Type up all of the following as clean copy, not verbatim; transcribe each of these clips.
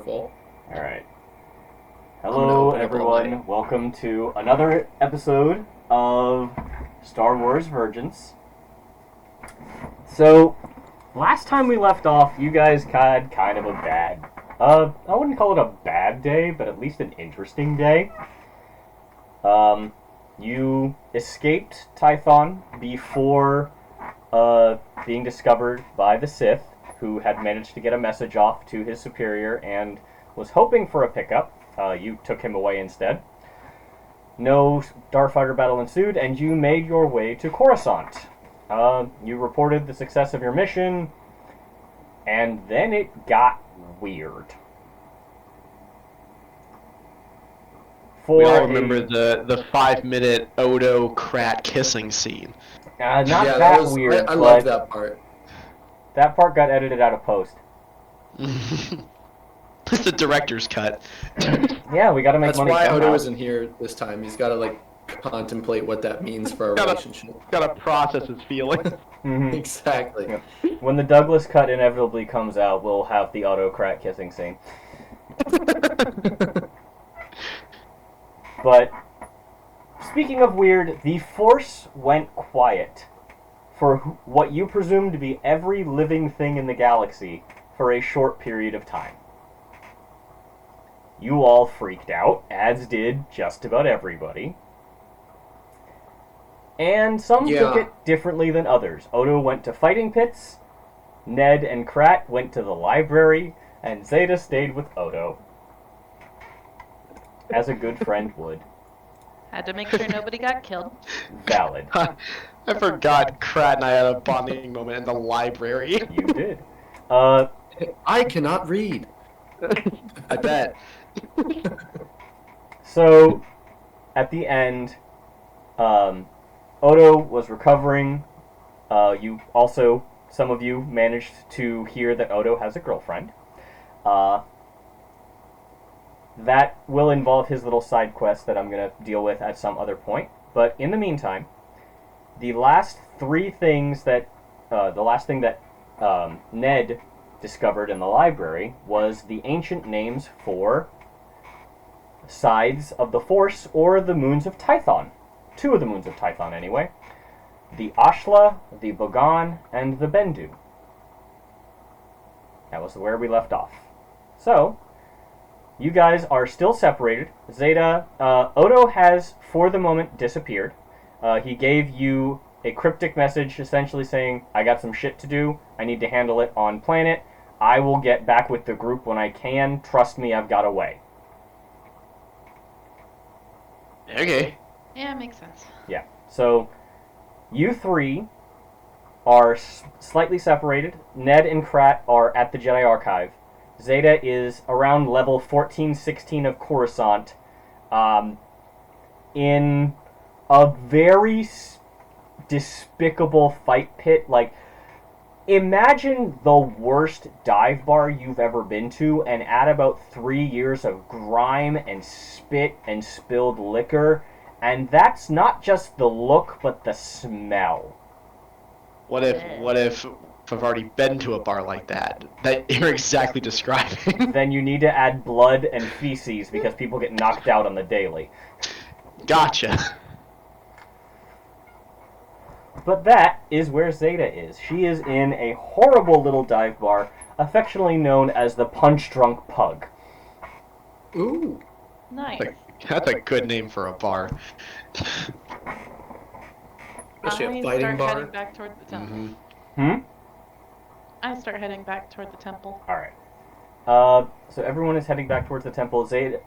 Wonderful. All right. I'm gonna Hello, open up a everyone. light. Welcome to another episode of Star Wars Vergence. So, last time we left off, you guys had kind of a I wouldn't call it a bad day, but at least an interesting day. You escaped Tython before being discovered by the Sith, who had managed to get a message off to his superior and was hoping for a pickup. You took him away instead. No starfighter battle ensued, and you made your way to Coruscant. You reported the success of your mission, and then it got weird. We all remember the 5-minute Odo Krat kissing scene. Not Yeah, that was weird, I but loved that part. that part got edited out of post. It's the director's cut. Yeah, we gotta make That's money why somehow. Odo isn't here this time. He's got to contemplate what that means for our relationship. Gotta process his feelings. Mhm. Exactly. Yep. When the Douglas cut inevitably comes out, we'll have the autocrat kissing scene. But speaking of weird, the Force went quiet for what you presume to be every living thing in the galaxy for a short period of time. You all freaked out, as did just about everybody. And some took Yeah. it differently than others. Odo went to fighting pits, Ned and Krat went to the library, and Zeta stayed with Odo. As a good friend would. Had to make sure nobody got killed. Valid. I forgot Krat and I had a bonding moment in the library. You did. I cannot read. I bet. So, at the end, Odo was recovering. Some of you managed to hear that Odo has a girlfriend. That will involve his little side quest that I'm going to deal with at some other point. But in the meantime, the last thing that Ned discovered in the library was the ancient names for sides of the Force, or the moons of Tython. 2 of the moons of Tython, anyway. The Ashla, the Bogan, and the Bendu. That was where we left off. So, you guys are still separated. Zeta, Odo has, for the moment, disappeared. He gave you a cryptic message essentially saying, I got some shit to do. I need to handle it on planet. I will get back with the group when I can. Trust me, I've got a way. Okay. Yeah, makes sense. Yeah. So, you 3 are slightly separated. Ned and Krat are at the Jedi Archive. Zeta is around level 14-16 of Coruscant, in a very despicable fight pit. Like, imagine the worst dive bar you've ever been to, and add about 3 years of grime and spit and spilled liquor, and that's not just the look, but the smell. What if I've already been to a bar like that you're exactly describing? Then you need to add blood and feces because people get knocked out on the daily. Gotcha. But that is where Zeta is. She is in a horrible little dive bar, affectionately known as the Punch Drunk Pug. Ooh. Nice. That's a good name for a bar. Especially a I fighting start bar. heading back toward the temple. I start heading back toward the temple. Alright. So everyone is heading back towards the temple. Zeta,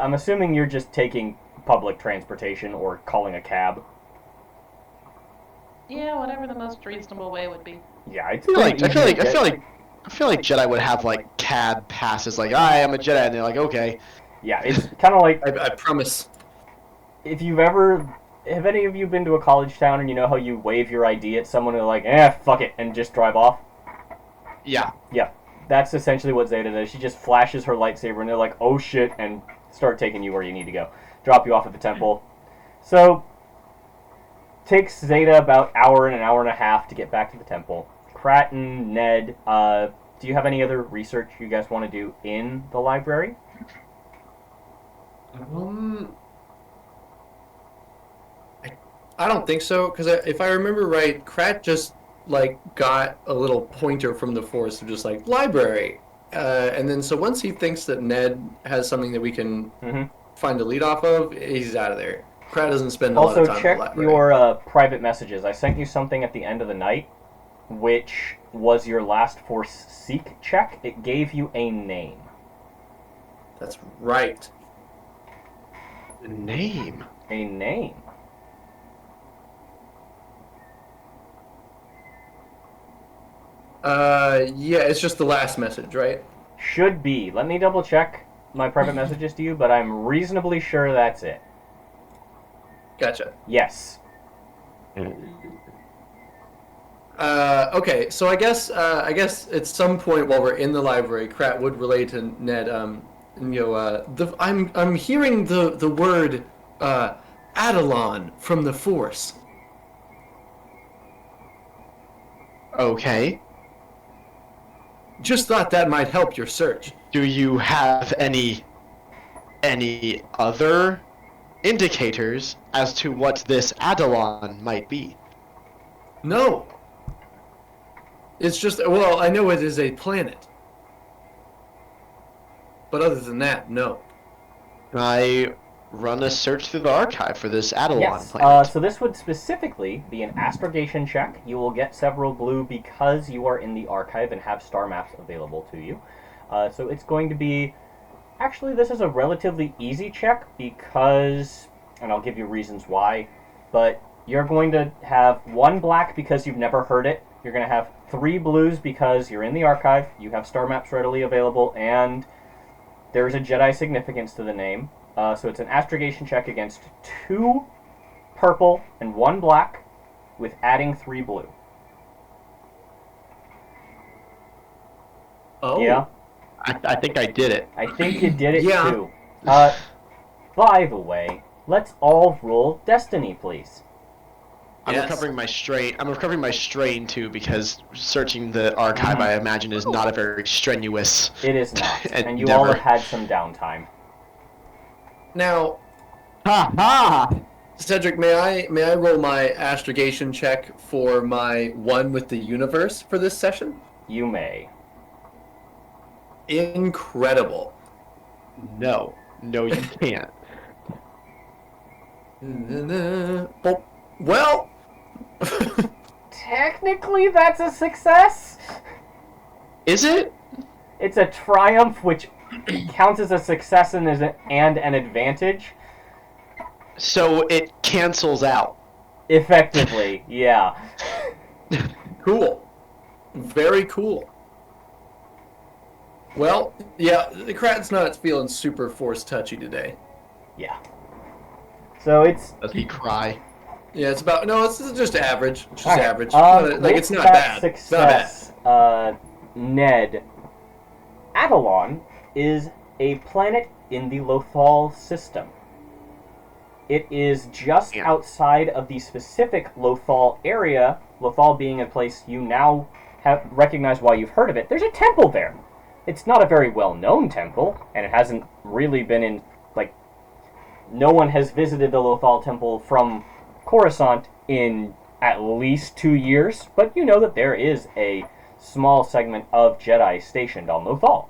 I'm assuming you're just taking public transportation or calling a cab. Yeah, whatever the most reasonable way would be. Yeah, it's I feel like Jedi would have like cab passes. Like, I am a Jedi, and they're like, okay. Yeah, it's kind of like I promise. if you've have any of you been to a college town and you know how you wave your ID at someone and they're like, fuck it, and just drive off? Yeah. Yeah, that's essentially what Zeta does. She just flashes her lightsaber and they're like, oh shit, and start taking you where you need to go. Drop you off at the temple. So, takes Zeta about an hour and a half to get back to the temple. Krat and Ned, do you have any other research you guys want to do in the library? I don't think so, because if I remember right, Krat just like got a little pointer from the force of just like library, and then so once he thinks that Ned has something that we can find a lead off of, he's out of there. Krat doesn't spend a lot of time in the Also, check library. your private messages. I sent you something at the end of the night, which was your last force seek check. It gave you a name. That's right. The name. A name. Yeah, it's just the last message, right? Should be. Let me double check my private messages to you, but I'm reasonably sure that's it. Gotcha. Yes. Okay, so I guess at some point while we're in the library, Krat would relay to Ned, I'm hearing the word Adelon from the Force. Okay. Just thought that might help your search. Do you have any other indicators as to what this Adelon might be? No. It's just, well, I know it is a planet. But other than that, no. Can I run a search through the archive for this Adelon Yes. planet? So this would specifically be an astrogation check. You will get several blue because you are in the archive and have star maps available to you. So it's going to be... Actually, this is a relatively easy check because... And I'll give you reasons why. But you're going to have 1 black because you've never heard it. You're going to have 3 blues because you're in the archive. You have star maps readily available. And there's a Jedi significance to the name. So it's an astrogation check against 2 purple and 1 black, with adding 3 blue. Oh. Yeah, I think I did it. I think you did it Yeah. too. By the way, let's all roll Destiny, please. I'm Yes. recovering my strain. I'm recovering my strain too because searching the archive, I imagine, is not a very strenuous. It is not, and you endeavor. all have had some downtime. Now, Ha ha! Cedric, may I roll my astrogation check for my one with the universe for this session? You may. Incredible. No, you can't. Well, Technically, that's a success. Is it? It's a triumph, which counts as a success and an advantage. So it cancels out. Effectively, yeah. cool. Very cool. Well, yeah, the Krat's not feeling super force touchy today. Yeah. So it's... Does he cry? Yeah, it's about it's just average. It's just Alright, average. with It's not that bad. It's not bad. success, Ned, Adelon is a planet in the Lothal system. It is just outside of the specific Lothal area, Lothal being a place you now have recognized why you've heard of it. There's a temple there. It's not a very well-known temple, and it hasn't really been in, no one has visited the Lothal temple from Coruscant in at least 2 years, but you know that there is a small segment of Jedi stationed on Lothal.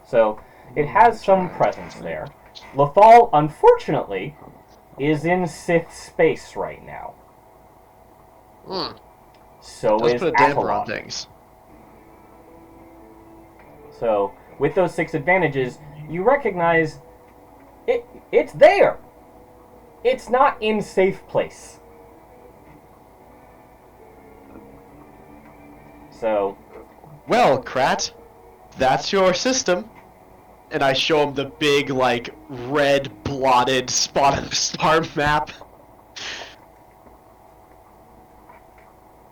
So, it has some presence there. Lothal, unfortunately, is in Sith space right now. So Let's is put a damper Avalon. on things. So, with those 6 advantages, you recognize it's there. It's not in safe place. So, Well, Krat, that's your system. And I show him the big, red blotted spot of star map.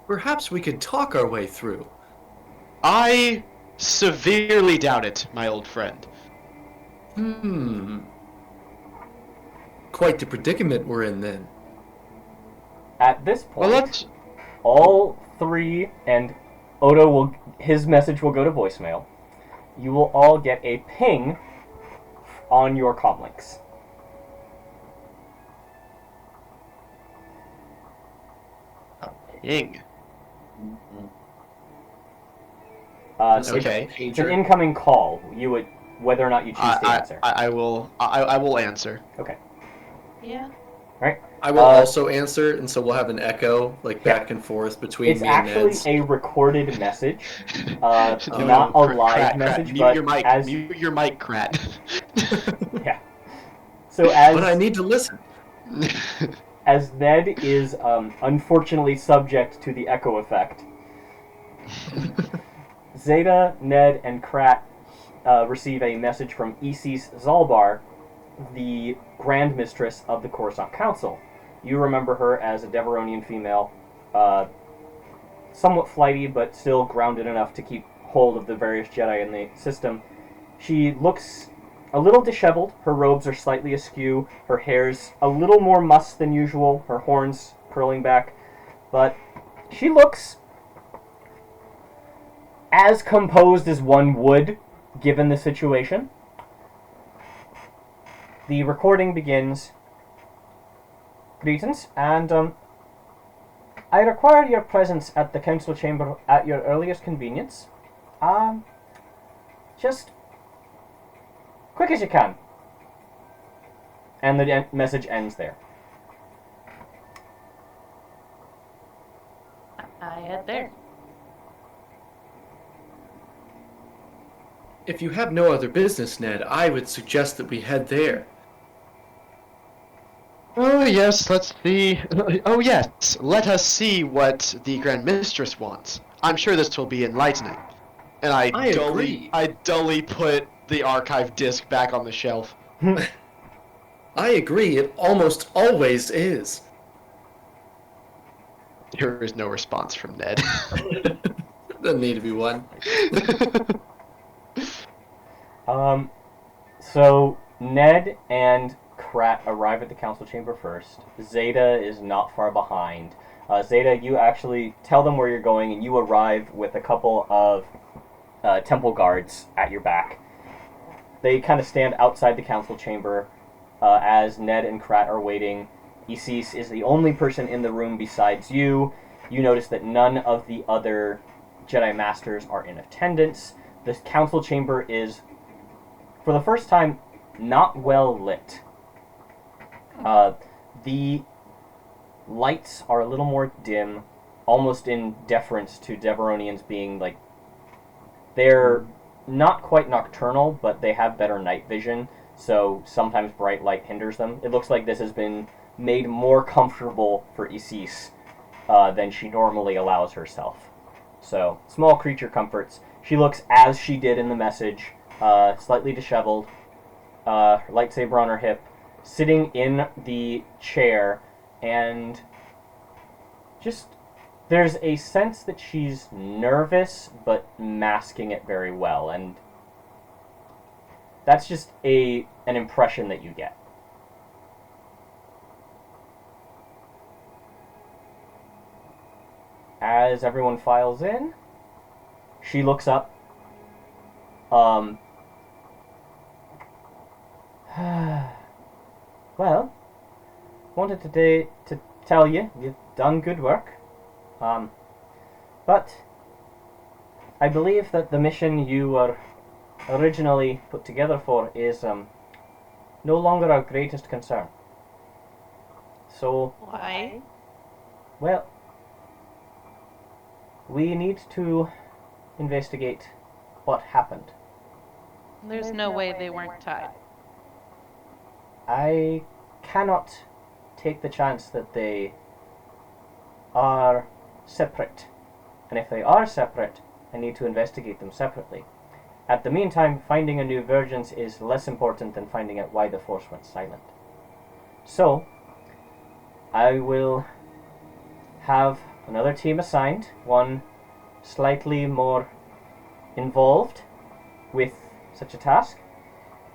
Perhaps we could talk our way through. I severely doubt it, my old friend. Quite the predicament we're in then. at this point, Well, let's... all 3 and his message will go to voicemail. You will all get a ping on your comlinks. Ping. Okay. It's an incoming call. Whether or not you choose to answer. I will answer. Okay. Yeah. Right. I will also answer, and so we'll have an echo, like back and forth between me and Ned's. It's actually a recorded message, not a live message, mute but your mic. as Mute your mic, Krat. yeah. So as but I need to listen. As Ned is unfortunately subject to the echo effect, Zeta, Ned, and Krat receive a message from Isis Zalbar, the Grand Mistress of the Coruscant Council. You remember her as a Deveronian female, somewhat flighty, but still grounded enough to keep hold of the various Jedi in the system. She looks a little disheveled. Her robes are slightly askew. Her hair's a little more mussed than usual. Her horns curling back. But she looks as composed as one would, given the situation. The recording begins. Greetings, and I require your presence at the council chamber at your earliest convenience. Just quick as you can. And the message ends there. I head there. If you have no other business, Ned, I would suggest that we head there. Oh yes, let's see. Oh yes, let us see what the Grand Mistress wants. I'm sure this will be enlightening. And I dully put the archive disc back on the shelf. I agree, it almost always is. There is no response from Ned. Doesn't need to be one. So Ned and Krat arrive at the council chamber first. Zeta is not far behind. Zeta, you actually tell them where you're going, and you arrive with a couple of temple guards at your back. They kind of stand outside the council chamber as Ned and Krat are waiting. Isis is the only person in the room besides you. You notice that none of the other Jedi Masters are in attendance. The council chamber is, for the first time, not well lit. The lights are a little more dim, almost in deference to Deveronians being like, they're not quite nocturnal, but they have better night vision, so sometimes bright light hinders them. It looks like this has been made more comfortable for Isis than she normally allows herself. So, small creature comforts. She looks as she did in the message, slightly disheveled, lightsaber on her hip, sitting in the chair, and just there's a sense that she's nervous, but masking it very well, and that's just an impression that you get. As everyone files in, she looks up. Well, wanted today to tell you you've done good work. But I believe that the mission you were originally put together for is no longer our greatest concern. So, Why? well, we need to investigate what happened. There's no way they weren't tied. I cannot take the chance that they are separate. And if they are separate, I need to investigate them separately. At the meantime, finding a new Vergence is less important than finding out why the Force went silent. So, I will have another team assigned, one slightly more involved with such a task,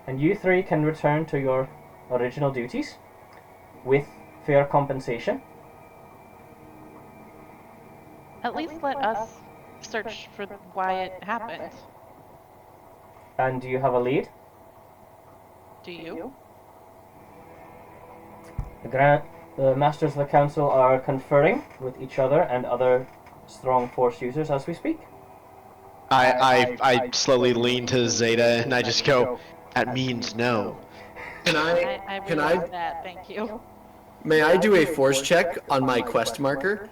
and you three can return to your original duties with fair compensation. At least let us search for why it happened. And do you have a lead? Do you? The Masters of the Council are conferring with each other and other strong Force users as we speak. I slowly lean to Zeta and I just go, that means no. I realize that, thank you. May I do a force check on my quest marker?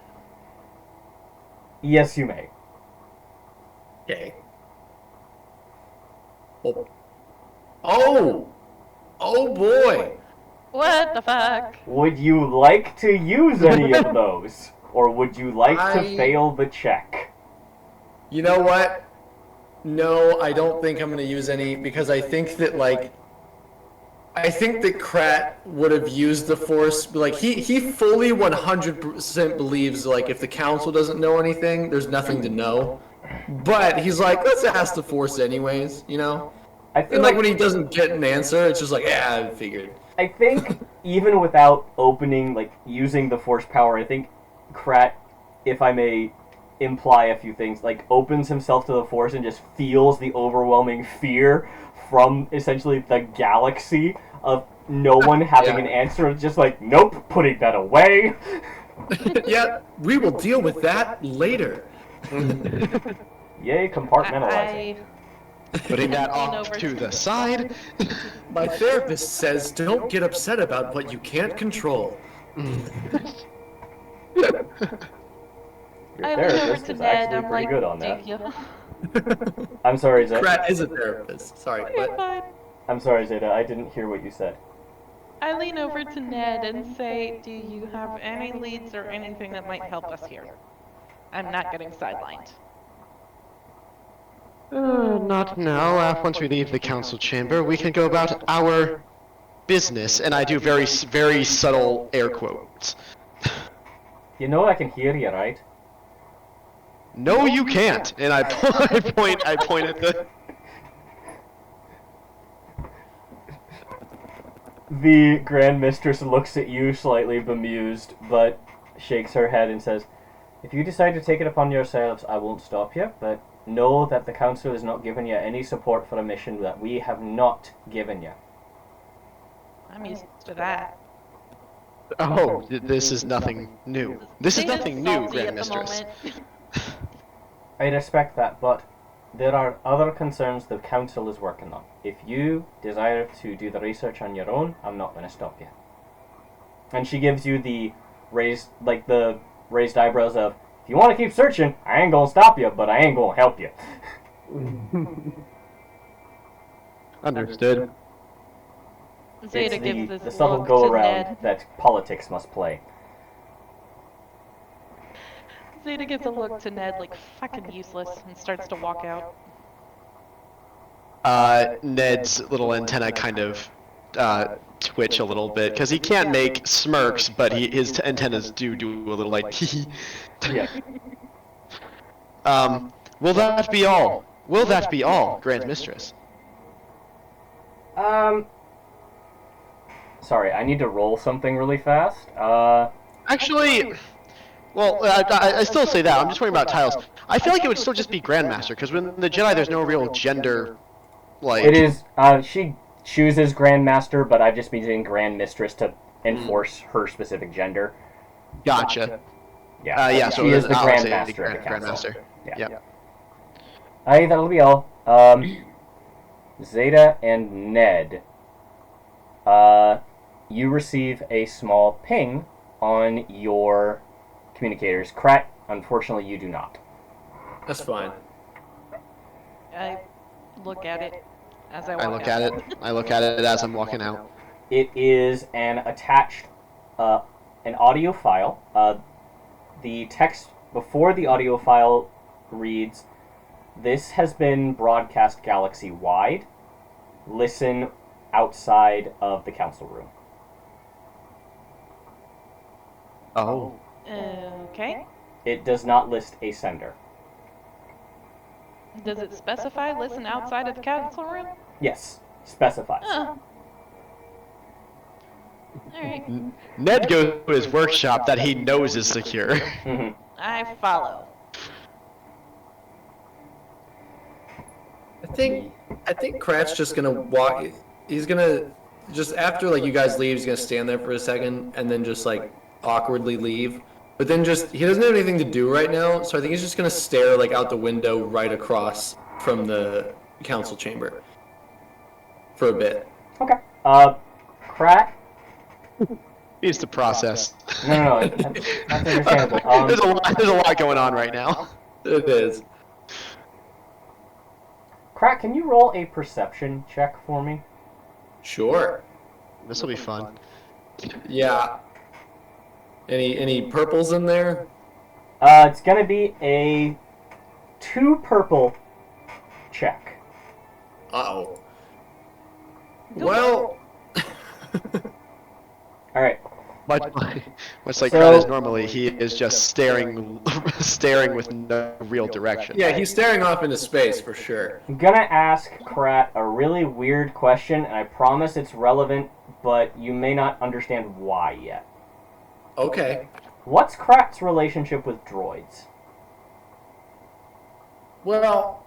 Yes, you may. Okay. Oh! Oh boy! What the fuck? Would you like to use any of those? Or would you like to fail the check? You know what? No, I don't think I'm going to use any because I think that I think that Krat would have used the Force. Like he fully 100% believes if the Council doesn't know anything, there's nothing to know. But he's like, let's ask the Force anyways, you know. I feel and like when he doesn't get an answer, it's just like, yeah, I figured. I think even without using the Force power, I think Krat, if I may imply a few things, opens himself to the Force and just feels the overwhelming fear from essentially the galaxy of no one having an answer. It's just like, nope, putting that away. Yeah, we will deal with that later. Yay, compartmentalizing. Putting that off to the side. My therapist says don't get upset about what you can't control. Your therapist is actually pretty good on that. I'm sorry, Zeta. Krat is a therapist. Sorry, Fine. I'm sorry, Zeta. I didn't hear what you said. I lean over to Ned and say, do you have any leads or anything that might help us here? I'm not getting sidelined. Not now. Once we leave the council chamber, we can go about our business, and I do very, very subtle air quotes. You know I can hear you, right? No, you can't. And I point at the. The Grand Mistress looks at you slightly bemused, but shakes her head and says, if you decide to take it upon yourselves, I won't stop you, but know that the Council has not given you any support for a mission that we have not given you. I'm used to that. Oh, this is nothing new. This is nothing new, Grand Mistress. I respect that, but there are other concerns the Council is working on. If you desire to do the research on your own, I'm not going to stop you. And she gives you the raised eyebrows of, if you want to keep searching, I ain't going to stop you, but I ain't going to help you. Understood. Zeta gives this the subtle look go to around Ned. that politics must play. Zeta gives a look to Ned like fucking useless and starts to walk out. Ned's little antenna kind of twitch a little bit because he can't make smirks, but his antennas do a little like hee. Yeah. Will that be all? Will that be all, Grand Mistress? Sorry, I need to roll something really fast. Actually, well, I still say that. I'm just worrying about titles. I feel like it would still just be Grandmaster, because when the Jedi, there's no real gender, like... It is, she chooses Grandmaster, but I've just been using Grand Mistress to enforce her specific gender. Gotcha. Yeah, so she is the Grandmaster of the Council. Yeah. Aye, that'll be all. Zeta and Ned, you receive a small ping on your communicators. Krat, unfortunately, you do not. That's fine. I look at it as I walk out. I look at it as I'm walking out. It is an attached, an audio file. The text before the audio file reads, "This has been broadcast galaxy-wide. Listen outside of the council room." Oh. Okay. It does not list a sender. Does it specify listen outside of the council room? Yes, specifies. Oh. Alright. Ned goes to his workshop that he knows is secure. Mm-hmm. I follow. I think I think Krat's just gonna walk. He's gonna just after like you guys leave, he's gonna stand there for a second and then just like awkwardly leave. But then just he doesn't have anything to do right now, so I think he's just gonna stare like out the window right across from the council chamber for a bit. Okay. Krat. Needs to process. No, that's understandable. There's a lot going on right now. It is. Krat, can you roll a perception check for me? Sure. This will be fun. Yeah. Any purples in there? It's gonna be a 2 purple check. Uh-oh. Well. All right. Much like So- Krat is normally, he is just staring with no real direction. Yeah, he's staring off into space for sure. I'm gonna ask Krat a really weird question, and I promise it's relevant, but you may not understand why yet. Okay. What's Krat's relationship with droids? Well,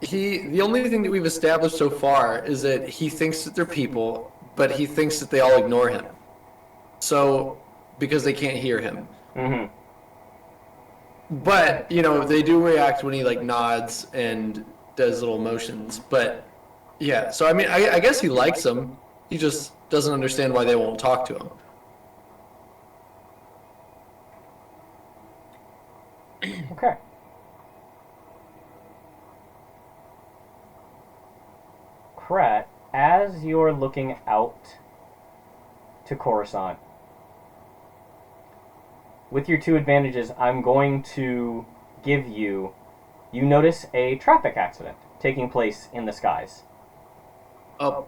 the only thing that we've established so far is that he thinks that they're people, but he thinks that they all ignore him. So, because they can't hear him. Mm-hmm. But, you know, they do react when he like nods and does little motions. But yeah, so I mean I guess he likes them. He just doesn't understand why they won't talk to him. Okay. Krat, as you're looking out to Coruscant, with your 2 advantages, I'm going to give you... You notice a traffic accident taking place in the skies. Oh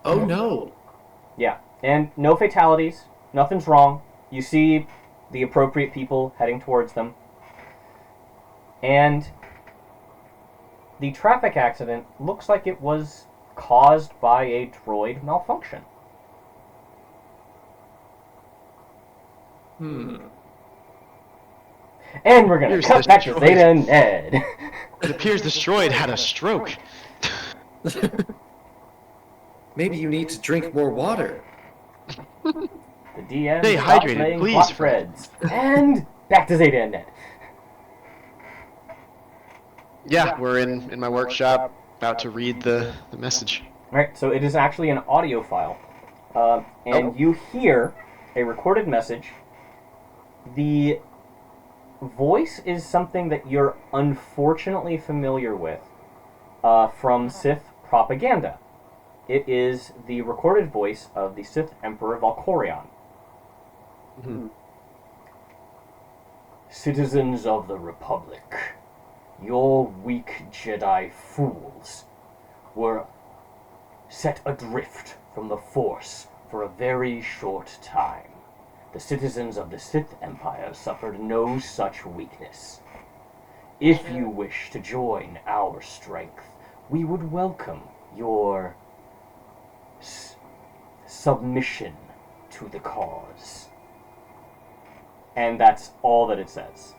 no. Yeah, and no fatalities, nothing's wrong. You see the appropriate people heading towards them. And the traffic accident looks like it was caused by a droid malfunction. Hmm. And we're gonna Here's cut the back to droid. Zeta and Ned. It appears this droid had a stroke. Maybe you need to drink more water. The DM Stay stopped hydrated, playing please, plot Fred. threads. And back to Zeta and Ned. Yeah, we're in my workshop, about to read the message. Alright, so it is actually an audio file. And Oh. you hear a recorded message. The voice is something that you're unfortunately familiar with from Sith propaganda. It is the recorded voice of the Sith Emperor Valkorion. Mhm. Citizens of the Republic, your weak Jedi fools were set adrift from the Force for a very short time. The citizens of the Sith Empire suffered no such weakness. If you wish to join our strength, we would welcome your submission to the cause. And that's all that it says.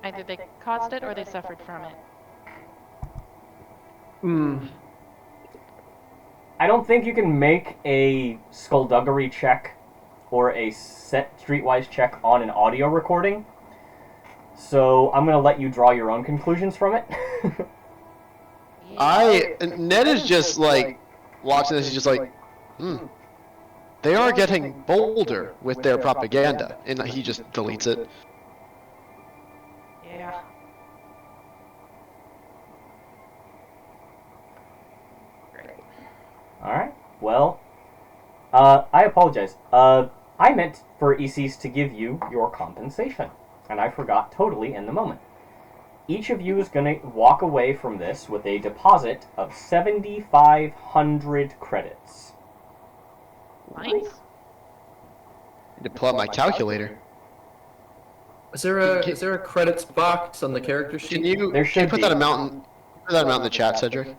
Either they caused it or they suffered from it. Hmm. I don't think you can make a skullduggery check or a set streetwise check on an audio recording. So I'm gonna let you draw your own conclusions from it. Ned is just like watching this. He's just like, they are getting bolder with their propaganda, and he just deletes it. Yeah. Great. Alright, well, I apologize. I meant for ECs to give you your compensation, and I forgot totally in the moment. Each of you is going to walk away from this with a deposit of 7,500 credits. Nice. Need to pull out my calculator. Is there a credits box on the character sheet? Can you, There can should you put be. that amount in the chat, Cedric?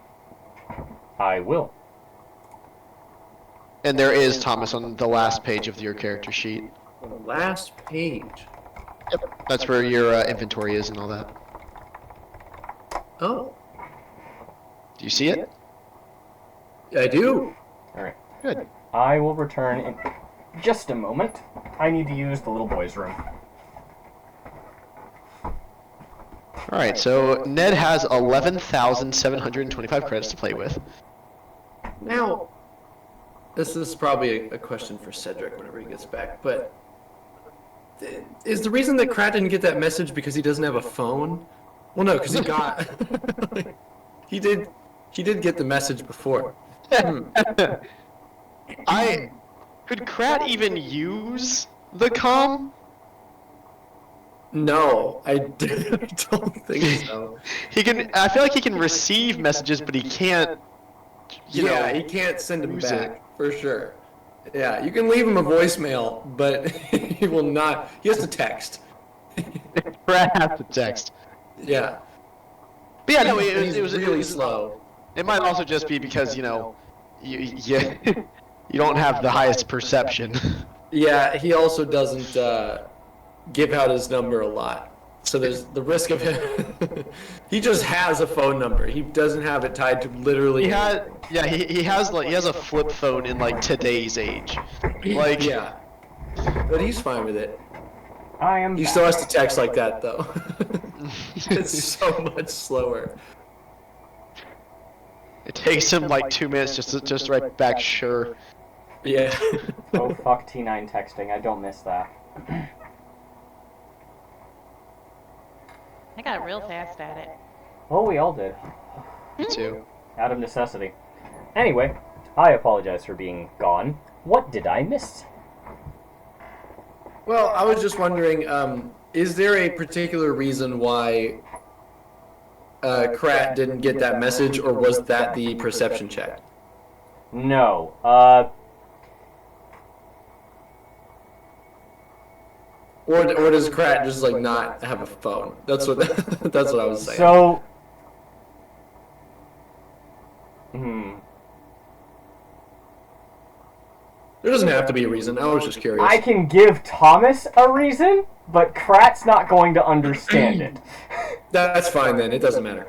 I will. And there is Thomas on the last page of your character sheet. The last page. That's where your inventory is and all that. Oh, Do you see it? I do. Alright. Good. I will return in just a moment. I need to use the little boy's room. Alright, so Ned has 11,725 credits to play with. Now, this is probably a question for Cedric whenever he gets back, but is the reason that Krat didn't get that message because he doesn't have a phone? Well, no, because he got... he did get the message before. Could Krat even use the comm? No, I don't think so. He can. I feel like he can receive messages, but he can't. Yeah, he can't send them use back, for sure. Yeah, you can leave him a voicemail, but he will not... He has to text. Krat has to text. Yeah. But yeah, no, He's it was really slow. It might also just be because you you don't have the highest perception. Yeah, he also doesn't give out his number a lot. So there's the risk of him. He just has a phone number. He doesn't have it tied to literally. He has a flip phone in like today's age. Like Yeah. But he's fine with it. I am He back. still has to text like that though. It's so much slower. It takes him like 2 minutes just to write back sure. Yeah. Oh fuck T9 texting, I don't miss that. I got real fast at it. Well, we all did. Me too. Out of necessity. Anyway, I apologize for being gone. What did I miss? Well, I was just wondering, is there a particular reason why Krat didn't get that message, or was that the perception check? No. Or does Krat just like not have a phone? That's what that's what I was saying. So... There doesn't have to be a reason. I was just curious. I can give Thomas a reason, but Krat's not going to understand it. That's fine then. It doesn't matter.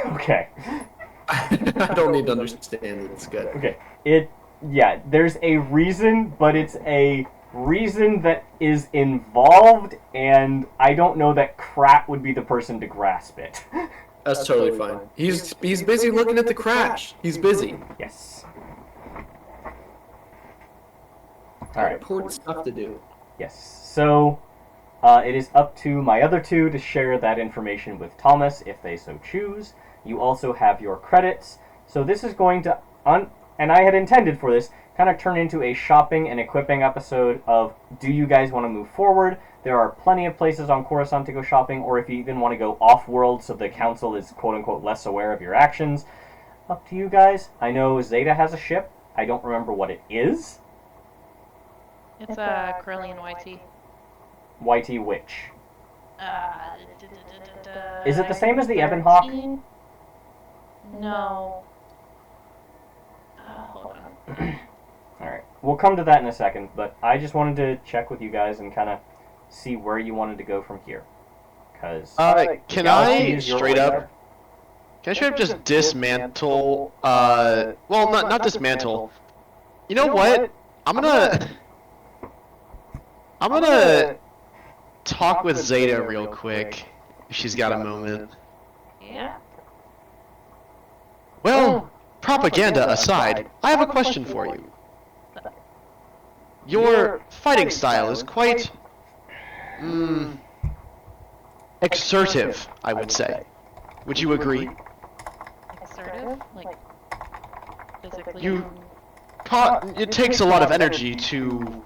Okay. I don't need to understand it. It's good. Okay. Yeah, there's a reason, but it's a reason that is involved, and I don't know that Krat would be the person to grasp it. That's totally fine. He's busy looking at the crash. He's busy. Yes. Alright. Important stuff to do. Yes. So, it is up to my other two to share that information with Thomas if they so choose. You also have your credits. So this is going to, and I had intended for this, kind of turn into a shopping and equipping episode of, do you guys want to move forward? There are plenty of places on Coruscant to go shopping, or if you even want to go off-world so the council is quote-unquote less aware of your actions. Up to you guys. I know Zeta has a ship. I don't remember what it is. It's Corellian YT. YT which? Uh, Is it the same as the Ebon Hawk? 13? No. Hold on. Alright. We'll come to that in a second, but I just wanted to check with you guys and kind of see where you wanted to go from here. Because Can I straight up just dismantle? Well, not dismantle. You know what? I'm gonna talk with Zeta real quick if she's got a moment. Yeah. Well, propaganda aside, I have a question for you. Your fighting style is quite exertive, I would say. Would you agree? Assertive? Like, physically? It takes a lot of energy to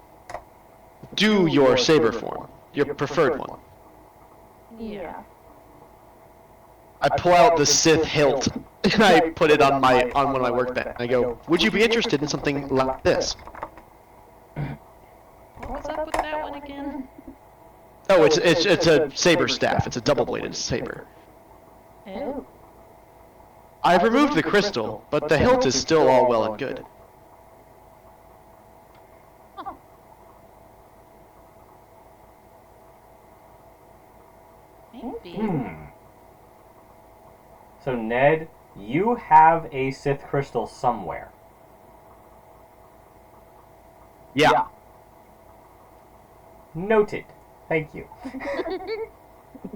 do your saber form, your preferred one. Yeah. I pull out the Sith hilt and I put it on one of my workbench. I go, "Would you be interested in something like this?" What was up with that one again? Oh, it's a saber staff. It's a double-bladed saber. Ew. I've removed the crystal, but the hilt is still all well and good. Maybe. So, Ned, you have a Sith crystal somewhere. Yeah. Noted. Thank you.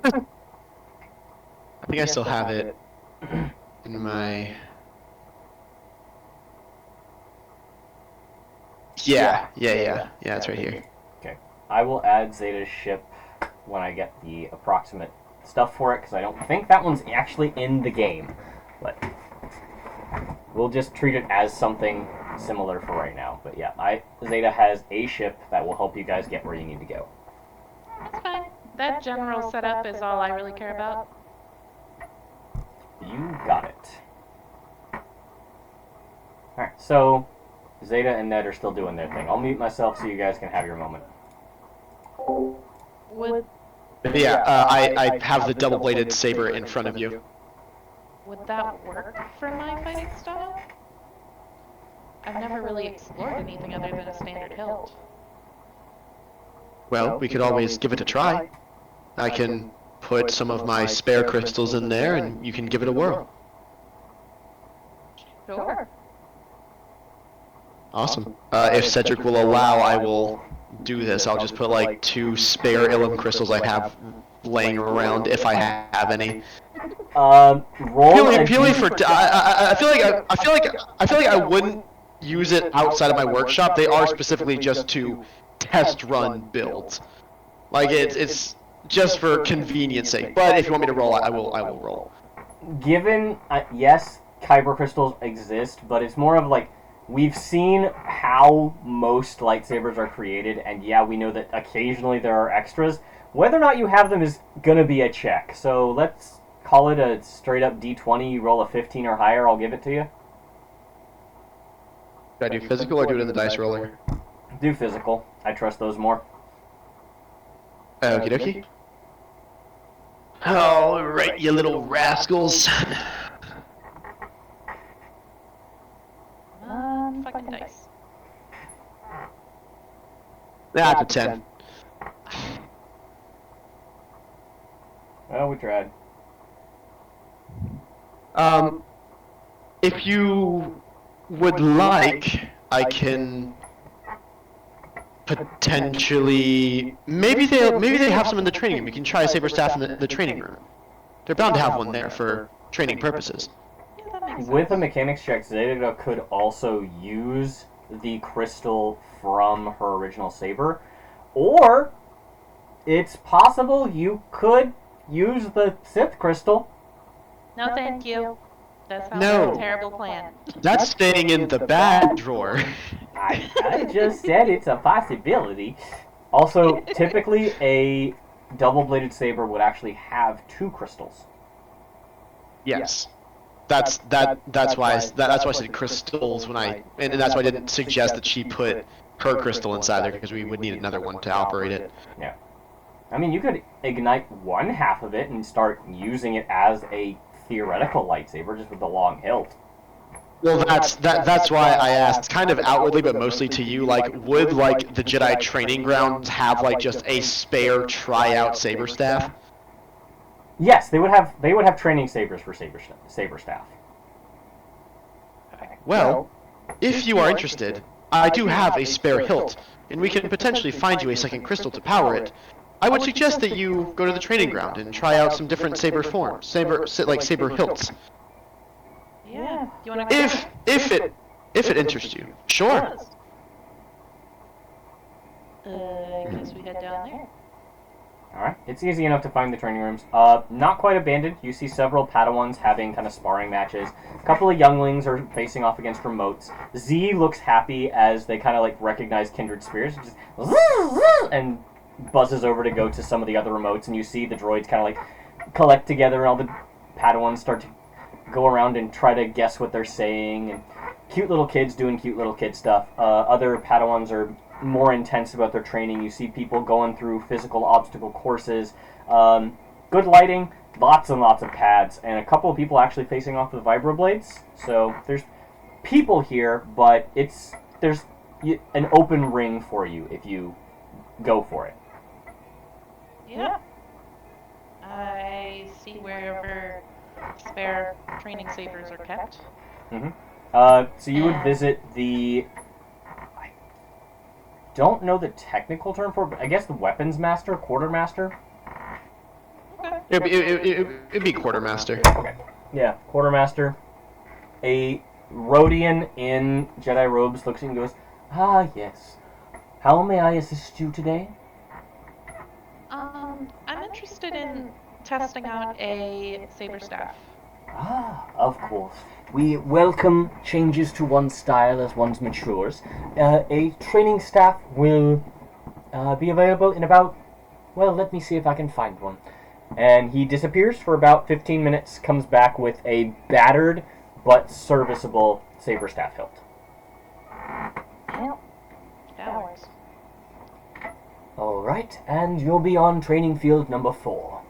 I think I still have it in my... Yeah, it's right here. Okay. I will add Zeta's ship when I get the approximate stuff for it, because I don't think that one's actually in the game. But we'll just treat it as something similar for right now. But yeah, Zeta has a ship that will help you guys get where you need to go. That's fine. That general setup is all I really care about. You got it. Alright, so Zeta and Ned are still doing their thing. I'll mute myself so you guys can have your moment. Would I have the double-bladed saber in front of you. would that work for my fighting style? I've never really explored anything other than a standard hilt. Well, we could always give it a try. I can put some of my spare crystals in there, and you can give it a whirl. Sure. Awesome. If Cedric will allow, I will do this. I'll just put like 2 spare Ilum crystals I have laying around, if I have any. Roll Purely for. I feel like I wouldn't use it outside of my workshop. They are specifically just to test run builds. Like it's just for convenience sake. But if you want me to roll, I will roll. Given, yes, kyber crystals exist, but it's more of like, we've seen how most lightsabers are created, and yeah, we know that occasionally there are extras. Whether or not you have them is gonna be a check. So let's call it a straight up D20. You roll a 15 or higher, I'll give it to you. Should I do physical or do it in the dice roller? Do physical. I trust those more. Okie dokie. Alright, you little rascals. Fucking dice. That's a 10. Well, we tried. If you would like, I can potentially maybe they have some in the training room. You can try a saber staff in the training room. They're bound to have one there for training purposes. Yeah, that makes sense. With a mechanics check, Zeta could also use the crystal from her original saber, or it's possible you could use the Sith crystal. No, thank you. That sounds No. like a terrible plan. That's staying in the bad drawer. I just said it's a possibility. Also, typically a double-bladed saber would actually have 2 crystals. Yes. That's why I said crystals when and that's why I didn't suggest that she put her crystal inside there, because we would need another one to operate it. Yeah. I mean, you could ignite one half of it and start using it as a theoretical lightsaber, just with the long hilt. Well, that's why I asked, kind of outwardly, but mostly to you. Like, would like the Jedi training grounds have like just a spare tryout saber staff? Yes, they would have training sabers for saber staff. Well, if you are interested, I do have a spare hilt, and we can potentially find you a second crystal to power it. I would suggest that you go to the training ground and try out some different saber forms, saber hilts. Yeah. You want to If it interests you, sure. I guess we head down there. Alright, it's easy enough to find the training rooms. Not quite abandoned. You see several Padawans having kind of sparring matches. A couple of younglings are facing off against remotes. Z looks happy as they kind of like recognize kindred spirits, just and buzzes over to go to some of the other remotes, and you see the droids kind of like collect together, and all the Padawans start to go around and try to guess what they're saying, and cute little kids doing cute little kid stuff. Other Padawans are more intense about their training. You see people going through physical obstacle courses. Good lighting, lots and lots of pads, and a couple of people actually facing off with vibroblades. So there's people here, but there's an open ring for you if you go for it. Yeah. spare training sabers are kept. So you would visit the... I don't know the technical term for it, but I guess the weapons master, quartermaster? Okay. It'd be quartermaster. Okay. Yeah, quartermaster. A Rhodian in Jedi robes looks at you and goes, "Ah, yes. How may I assist you today?" I'm interested in testing out a saber staff. Ah, of course. We welcome changes to one's style as one matures. A training staff will be available in about... Well, let me see if I can find one. And he disappears for about 15 minutes, comes back with a battered but serviceable saber staff hilt. Yep. That works. Alright, and you'll be on training field number 4.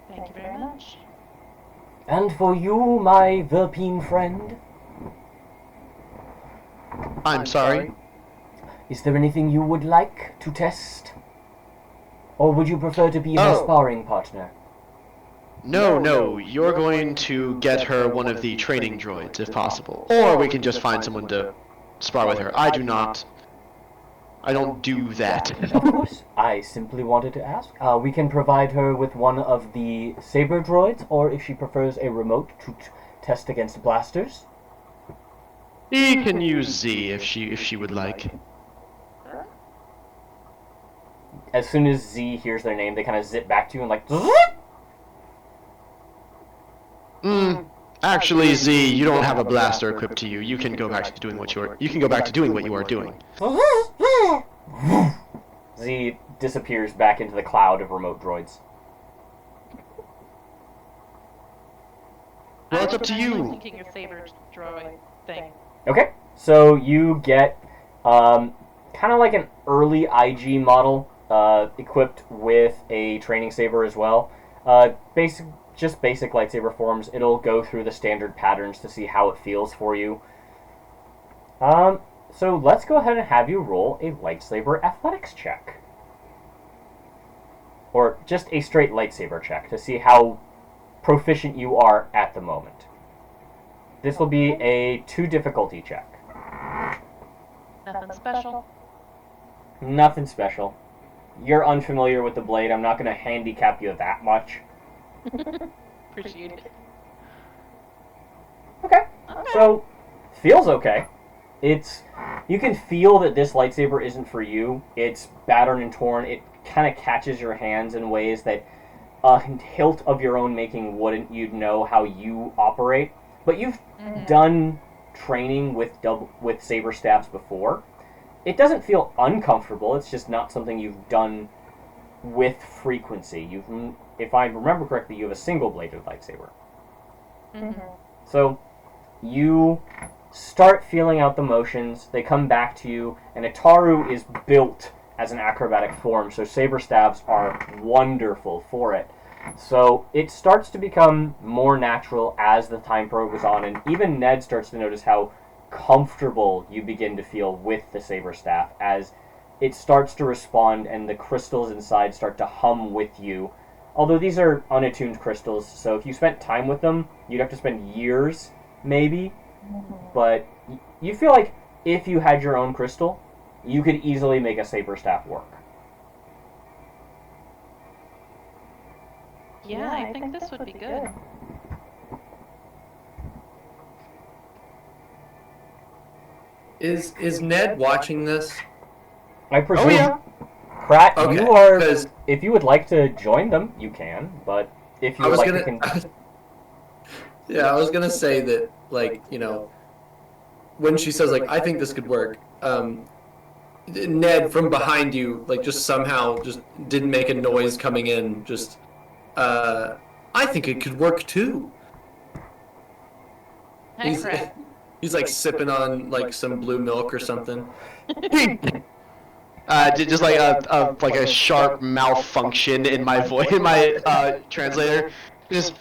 Thank you very much. And for you, my Verpine friend, I'm sorry. is there anything you would like to test? Or would you prefer to be my sparring partner? No, you're going to get her one of the training droids, if possible. Or we can just find someone to spar with her. I don't do that. Of course, I simply wanted to ask. We can provide her with one of the saber droids, or if she prefers a remote to test against blasters. He can use Z if she would like. As soon as Z hears their name, they kind of zip back to you and like... Actually, Z, you don't have a blaster equipped to you. You can go back to doing what you are doing. Z disappears back into the cloud of remote droids. Well, it's up to you. I'm thinking a saber droid thing. Okay, so you get kind of like an early IG model equipped with a training saber as well. Just basic lightsaber forms. It'll go through the standard patterns to see how it feels for you. So let's go ahead and have you roll a lightsaber athletics check. Or just a straight lightsaber check to see how proficient you are at the moment. This will be a 2 difficulty check. Nothing special. Nothing special. You're unfamiliar with the blade. I'm not going to handicap you that much. Appreciate it. Okay. So, feels okay. You can feel that this lightsaber isn't for you. It's battered and torn. It kind of catches your hands in ways that a hilt of your own making wouldn't. You'd know how you operate. But you've done training with saber staffs before. It doesn't feel uncomfortable. It's just not something you've done with frequency. If I remember correctly, you have a single-bladed lightsaber. So you start feeling out the motions. They come back to you, and Ataru is built as an acrobatic form, so saber staffs are wonderful for it. So it starts to become more natural as the time goes on, and even Ned starts to notice how comfortable you begin to feel with the saber staff as it starts to respond and the crystals inside start to hum with you. Although these are unattuned crystals, so if you spent time with them, you'd have to spend years, maybe. But you feel like if you had your own crystal, you could easily make a saber staff work. Yeah, I think this would be good. Is Ned watching this? I presume. Oh yeah. Pratt, Okay, you are. 'cause- If you would like to join them, you can. But if you I would was like gonna. to, Yeah, I was gonna say that, like, you know, when she says, like, I think this could work, Ned from behind you, like, just somehow just didn't make a noise coming in. Just, I think it could work too. Hey, He's, Brett. he's like sipping on like some blue milk or something. Just like a sharp malfunction in my voice, in my translator. Just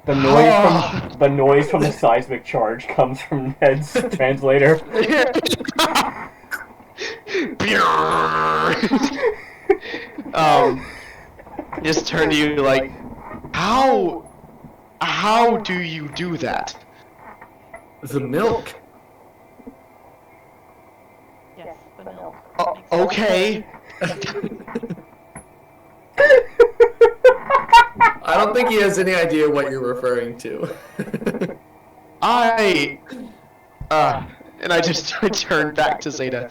the noise from the seismic charge comes from Ned's translator. just turn to you like, How do you do that? The milk. Yes, the milk. Okay. I don't think he has any idea what you're referring to. And I turned back to Zeta.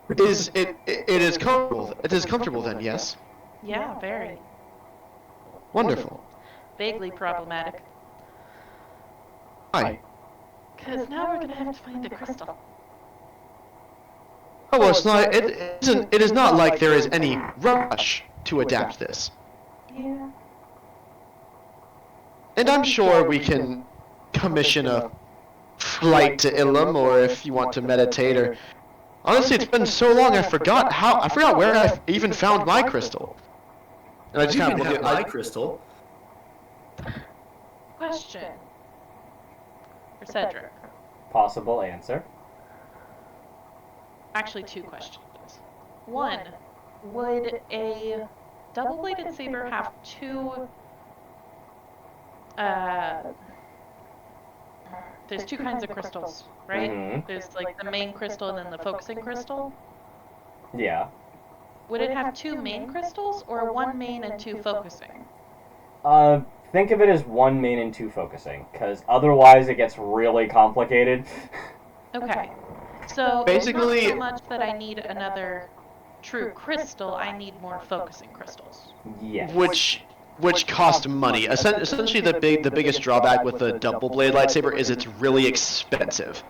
It is comfortable. It is comfortable then, yes? Yeah, very. Wonderful. Vaguely problematic. Hi. Because now we're gonna have to find a crystal. Oh, well, it's not. It is not like there is any rush to adapt this. Yeah. And I'm sure we can commission a flight to Ilum, or if you want to meditate, or honestly, it's been so long I forgot where I even found my crystal. And I just kind of look at my crystal. Question. For Cedric. Possible answer. Actually, 2 questions. One, would a double-bladed saber have 2... there's 2 kinds of crystals, right? Mm-hmm. There's like the main crystal and then the focusing crystal. Yeah. Would it have 2 main crystals or 1 main and 2 focusing? Think of it as 1 main and 2 focusing, because otherwise it gets really complicated. Okay. So Basically, it's not so much that I need another true crystal, I need more focusing crystals. Yes. which cost money. Essentially, the biggest drawback with the double blade lightsaber is it's really expensive.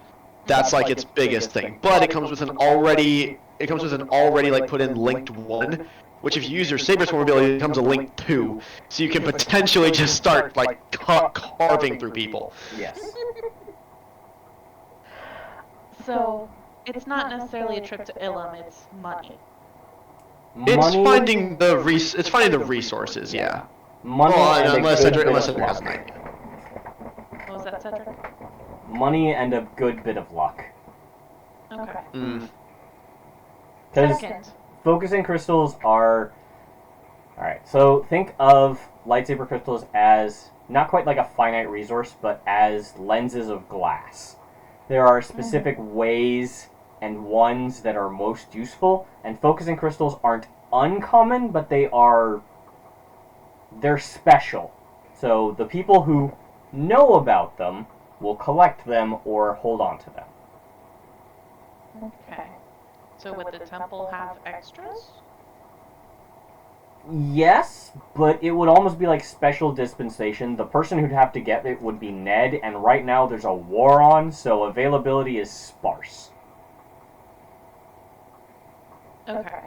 That's like its biggest thing. But it comes with an already like put in linked 1, which if you use your saber sword ability, it becomes a link 2, so you can potentially just start like carving through people. Yes. So it's not necessarily a trip to Ilum, it's money. It's finding the resources, yeah. Money well, and unless a good Cedric bit of has luck. an idea. What was that, Cedric? Money and a good bit of luck. Okay. Because Second. focusing crystals are... Alright, so think of lightsaber crystals as not quite like a finite resource, but as lenses of glass. There are specific ways and ones that are most useful, and focusing crystals aren't uncommon, but they're special. So the people who know about them will collect them or hold on to them. Okay. So would the temple have extras? Yes, but it would almost be like special dispensation. The person who'd have to get it would be Ned, and right now there's a war on, so availability is sparse. Okay.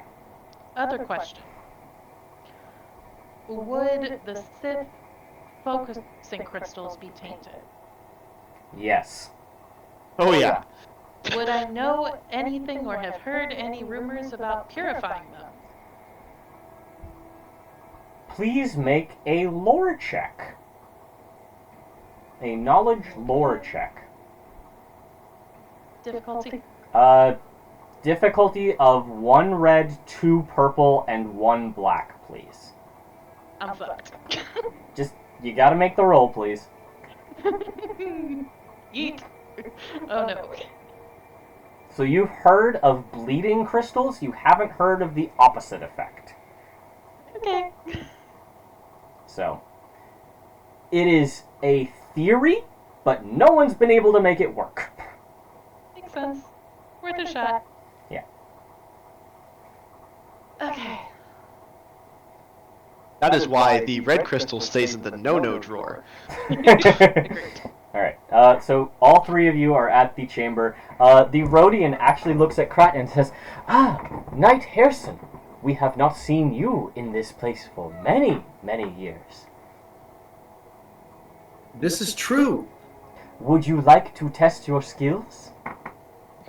Other question. Would the Sith focusing crystals be tainted? Yes. Oh yeah. Would I know anything or have heard any rumors about purifying them? Please make a lore check. A knowledge lore check. Difficulty? Difficulty of 1 red, 2 purple, and 1 black, please. I'm fucked. Just, you gotta make the roll, please. Yeet. Oh no. So you've heard of bleeding crystals, you haven't heard of the opposite effect. Okay. So, it is a theory, but no one's been able to make it work. Makes sense. Worth a shot. Yeah. Okay. That is why the red crystal stays in the no-no drawer. Agreed. Alright, so all 3 of you are at the chamber. The Rhodian actually looks at Krat and says, "Ah, Knight Harrison, we have not seen you in this place for many, many years. This is true. Would you like to test your skills?"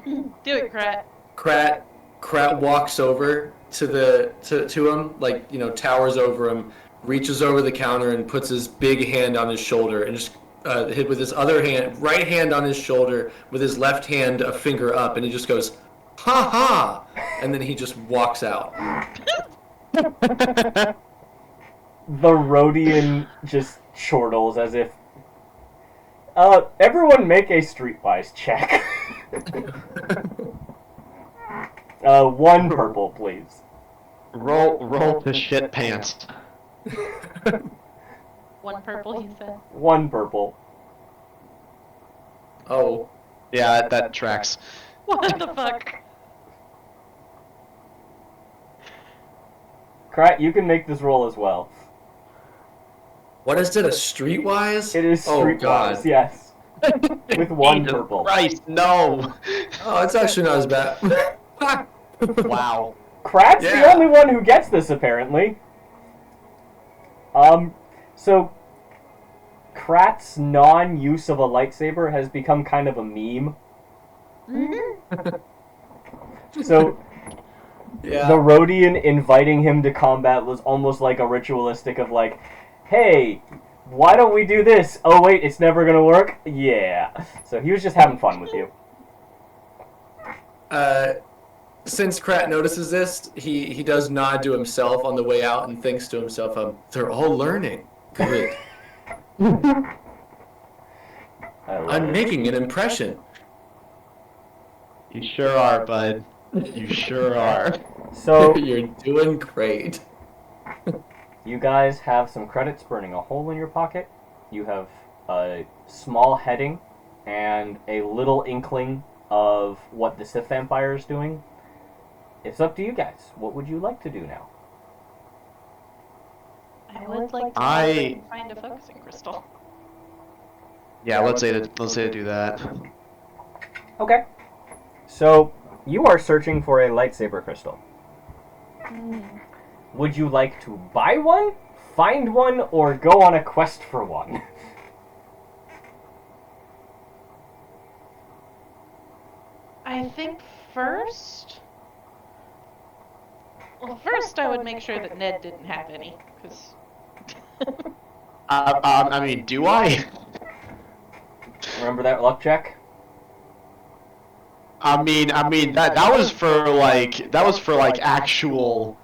Do it, Krat. Krat walks over to him, like, you know, towers over him, reaches over the counter and puts his big hand on his shoulder and just hit with his other hand, right hand on his shoulder, with his left hand a finger up, and he just goes, "Ha ha!" And then he just walks out. The Rhodian just chortles as if... everyone make a streetwise check. 1 purple, please. Roll to shit pants. 1 purple, you said? 1 purple. Oh. Yeah, that tracks. What the fuck? Krat, you can make this roll as well. What is it, a streetwise? It is Oh, streetwise, God. yes. With 1 Jesus purple. Christ, no! Oh, it's actually not as bad. Wow. Krat's the Yeah. only one who gets this, apparently. So... Krat's non-use of a lightsaber has become kind of a meme. So... Yeah. The Rhodian inviting him to combat was almost like a ritualistic of like, hey, why don't we do this? Oh wait, it's never gonna work? Yeah. So he was just having fun with you. Since Krat notices this, he does nod to himself on the way out and thinks to himself, they're all learning. Good. I'm making an impression. You sure are, bud. You sure are. So You're doing great. you guys have some credits burning a hole in your pocket. You have a small heading and a little inkling of what the Sith Vampire is doing. It's up to you guys. What would you like to do now? I would like to find a focusing crystal. Yeah, let's say to do that. Okay. So you are searching for a lightsaber crystal. Would you like to buy one, find one, or go on a quest for one? I think first... Well, first I would make sure that Ned didn't have any, because... I mean, do I? Remember that luck check? I mean that was for like actual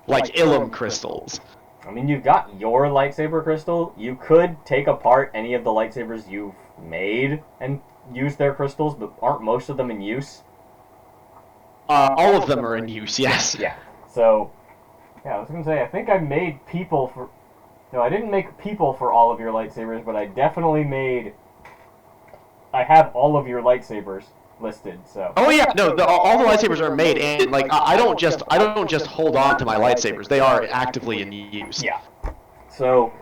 like Ilum crystals. I mean, you've got your lightsaber crystal. You could take apart any of the lightsabers you've made and use their crystals, but aren't most of them in use? All of them are in use, yes. Yeah. So, yeah, I was gonna say, I think I made people for... No, I didn't make people for all of your lightsabers, but I definitely made... I have all of your lightsabers listed, so... Oh yeah, no, all the lightsabers are made, and like I don't just hold on to my lightsabers. They are actively in use. Yeah. So,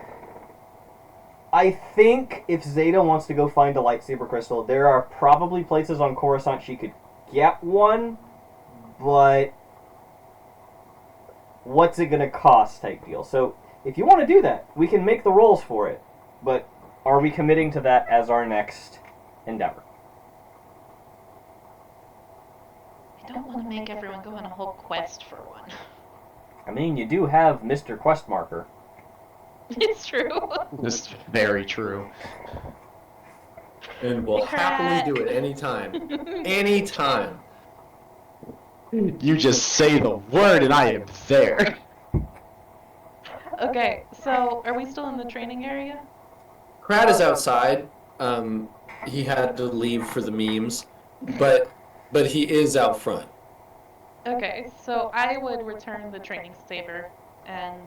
I think if Zeta wants to go find a lightsaber crystal, there are probably places on Coruscant she could get one, but what's it gonna cost type deal. So, if you want to do that, we can make the rolls for it, but are we committing to that as our next endeavor? I don't want to make everyone go on a whole quest for one. I mean, you do have Mr. Questmarker. It's true. This is very true. And we'll happily do it anytime. Anytime. You just say the word and I am there. Okay, so are we still in the training area? Krat is outside. He had to leave for the memes, but he is out front. Okay, so I would return the training saber and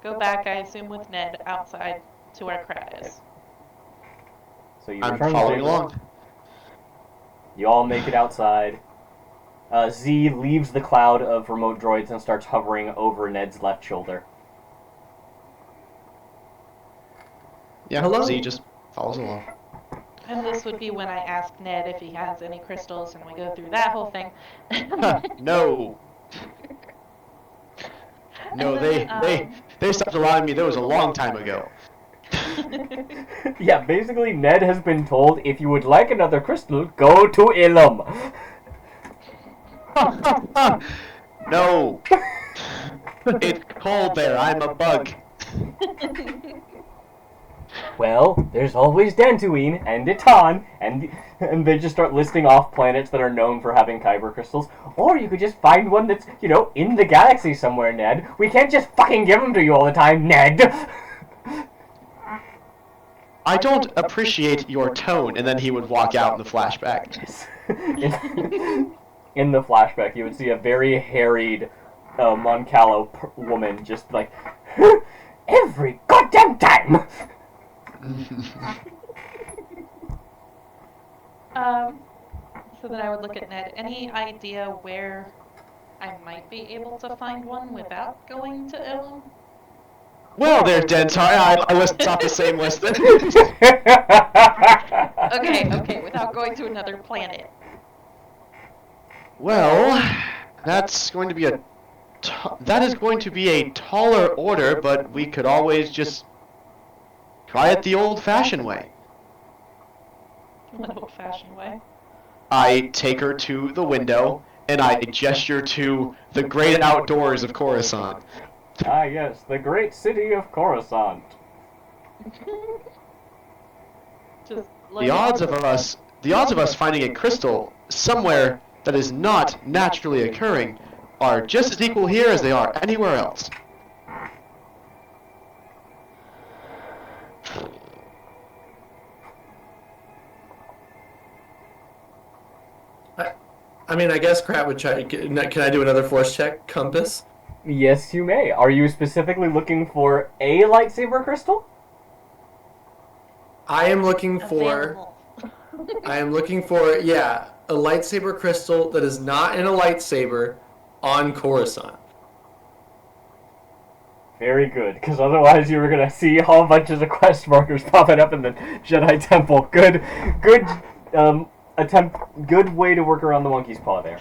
go back, I assume, with Ned outside to where Krat is. So you I'm return the following saber. along. You all make it outside. Z leaves the cloud of remote droids and starts hovering over Ned's left shoulder. Yeah, Hello? Z just follows along. And this would be when I ask Ned if he has any crystals, and we go through that whole thing. No. No, they stopped allowing me those a long time ago. Yeah, basically Ned has been told, if you would like another crystal, go to Ilum. No. It's cold there. I'm a bug. Well, there's always Dantooine and Itan, and they just start listing off planets that are known for having kyber crystals. Or you could just find one that's, in the galaxy somewhere, Ned. We can't just fucking give them to you all the time, Ned. I don't appreciate your tone, and then he would walk out in the flashback. In the flashback, you would see a very harried Moncalo woman just like, every goddamn time! So then I would look at Ned. Any idea where I might be able to find one without going to Ilum? Well, there's Dentar. I listed off the same list then. Okay, without going to another planet. Well, that's going to be that is going to be a taller order, but we could always just try it the old-fashioned way. What old-fashioned way? I take her to the window, and I gesture to the great outdoors of Coruscant. Ah, yes, the great city of Coruscant. The odds of us finding a crystal somewhere that is not naturally occurring are just as equal here as they are anywhere else. I mean, I guess Krat would try. Can I do another force check? Compass? Yes, you may. Are you specifically looking for a lightsaber crystal? I am looking for, yeah, a lightsaber crystal that is not in a lightsaber on Coruscant. Very good, because otherwise you were gonna see whole bunches of quest markers popping up in the Jedi Temple. Good attempt. Good way to work around the monkey's paw there.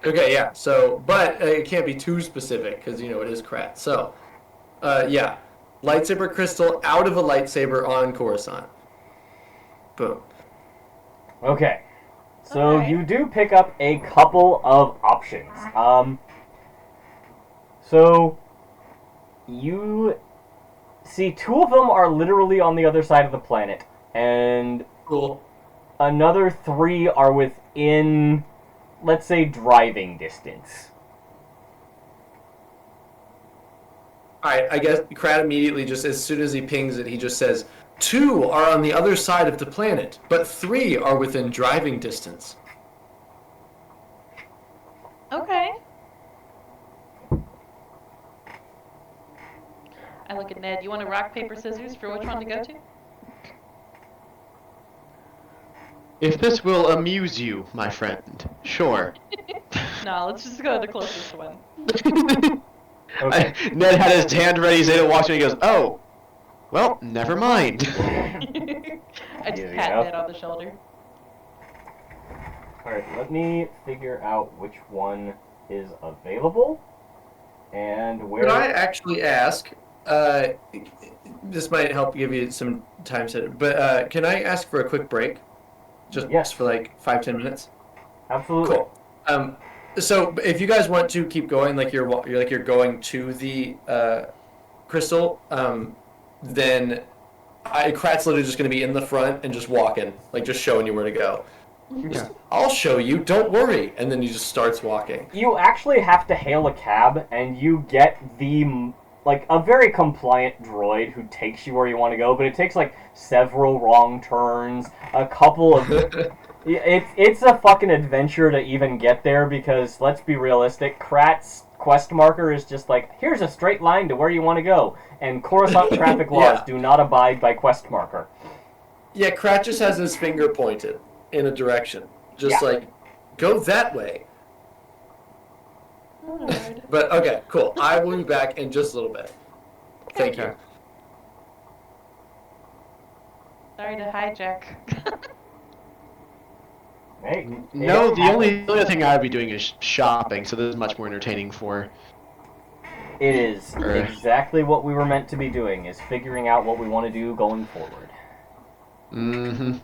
Okay, yeah. So, but it can't be too specific because it is Krat. So, yeah, lightsaber crystal out of a lightsaber on Coruscant. Boom. Okay, so Okay. you do pick up a couple of options. So you see two of them are literally on the other side of the planet, and Cool. another three are within, let's say, driving distance. Alright, I guess Krat immediately, just as soon as he pings it, he just says, 2 are on the other side of the planet, but 3 are within driving distance. Okay. I look at Ned. You want to rock, paper, scissors for which one to go to? If this will amuse you, my friend, sure. No, let's just go to the closest one. Okay. Ned had his hand ready, Zeta walks in and he goes, oh, well, never mind. I just Easy pat enough. Ned on the shoulder. Alright, let me figure out which one is available and where. Could I actually ask, this might help give you some time to, but can I ask for a quick break? Just Yes. for like 5-10 minutes? Absolutely. Cool. So if you guys want to keep going, like you're going to the crystal, then Krat's literally just going to be in the front and just walking, like just showing you where to go. Yeah. I'll show you, don't worry. And then he just starts walking. You actually have to hail a cab, and you get a very compliant droid who takes you where you want to go, but it takes like several wrong turns, a couple of. It's a fucking adventure to even get there because, let's be realistic, Krat's quest marker is just like, here's a straight line to where you want to go, and Coruscant traffic laws Yeah. do not abide by quest marker. Yeah, Krat just has his finger pointed in a direction. Just Yeah. like, go that way. Alright. But okay, cool. I will be back in just a little bit. Thank you. Okay. Sorry to hijack. Hey, No, it the only other thing I'd be doing is shopping, so this is much more entertaining for... It is exactly what we were meant to be doing, is figuring out what we want to do going forward. Mm-hmm.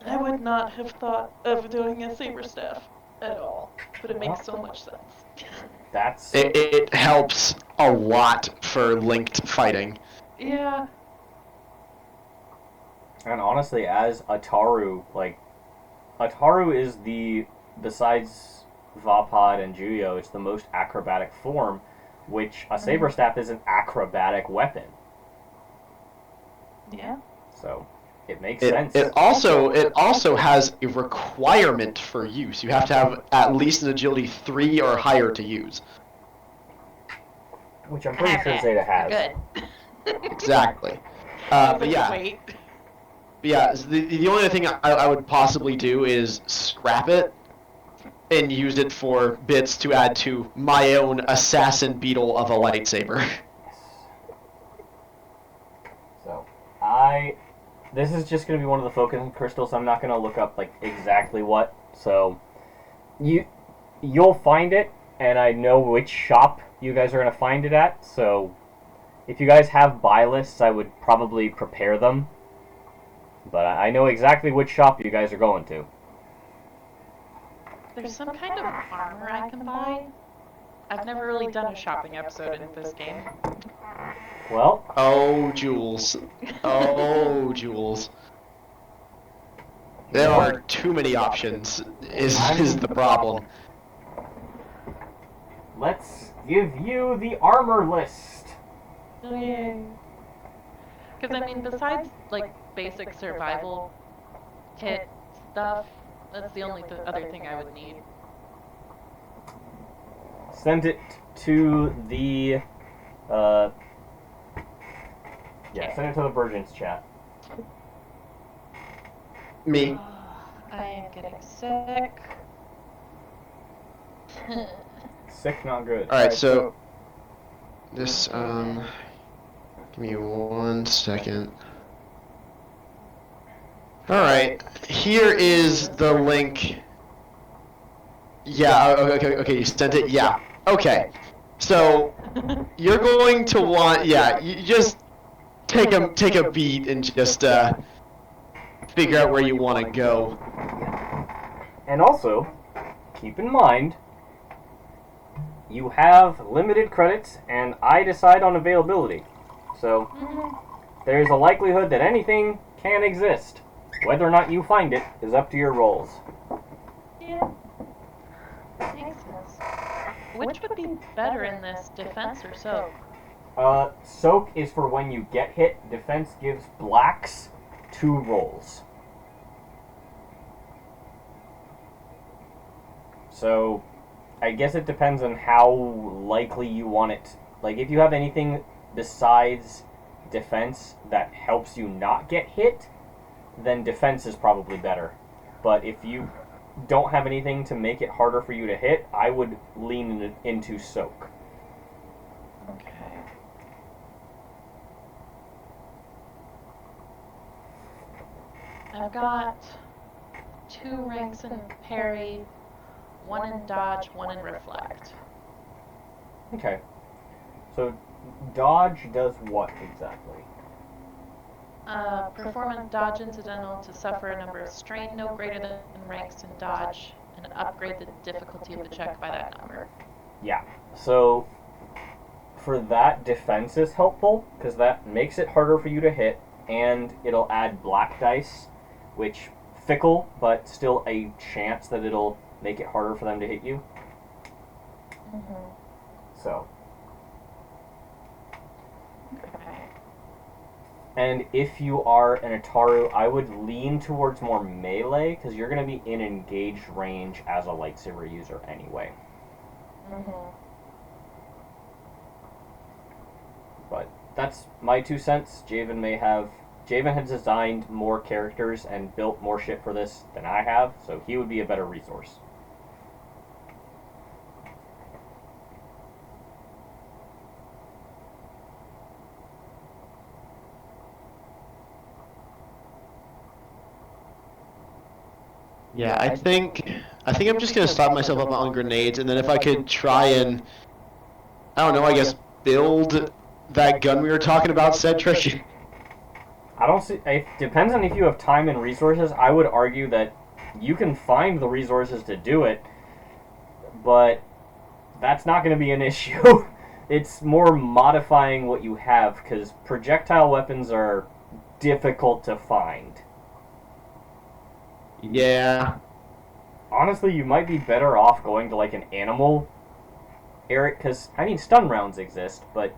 I would not have thought of doing a saber staff at all, but it makes so much sense. That's It helps a lot for linked fighting. Yeah. And honestly, as Ataru, Ataru is besides Vapod and Juyo, it's the most acrobatic form, which a saber staff is an acrobatic weapon. Yeah. So it makes sense. It also has a requirement for use. You have to have at least an agility 3 or higher to use. Which I'm pretty sure Zeta has. Good. Exactly. But yeah. Wait. But yeah, the only thing I would possibly do is scrap it and use it for bits to add to my own assassin beetle of a lightsaber. So, this is just going to be one of the focus crystals. I'm not going to look up like exactly what. So, you'll find it, and I know which shop you guys are going to find it at. So, if you guys have buy lists, I would probably prepare them. But I know exactly which shop you guys are going to. There's some kind of armor I can buy. I've never really done a shopping episode in this game. Well. Oh, Jules. Oh, Jules. There are too many options, is the problem. Let's give you the armor list. Oh, yay. Because, I mean, besides, like, basic survival kit stuff, that's the only other thing I would need. Send it to the, send it to the Vergence chat. Me. I am getting sick. Sick, not good. Alright, so this, give me 1 second. Alright, here is the link. Yeah, okay, you sent it? Yeah. Okay. So, you're going to want, you just take a beat and just, figure out where you want to go. And also, keep in mind, you have limited credits, and I decide on availability. So, there's a likelihood that anything can exist. Whether or not you find it is up to your rolls. Yeah. Makes sense. Which would be better in this, defense or soak? Soak is for when you get hit. Defense gives blacks 2 rolls. So, I guess it depends on how likely you want it. Like, if you have anything besides defense that helps you not get hit, then defense is probably better. But if you don't have anything to make it harder for you to hit, I would lean into soak. Okay. I've got 2 ranks in parry, 1 in dodge, 1 in reflect. Okay. So, dodge does what exactly? Perform a dodge incidental to suffer a number of strain no greater than ranks in dodge, and upgrade the difficulty of the check by that number. Yeah. So, for that, defense is helpful, because that makes it harder for you to hit, and it'll add black dice, which fickle, but still a chance that it'll make it harder for them to hit you. So. Okay. And if you are an Ataru, I would lean towards more melee, because you're going to be in engaged range as a lightsaber user anyway. But that's my 2 cents. Javen has designed more characters and built more shit for this than I have, so he would be a better resource. Yeah, I think I'm just gonna stop myself up on grenades, and then if I could try and, I don't know, I guess build that gun we were talking about, Cedric. I don't see. It depends on if you have time and resources. I would argue that you can find the resources to do it, but that's not going to be an issue. It's more modifying what you have, because projectile weapons are difficult to find. Yeah. Honestly, you might be better off going to like an animal area, because I mean stun rounds exist, but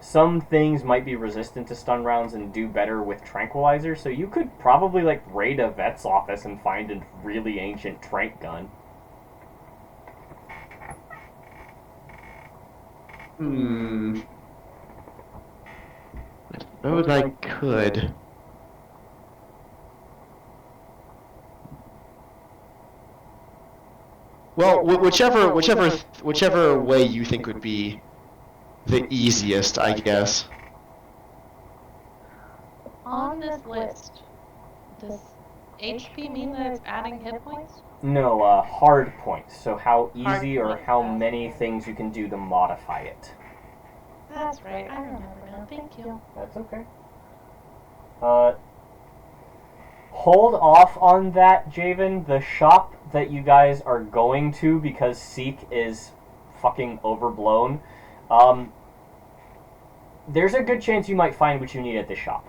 some things might be resistant to stun rounds and do better with tranquilizer, so you could probably, like, raid a vet's office and find a really ancient trank gun. I suppose I could. Well, whichever way you think would be the easiest, I guess. On this list, does HP mean that it's adding hit points? No, hard points. So how easy or points, how that's many okay. things you can do to modify it. That's right, I remember now. Thank you. That's okay. Hold off on that, Javen. The shop that you guys are going to, because Seek is fucking overblown, there's a good chance you might find what you need at this shop.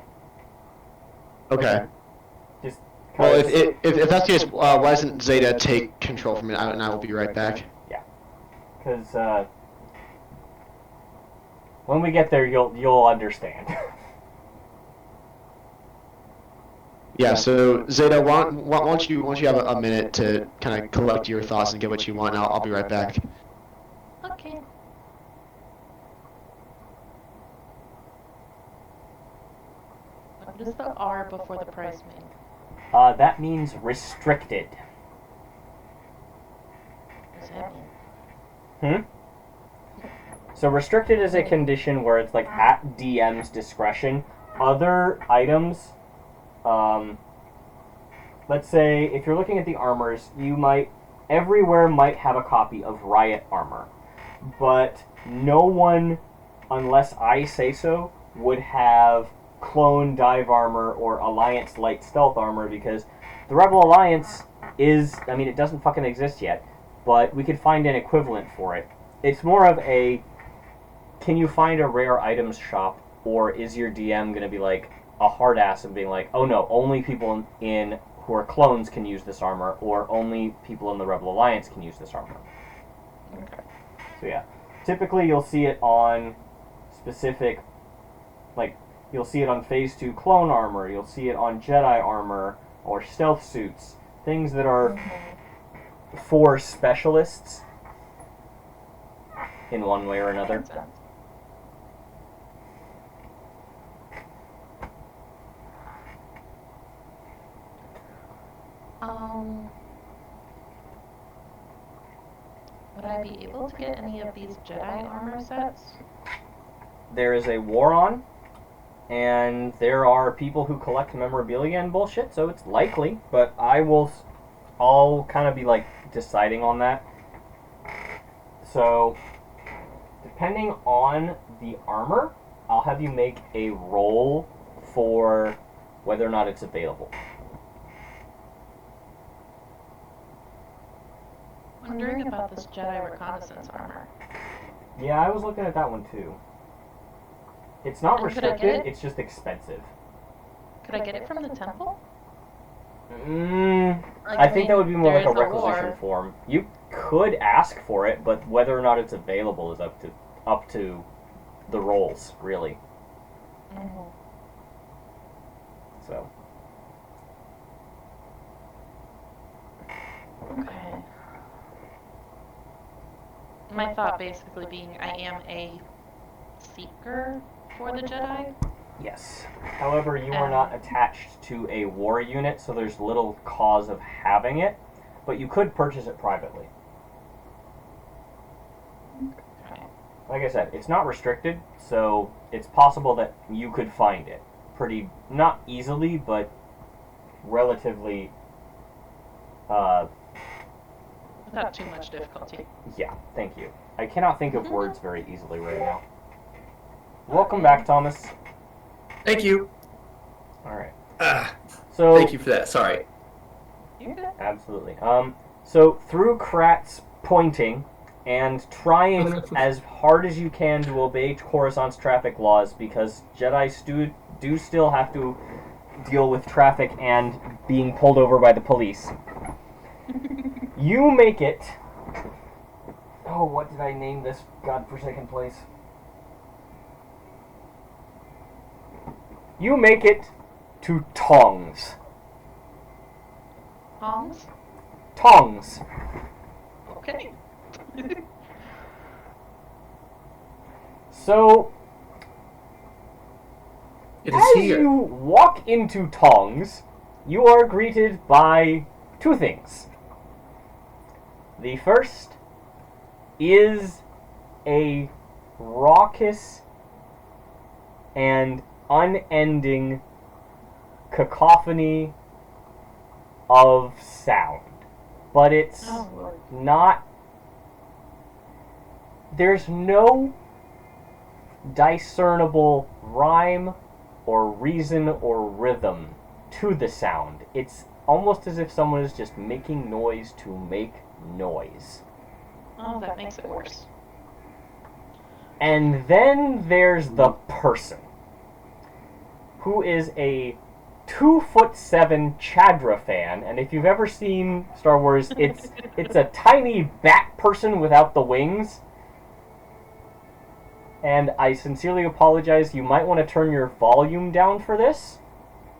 Okay. Just Well, if that's the case, why doesn't Zeta take control from it, and I will be right back. Yeah. Because, when we get there, you'll understand. Yeah, so Zeta, why don't you have a minute to kind of collect your thoughts and get what you want, and I'll be right back. Okay. What does the R before the price mean? That means restricted. What does that mean? So restricted is a condition where it's like at DM's discretion. Other items, let's say if you're looking at the armors, everywhere might have a copy of Riot armor, but no one, unless I say so, would have clone dive armor or Alliance light stealth armor, because the Rebel Alliance it doesn't fucking exist yet, but we could find an equivalent for it. It's more of a, can you find a rare items shop, or is your DM going to be like a hard ass and being like, oh no, only people in who are clones can use this armor, or only people in the Rebel Alliance can use this armor. Okay. So yeah, typically you'll see it on specific, like, you'll see it on Phase 2 clone armor, you'll see it on Jedi armor, or stealth suits, things that are for specialists in one way or another. Makes sense. Would I be able to get any of these Jedi armor sets? There is a war on, and there are people who collect memorabilia and bullshit, so it's likely, but I'll kind of be like deciding on that. So, depending on the armor, I'll have you make a roll for whether or not it's available. Wondering about this Jedi reconnaissance armor. Yeah, I was looking at that one too. It's not And could I get restricted, it? it's just expensive. Could I get it from the temple? I think that would be more there like a is a requisition war. form. You could ask for it, but whether or not it's available is up to the rolls, really. Mm-hmm. So Okay. My thought basically being I am a seeker for the Jedi. yes. However, you are not attached to a war unit, so there's little cause of having it, but you could purchase it privately. Okay. Like I said, it's not restricted, so it's possible that you could find it pretty, not easily, but relatively, Without too much difficulty. yeah, thank you. I cannot think of words very easily right now. Welcome back, Thomas. Thank you. Alright. So thank you for that. Sorry. You're good. Absolutely. So through Krat's pointing and trying as hard as you can to obey Coruscant's traffic laws, because Jedi do still have to deal with traffic and being pulled over by the police. You make it. Oh, what did I name this godforsaken place? You make it to Tongs. Tongs? Tongs. Okay. So, It is as here. you walk into Tongs, you are greeted by two things. The first is a raucous and unending cacophony of sound. But it's Oh, Lord. not... There's no discernible rhyme or reason or rhythm to the sound. It's almost as if someone is just making noise to make noise. Oh, that makes it worse. And then there's the person, who is a 2'7" Chadra fan, and if you've ever seen Star Wars, it's a tiny bat person without the wings. And I sincerely apologize, you might want to turn your volume down for this,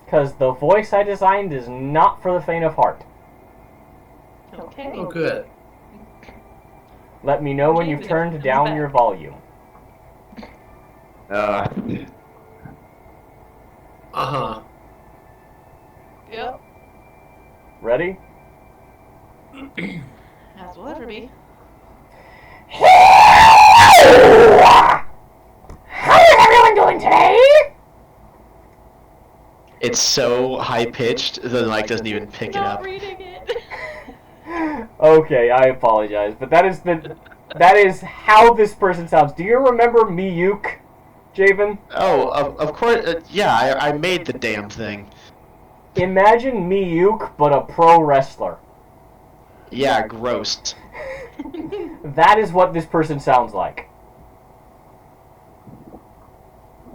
because the voice I designed is not for the faint of heart. Okay. Oh, good. Let me know when you've James, turned it's down back. your volume. Uh-huh. Yep. Ready? As will ever be. How is everyone doing today? It's so high pitched the mic doesn't even pick it Not up. reading it. Okay, I apologize, but that is how this person sounds. Do you remember Miyuk, Javen? Oh, of course. Yeah, I made the damn thing. Imagine Miyuk, but a pro wrestler. Yeah, gross. That is what this person sounds like.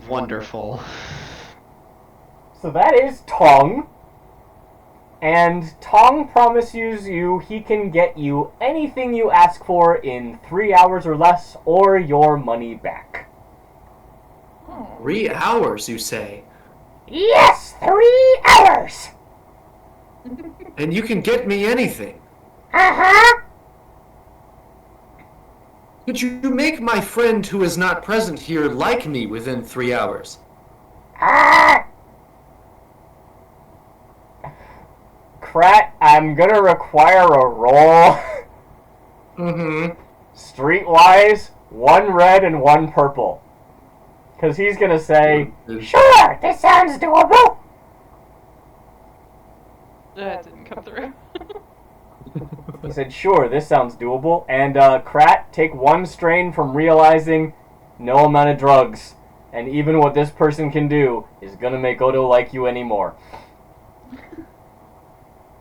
Wonderful. So that is Tong. And Tong promises you he can get you anything you ask for in 3 hours or less, or your money back. 3 hours, you say? Yes, 3 hours! And you can get me anything. Uh-huh! Could you make my friend who is not present here like me within 3 hours? Krat, I'm gonna require a roll. Mm-hmm. Streetwise, 1 red and 1 purple. Because he's gonna say, sure, this sounds doable. That didn't come through. He said, sure, this sounds doable. And Krat, take 1 strain from realizing no amount of drugs, and even what this person can do, is gonna make Odo like you anymore.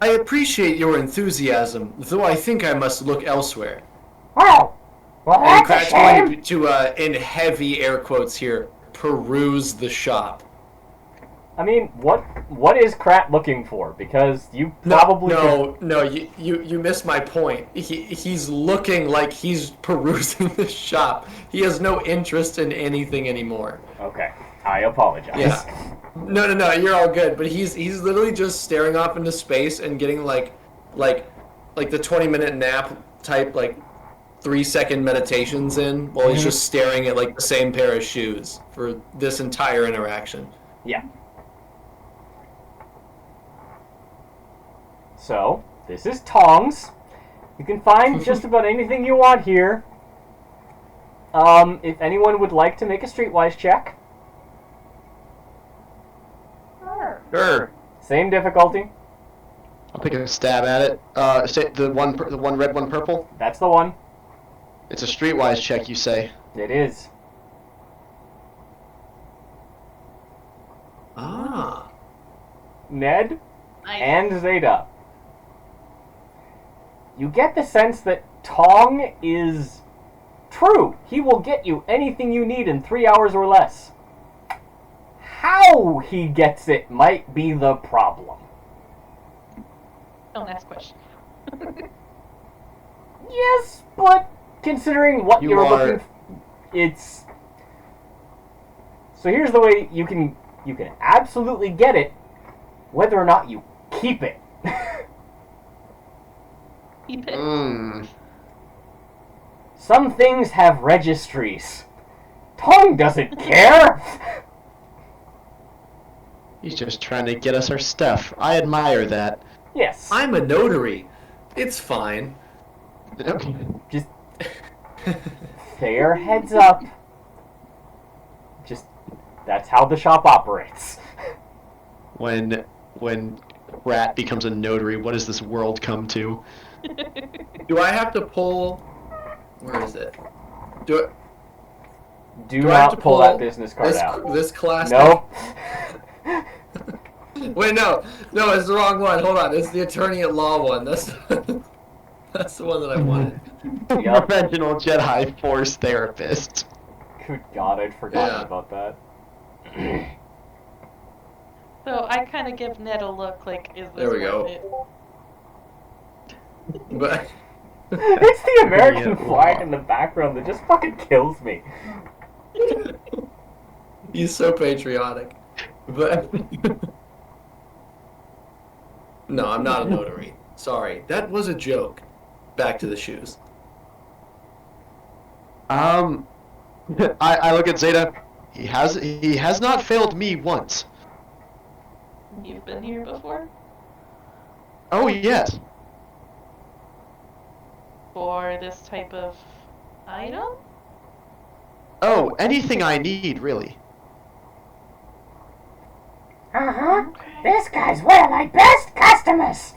I appreciate your enthusiasm, though I think I must look elsewhere. Oh, well, And that's a Krat's going shame. to, in heavy air quotes here, peruse the shop. I mean, what is Krat looking for? Because you probably No, you missed my point. He's looking like he's perusing the shop. He has no interest in anything anymore. Okay, I apologize. Yeah. No, you're all good. But he's literally just staring off into space and getting like the 20-minute nap type 3-second meditations in while he's just staring at like the same pair of shoes for this entire interaction. Yeah. So, this is Tongs. You can find just about anything you want here. If anyone would like to make a streetwise check. Sure. Same difficulty. I'll take a stab at it. Say the one red, one purple. That's the one. It's a streetwise check, you say? It is. Ah. Ned Nice. and Zeta. You get the sense that Tong is true. He will get you anything you need in 3 hours or less. How he gets it might be the problem. Don't ask questions. Yes, but considering what You you're are- looking it's... So here's the way you can you can absolutely get it, whether or not you keep it. Keep it. Some things have registries. Tong doesn't care. He's just trying to get us our stuff. I admire that. Yes. I'm a notary. It's fine. Just fair heads up. Just that's how the shop operates. When Rat becomes a notary, what does this world come to? Do I have to pull? Where is it? Do I have to not pull that business card out. This class. Nope. Wait, no, it's the wrong one. Hold on, it's the attorney at law one. That's the one that I wanted. Professional Jedi Force therapist. Good God, I'd forgotten about that. So I kind of give Ned a look like, is this There we go. worth it? But It's the American flag in the background that just fucking kills me. he's so patriotic. But no, I'm not a notary. Sorry, that was a joke. Back to the shoes. I look at Zeta. He has not failed me once. You've been here before? Oh yes. For this type of item? Oh, anything I need, really. Uh-huh. This guy's one of my best customers.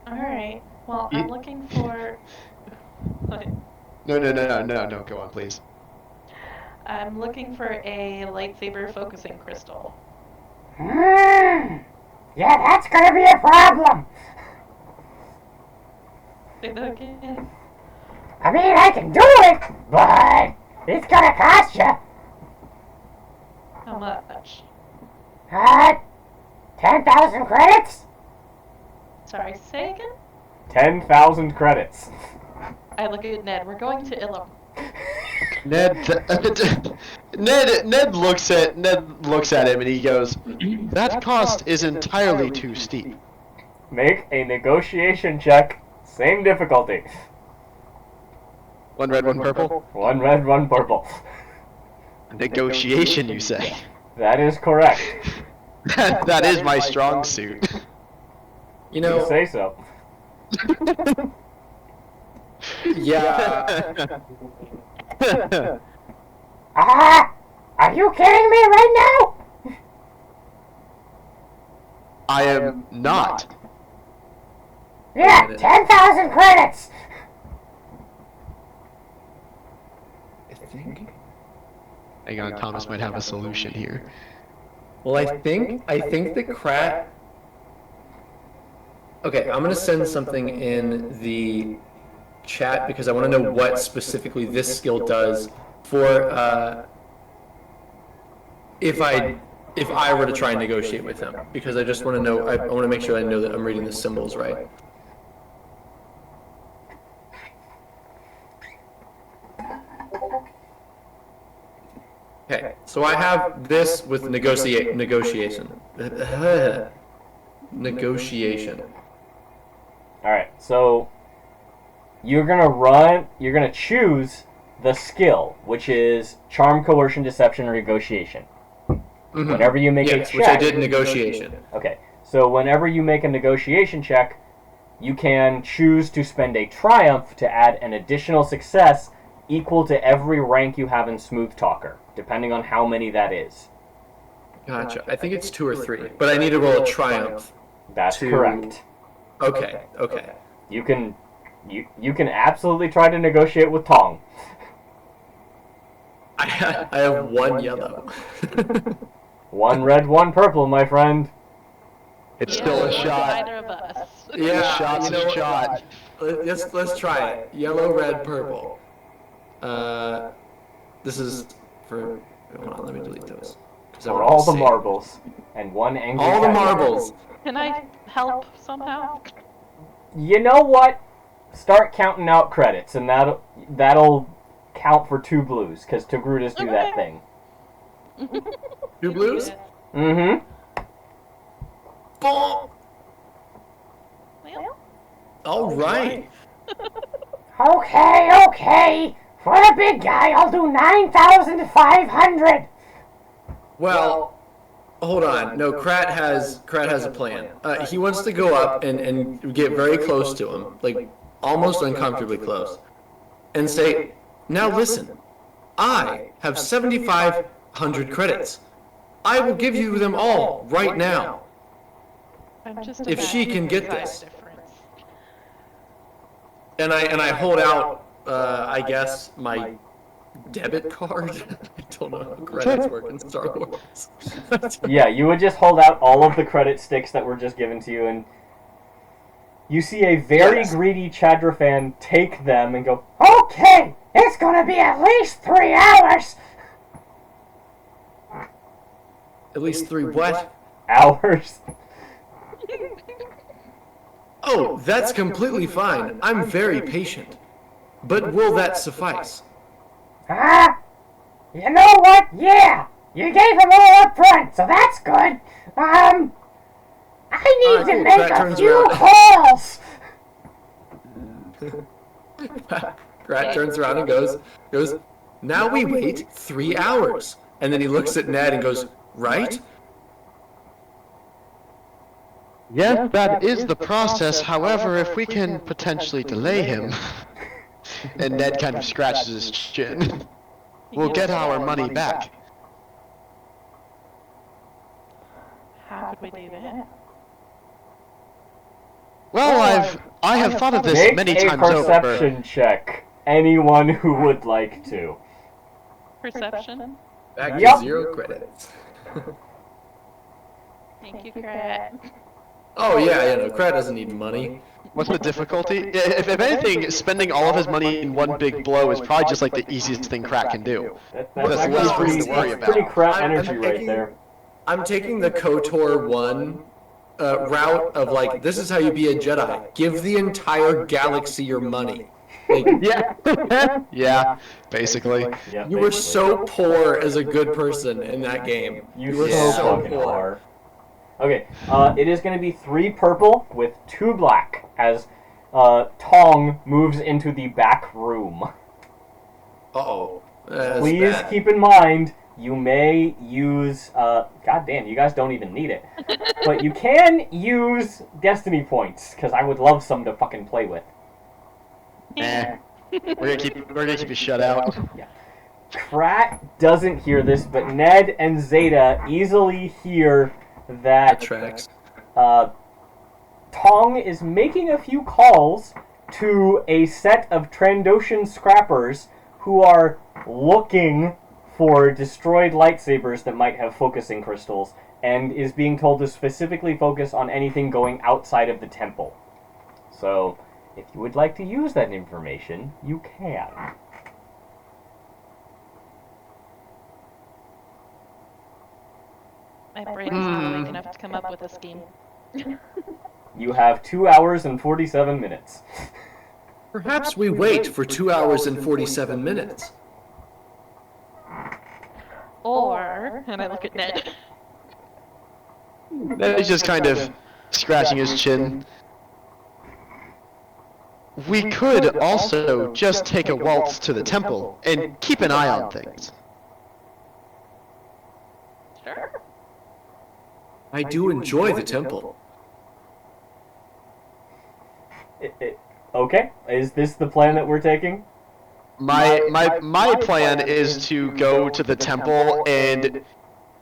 Alright. Well, I'm looking for... What? No. Go on, please. I'm looking for a lightsaber focusing crystal. Yeah, that's gonna be a problem. Say that again. I mean, I can do it, but it's gonna cost you. How much? 10,000 credits? Sorry, say again? 10,000 credits. I look at Ned. We're going to Ilum. Ned looks at him and he goes, "That cost is entirely too steep." Make a negotiation check. Same difficulty. One red, one purple. One red, one purple. Negotiation, you say? That is correct. that is my strong suit. You You know, say so. yeah. Are you kidding me right now? I am not. Yeah, 10,000 credits. I think. Hang on, Thomas might have a solution here. Well, I think the Krat. Okay, I'm gonna send something in the chat because I want to know what specifically this skill does for if I were to try and negotiate with him, because I just want to know. I want to make sure I know that I'm reading the symbols right. Okay, so I have this with negotiation. Negotiation. Alright, so you're gonna choose the skill, which is charm, coercion, deception, or negotiation. Mm-hmm. Whenever you make a Yes, check. which I did negotiation. Okay, so whenever you make a negotiation check, you can choose to spend a triumph to add an additional success equal to every rank you have in Smooth Talker, depending on how many that is. Gotcha. I think it's 2 or 3, but I need to roll a triumph. That's to- correct. Okay. You can absolutely try to negotiate with Tong. I have 1 yellow. One red, one purple, my friend. It's Yeah, still a or shot. Either of us. Yeah, Shot's you know a what? shot. Let's try it. Yellow, red, purple. This is for. Hold on, let me delete those. 'Cause I For want all to the save. marbles. And one angry All the cat. marbles. Can I help somehow? You know what? Start counting out credits, and that'll count for 2 blues, because Togrutas do that thing. 2 blues? Mm-hmm. Bonk. Well, All right. Okay. For the big guy, I'll do 9,500. Well, hold on. No, Krat has a plan. He wants to go up and get very close to him, like almost uncomfortably close, and say, "Now listen, I have 7,500 credits. I will give you them all right now I'm just if she can get imagining the this." size difference. And I hold out, I guess, my debit card. I don't know how credits work in Star Wars. Yeah, you would just hold out all of the credit sticks that were just given to you, and you see a very greedy Chadra fan take them and go, Okay, it's gonna be at least 3 hours. At least 3 what? hours. Oh, that's completely fine. I'm very patient. But will that suffice? You know what? Yeah, you gave him all up front, so that's good. I need Alright, to cool. make Krat a turns few around. calls. Krat turns around and goes, "Now we wait 3 hours." And then he looks at Ned and goes, "Right?" Yes, that is the process. However, if we can potentially delay him, and Ned kind of scratches his chin, we'll get our money back. How could we do that? Well, I have thought of this Make many a times perception over. check. Anyone who would like to. Perception? Back Yep. to 0 credits. Thank you, Krat. Oh yeah, no, Krat doesn't need money. What's the difficulty? If anything, spending all of his money in one big blow is probably just like the easiest thing Krat can do. That's That's actually less for him pretty, to worry that's pretty about. crap I'm energy right taking- there. I'm taking the KOTOR 1 route of like, this is how you be a Jedi. Give the entire galaxy your money. Like, Yeah. Yeah, basically. Yeah, you were basically. so poor as a good person in that game. You were so so fucking poor. are. Okay, it is going to be 3 purple with 2 black as Tong moves into the back room. Uh-oh. That's Please bad. keep in mind, you may use, god damn, you guys don't even need it. But you can use destiny points, because I would love some to fucking play with. Eh. We're gonna keep you shut out. Krat doesn't hear this, but Ned and Zeta easily hear That that tracks. Tong is making a few calls to a set of Trandoshan scrappers who are looking for destroyed lightsabers that might have focusing crystals, and is being told to specifically focus on anything going outside of the temple. So, if you would like to use that information, you can. My brain is not awake enough to come up with a scheme. You have 2 hours and 47 minutes. Perhaps we wait for 2 hours and 47 minutes. Or, and I look at Ned. He's just kind of scratching his chin. We could also just take a waltz to the temple and keep an eye on things. Sure. I do enjoy the temple. Okay, is this the plan that we're taking? My plan is to go to the temple and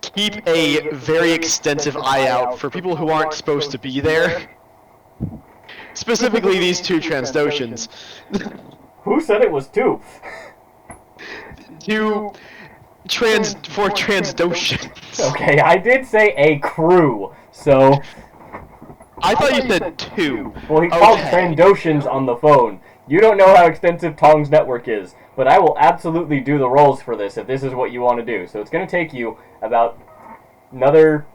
keep a very extensive eye out for people who aren't supposed to be there. Specifically these 2 Transdoshans. Who said it was 2? For Transdoshans. Okay, I did say a crew, so... I thought you said 2. Well, he called Okay. Trandoshans on the phone. You don't know how extensive Tong's network is, but I will absolutely do the rolls for this if this is what you want to do. So it's going to take you about another...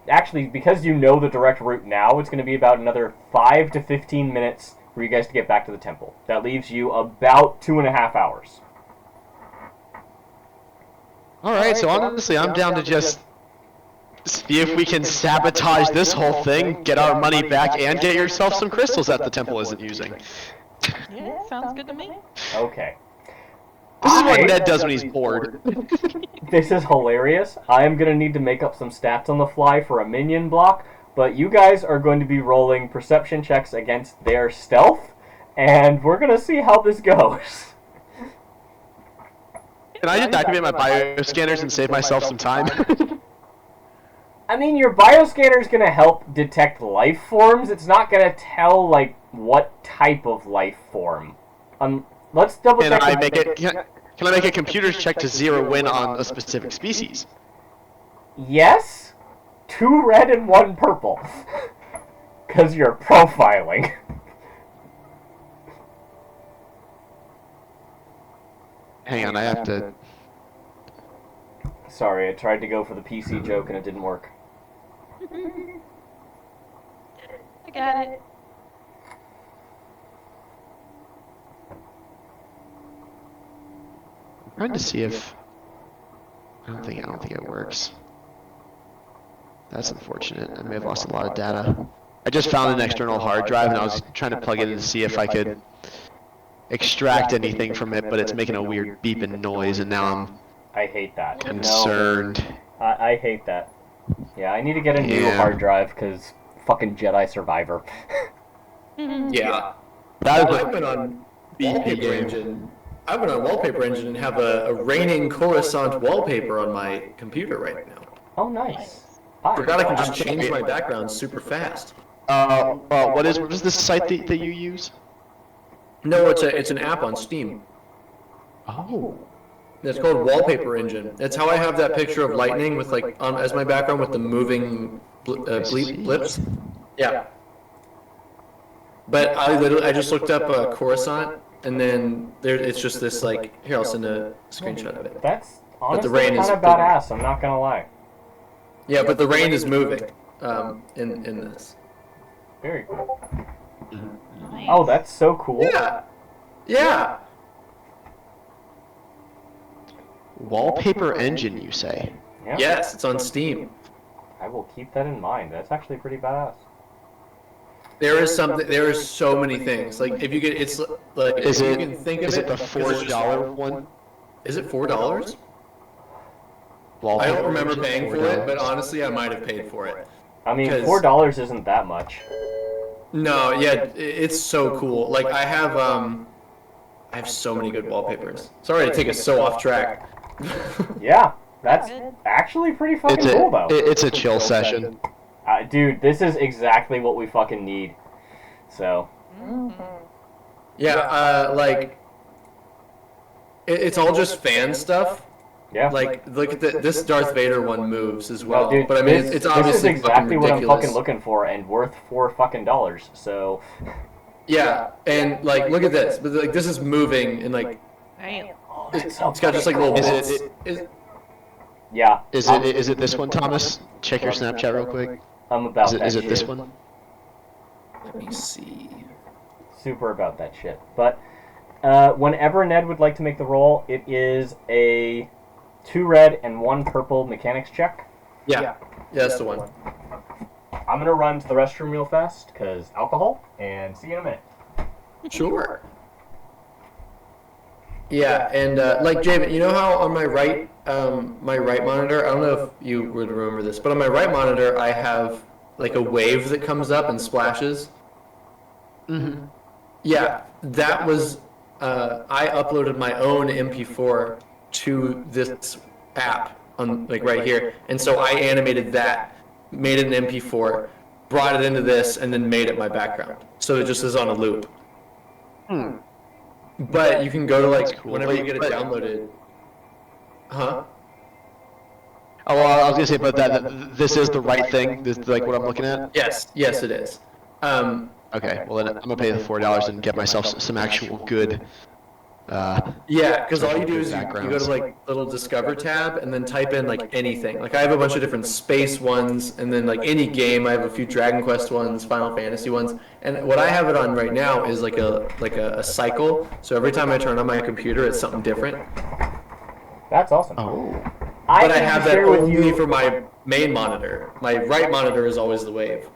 Actually, because you know the direct route now, it's going to be about another 5 to 15 minutes for you guys to get back to the temple. That leaves you about 2.5 hours. Alright, so honestly, I'm down to just see if we can sabotage this whole thing, get our money back, and get yourself some crystals that the temple isn't using. Yeah, sounds good to me. Okay. This is what Ned does when he's bored. This is hilarious. I am going to need to make up some stats on the fly for a minion block, but you guys are going to be rolling perception checks against their stealth, and we're going to see how this goes. Can I just activate my bioscanners and save myself some time? I mean, your bioscanner is going to help detect life forms. It's not going to tell, like, what type of life form. Let's double check. Can I make a computer's check to zero in on a specific species? Yes. 2 red and 1 purple. Because you're profiling. Hang on, I have to... Sorry, I tried to go for the PC joke and it didn't work. I got it. I'm trying to see if... I don't think it works. That's unfortunate. I may have lost a lot of data. I just found an external hard drive and I was trying to plug it in to see if I could extract anything from it, but it's making a weird beeping noise, and now I hate that. I'm concerned. No, I hate that. Yeah, I need to get a new hard drive because fucking Jedi Survivor. Yeah. I've been on Wallpaper Engine. I've been on Wallpaper Engine and have a raining Coruscant wallpaper on my computer right now. Oh, nice. Forgot I can just change my background super fast. What is this site that you use? No, it's an app on Steam. Oh. It's called Wallpaper Engine. That's how I have that picture of lightning with like as my background with the moving blips. Yeah. But I just looked up Coruscant, and then it's just this like, here, I'll send a screenshot of it. That's honestly kind of badass, I'm not gonna lie. Yeah, but the rain is moving in this. Very cool. Nice. Oh, that's so cool. Yeah. Yeah. Wallpaper Engine, you say? Yeah. Yes, it's on Steam. I will keep that in mind. That's actually pretty badass. There is something. There is so many things. Like if you get, it's like Is if it you can think of is it the $4 one? Is it $4? I don't remember paying for it, but honestly, I might have paid for it. I mean, $4 isn't that much. No, yeah, it's so cool. Like I have so many good wallpapers. Sorry to take us so off track. Yeah, that's actually pretty fucking cool, though. It's a chill session. Dude, this is exactly what we fucking need. So. Yeah, like it's all just fan stuff. Yeah. Like look at this Darth Vader one moves as well. Dude, but I mean, this, it's obviously this is exactly what I'm ridiculous. fucking looking for, and worth $4 fucking. So. Yeah, and like look at this, but like this is moving and like it's got just like little bits. Yeah. Is it this one, Thomas? Check your Snapchat real quick. I'm about that Is it shit. this one? Let me see. Super about that shit. But whenever Ned would like to make the roll, it is a 2 red and 1 purple mechanics check. Yeah, that's the one. I'm gonna run to the restroom real fast because alcohol, and see you in a minute. Sure. Yeah, and like Javen, you know how on my right monitor, I don't know if you would remember this, but on my right monitor I have like a wave that comes up and splashes. Mm-hmm. Yeah, that was I uploaded my own MP4 to this app on like right here, and so I animated that, made it an MP4, brought it into this, and then made it my background, so it just is on a loop. But you can go to like whenever you get it downloaded. Huh? Oh, well, I was gonna say, but this is the right thing. This is like what I'm looking at. Yes, it is. Okay, well then I'm gonna pay the $4 and get myself some actual good Yeah, because so all you do good is you go to backgrounds. like little Discover tab and then type in like anything. Like I have a bunch of different space ones, and then like any game. I have a few Dragon Quest ones, Final Fantasy ones, and what I have it on right now is like a cycle. So every time I turn on my computer, it's something different. That's awesome. Oh. But I have that only for my main monitor. My right monitor is always the Wave.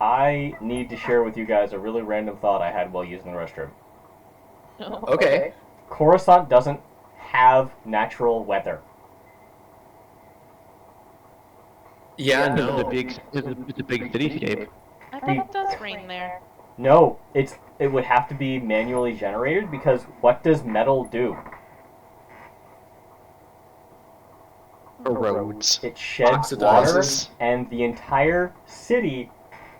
I need to share with you guys a really random thought I had while using the restroom. Okay. Coruscant doesn't have natural weather. Yeah, It's a no. big, it's a big cityscape. I thought it does rain there. No, it would have to be manually generated because what does metal do? Roads. It sheds water, Oxidizes. and the entire city,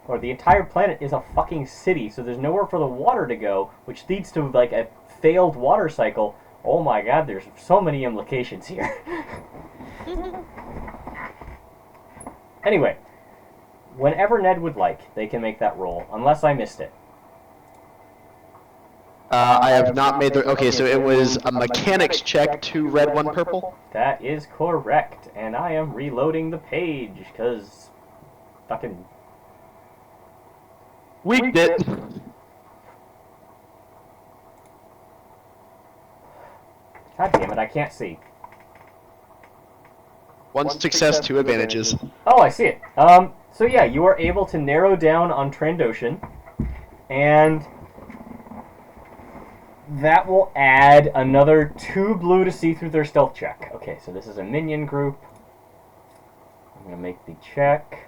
or the entire planet, is a fucking city. So there's nowhere for the water to go, which leads to like a failed water cycle. Oh my god, there's so many implications here. Anyway, whenever Ned would like, they can make that roll, unless I missed it. I have not made the. Okay, so it was a mechanics check, 2 red, 1 purple. That is correct, and I am reloading the page, because fucking... Weaked it. God damn it, I can't see. 1 success, 2 advantages. Oh, I see it. So yeah, you are able to narrow down on Trandoshan, and that will add another 2 blue to see through their stealth check. Okay, so this is a minion group. I'm gonna make the check.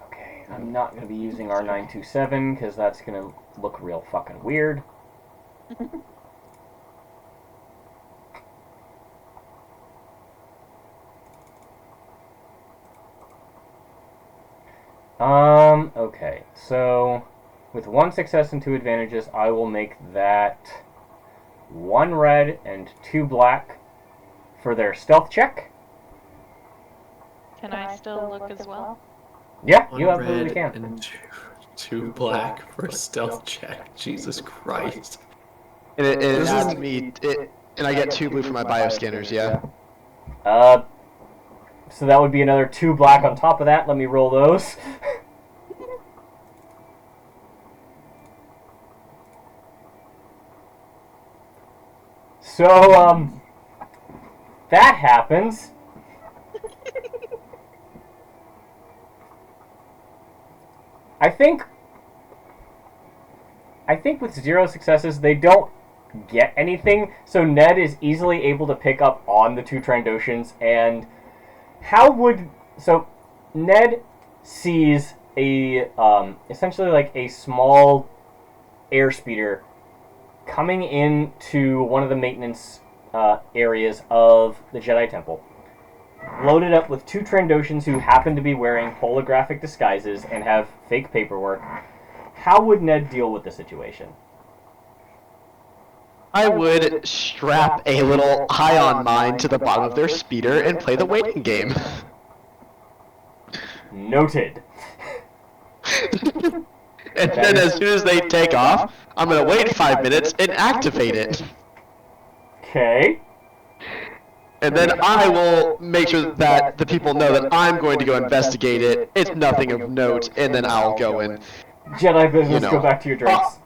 Okay, I'm not gonna be using R927 because that's gonna look real fucking weird. Okay, so with 1 success and 2 advantages, I will make that 1 red and 2 black for their stealth check. Can I still look as well? Yeah, One you absolutely red can. and two black for a stealth check. Jesus Christ. And it This adds is- me. And I get 2 blue for my bioscanners, yeah. So that would be another 2 black on top of that. Let me roll those. So, that happens. I think with 0 successes, they don't get anything, so Ned is easily able to pick up on the 2 Trandoshans, and so Ned sees a, essentially like a small airspeeder coming into one of the maintenance areas of the Jedi Temple, loaded up with 2 Trandoshans who happen to be wearing holographic disguises and have fake paperwork. How would Ned deal with the situation? I would strap a little ion mine to the bottom of their speeder and play the waiting game. Noted. And then as soon as they take off, I'm gonna wait 5 minutes and activate it. Okay. And then I will make sure that the people know that I'm going to go investigate it. It's nothing of note, and then I'll go and... Jedi business, You know. go back to your drinks.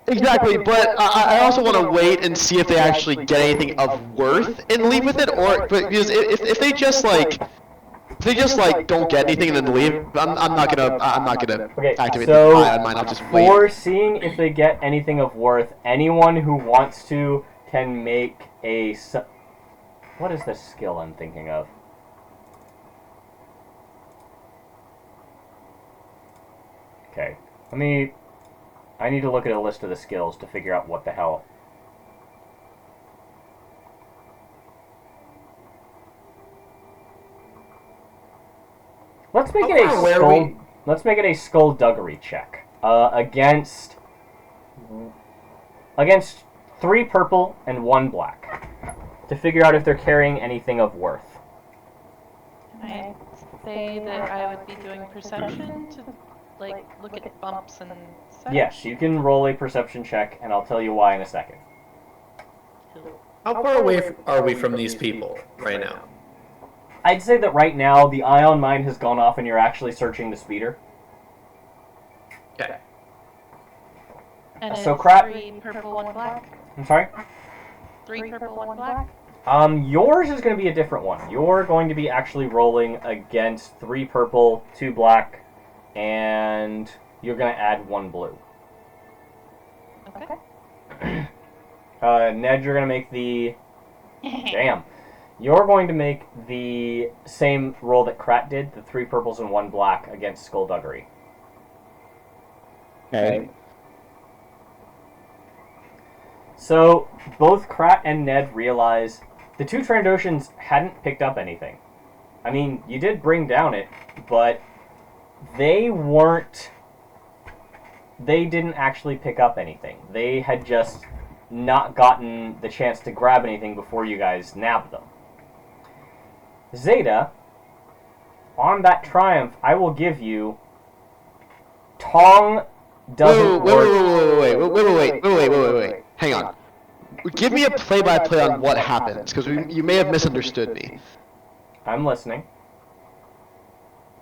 Exactly, but I also want to wait and see if they actually get anything of worth and leave with it, or because if they just like don't get anything and then leave, I'm not gonna Okay, activate so the ion mine. I'll just wait. for seeing if they get anything of worth, anyone who wants to can make a... What is the skill I'm thinking of? Okay, I need to look at a list of the skills to figure out what the hell. Let's make it a Let's make it a skullduggery check against 3 purple and 1 black to figure out if they're carrying anything of worth. Can I say that I would be doing perception to like look at bumps and such? Yes, you can roll a perception check, and I'll tell you why in a second. How far away are we from these people right now? I'd say that right now the ion mine has gone off, and you're actually searching the speeder. Okay. And So it's crap. 3 purple, 1 black? I'm sorry? 3 purple, 1 black? Yours is going to be a different one. You're going to be actually rolling against 3 purple, 2 black, and you're going to add 1 blue. Okay. Ned, you're going to make the... Damn. You're going to make the same roll that Krat did, the 3 purples and 1 black against Skullduggery. Okay. So, both Krat and Ned realize the 2 Trandoshans hadn't picked up anything. I mean, you did bring down it, but they didn't actually pick up anything. They had just not gotten the chance to grab anything before you guys nabbed them. Zeta, on that triumph, I will give you Tong doesn't Wait. Hang on. Give me a play-by-play on what happens, because you may have misunderstood me. I'm listening.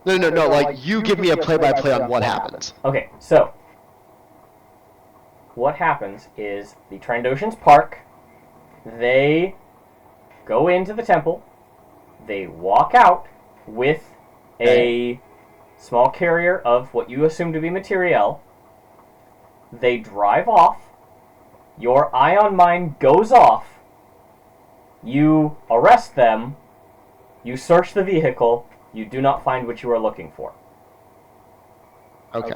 No, like, you give me a play-by-play on what happens. Okay, so what happens is the Trandoshans park, they go into the temple, they walk out with a small carrier of what you assume to be materiel, they drive off, your ion mine goes off, you arrest them, you search the vehicle, you do not find what you are looking for. Okay.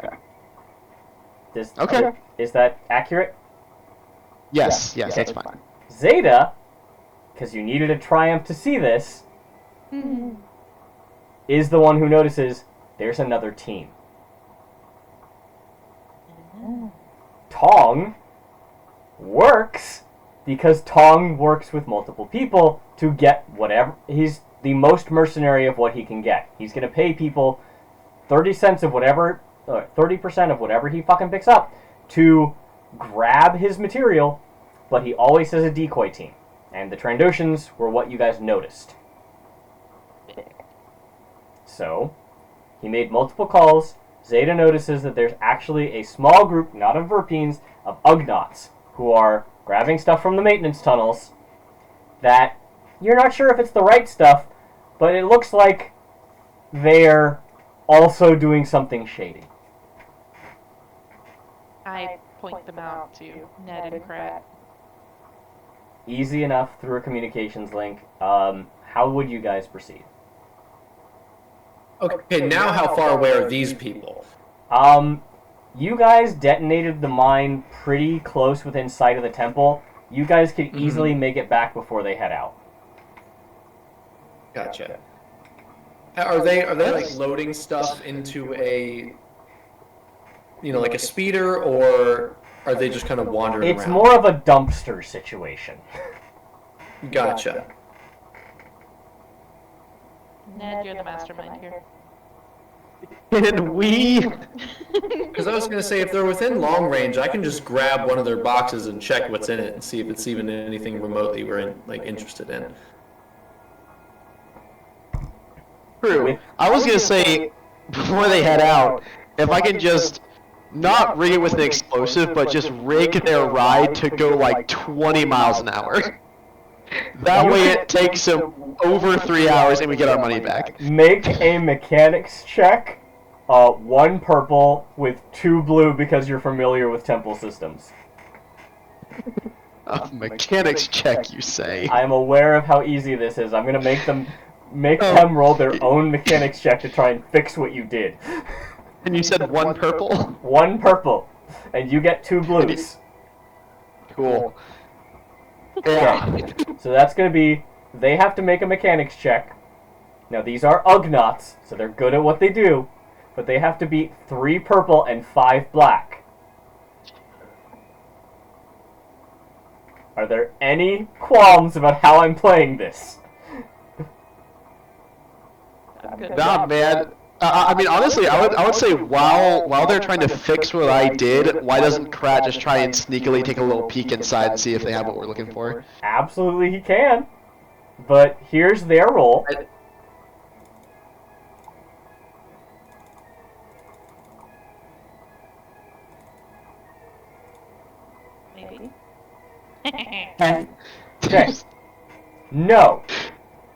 Okay. Is that accurate? Yes, that's fine. Zeta, because you needed a triumph to see this, is the one who notices there's another team. Tong works because Tong works with multiple people to get whatever. He's the most mercenary of what he can get. He's going to pay people 30 cents of whatever, 30% of whatever he fucking picks up to grab his material, but he always has a decoy team. And the Trandoshans were what you guys noticed. So, he made multiple calls. Zeta notices that there's actually a small group, not of Verpines, of Ugnaughts, who are grabbing stuff from the maintenance tunnels that you're not sure if it's the right stuff, but it looks like they're also doing something shady. I point them out to Ned and Krat. Easy enough through a communications link. How would you guys proceed? Okay, now how far away are these people? You guys detonated the mine pretty close within sight of the temple. You guys could easily make it back before they head out. Gotcha. Are they like loading stuff into a, like a speeder, or are they just kind of wandering around? It's more of a dumpster situation. Gotcha. Ned, you're the mastermind here. And we... Because I was going to say, if they're within long range, I can just grab one of their boxes and check what's in it and see if it's even anything remotely we're interested in. True. I was going to say, before they head out, if I can just not rig it with an explosive, but just rig their ride to go like 20 miles an hour. That way it takes them over 3 hours and we get our money back. Make a mechanics check. 1 purple with 2 blue because you're familiar with temple systems. A mechanics check, you say? I am aware of how easy this is. I'm gonna make them roll their own mechanics check to try and fix what you did. And you said 1 purple? 1 purple, and you get 2 blues. Cool. Yeah. So that's gonna be, they have to make a mechanics check. Now these are Ugnaughts, so they're good at what they do, but they have to beat 3 purple and 5 black. Are there any qualms about how I'm playing this? I'm good. Nah, man. I mean, honestly, I would say while they're trying to fix what I did, why doesn't Krat just try and sneakily take a little peek inside and see if they have what we're looking for? Absolutely, he can. But here's their roll. Maybe. Okay. No.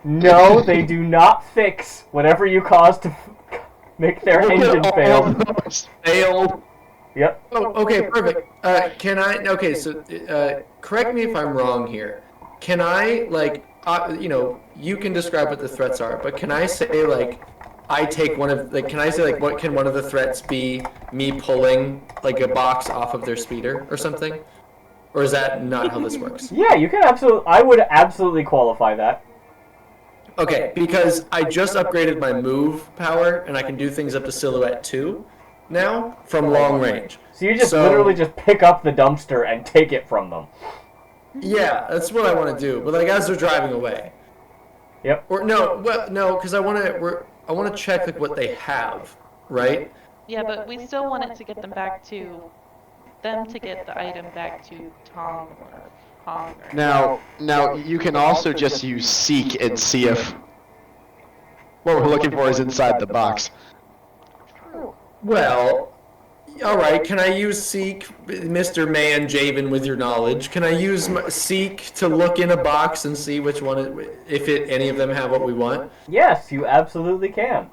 No, they do not fix whatever you caused to make their engine fail. Fail. Yep. Oh, okay, perfect. Can I? Okay, so correct me if I'm wrong here. Can I you can describe what the threats are, but can I say like, I take one of like, can I say like, what can one of the threats be? Me pulling like a box off of their speeder or something, or is that not how this works? Yeah, you can absolutely. I would absolutely qualify that. Okay, because I just upgraded my move power and I can do things up to silhouette 2 now from long range. So you just literally just pick up the dumpster and take it from them. Yeah, that's what I want to do. But like as they're driving away. Yep. Or no, well, no, because I want to check like what they have, right? Yeah, but we still want it to get them back to them to get the item back to Tom or Hong. Now you can also just use seek and see if what we're looking for is inside the box. Well, all right. Can I use seek, Mr. Man Javen, with your knowledge? Can I use seek to look in a box and see which one, if any of them have what we want? Yes, you absolutely can.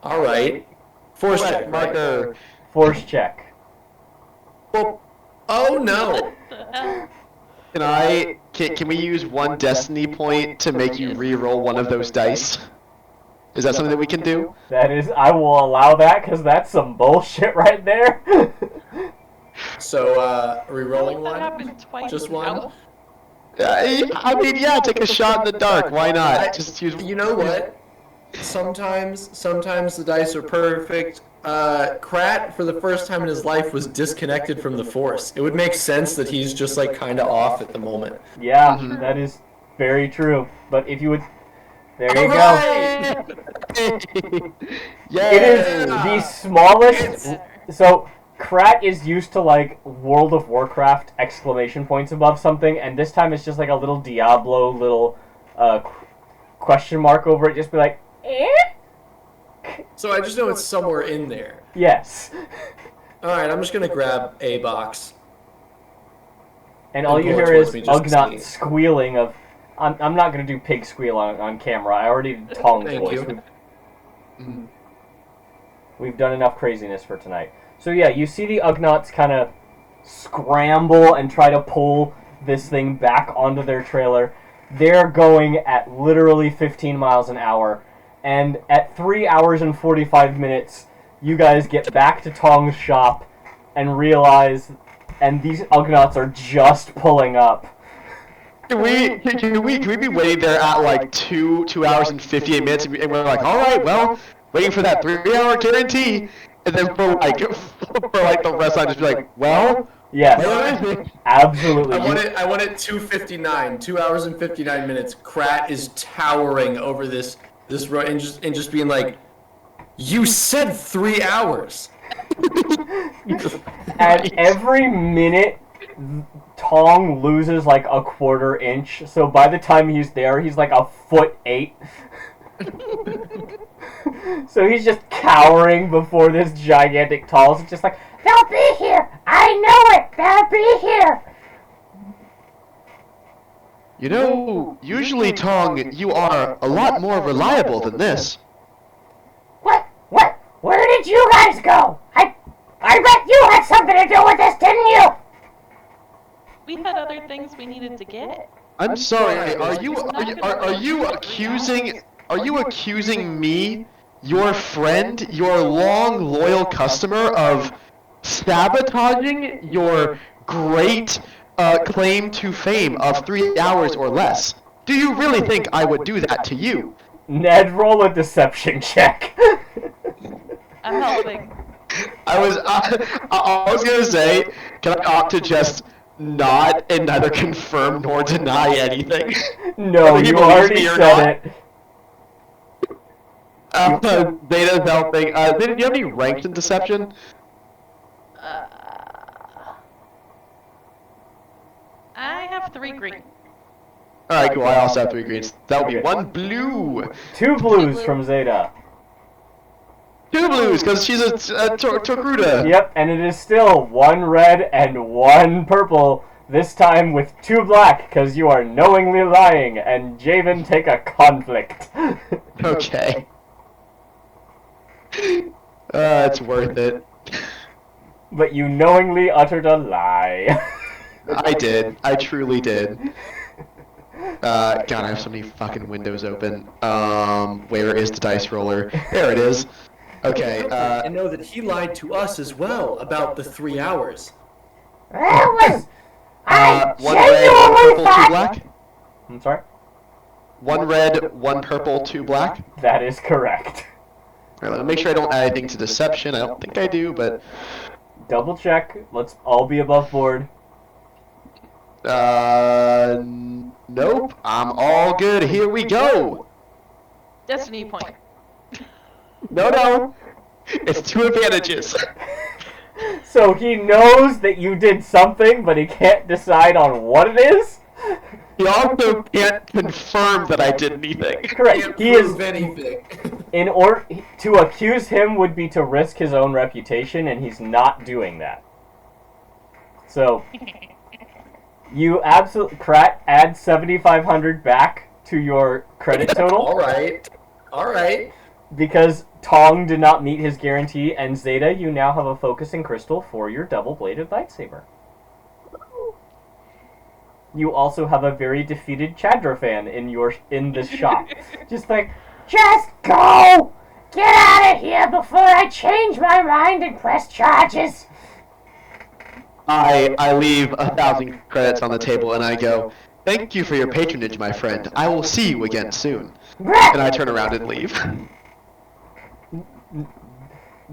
All right. Force check, right? Marker. Force check. Well, oh no. Can we use one destiny point to make you re-roll one of those dice? Is that something that we can do? That is, I will allow that because that's some bullshit right there. So, re-rolling That one? happened twice Just one? now. I mean, yeah, take a shot in the dark. Why not? Just use. You know what? Sometimes the dice are perfect. Krat, for the first time in his life, was disconnected from the Force. It would make sense that he's just like kind of off at the moment. Yeah, that is very true. But if you would, there you go. Yeah. It is the smallest. So Krat is used to like World of Warcraft exclamation points above something, and this time it's just like a little Diablo little question mark over it. Just be like, eh? So I just know it's somewhere in there. Yes. Alright, I'm just gonna grab a box. And all And you pull it hear is towards me just to Ugnaught see. squealing of. I'm not gonna do pig squeal on camera. I already did Tong's Thank voice. you. We've done enough craziness for tonight. So yeah, you see the Ugnaughts kind of scramble and try to pull this thing back onto their trailer. They're going at literally 15 miles an hour. And at 3 hours and 45 minutes, you guys get back to Tong's shop and realize, and these Ugnaughts are just pulling up. Can we be waiting there at like 2 hours and 58 minutes and we're like, all right, well, waiting for that 3-hour guarantee, and then for like the rest of the time just be like, well, Yes, absolutely. I want it 2:59, 2 hours and 59 minutes. Krat is towering over this road and just being like, you said 3 hours. At every minute, Tong loses like a quarter inch. So by the time he's there, he's like 1'8". So he's just cowering before this gigantic tall. It's just like, They'll be here! I know it! They'll be here! you know, usually Tong, you are a lot more reliable than this. What? Where did you guys go? I bet you had something to do with this, didn't you? We had other things we needed to get. I'm sorry. Are you accusing me, your friend, your long loyal customer, of sabotaging your great claim to fame of 3 hours or less? Do you really think I would do that to you? Ned, roll a deception check. I'm helping. I was gonna say, can I opt to just not and neither confirm nor deny anything? No, Whether he you believes already me or said not. it. Zeta's helping. Zeta, do you have any ranks in deception? Uh, I have 3 green. Alright, cool. I also have 3 greens. That would be 1 blue. 2 blues from Zeta. 2 blues, because she's a Torcruda. Yep, and it is still 1 red and 1 purple. This time with 2 black, because you are knowingly lying, and Javen take a conflict. Okay. It's worth it. But you knowingly uttered a lie. I did. I truly did. God, I have so many fucking windows open. Where is the dice roller? There it is. Okay, I know that he lied to us as well about the 3 hours. That was. I 1 red, 1 genuinely purple, 2 thought. black? I'm sorry? 1 red, 1 purple, 2 black? That is correct. Alright, let me make sure I don't add anything to deception. I don't think I do, but... Double check. Let's all be above board. Nope. I'm all good. Here we go. Destiny point. No. It's 2 advantages. So he knows that you did something, but he can't decide on what it is? He also can't confirm that I did anything. Correct. Can't He is... prove anything. In order to accuse him would be to risk his own reputation, and he's not doing that. So, you absolutely... Krat, add 7,500 back to your credit total. Alright. Because Tong did not meet his guarantee, and Zeta, you now have a focusing crystal for your double-bladed lightsaber. You also have a very defeated Chadra fan in this shop. Just go! Get out of here before I change my mind and press charges! I leave 1,000 credits on the table and I go, "Thank you for your patronage, my friend. I will see you again soon." And I turn around and leave.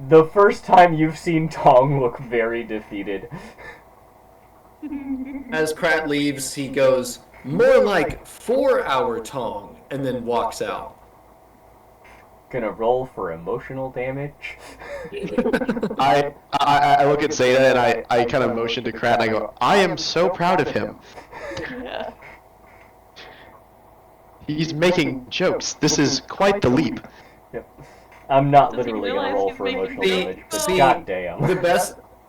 The first time you've seen Tong look very defeated. As Krat leaves, he goes, "More like 4-hour Tong," and then walks out. Gonna roll for emotional damage. I look at Zeta and I kind of motion to Krat and I go, "I am so proud of him. Yeah. He's making jokes. This is quite the leap." Yep. I'm not Does he literally gonna realize roll he's for making emotional See- damage, but see, goddamn.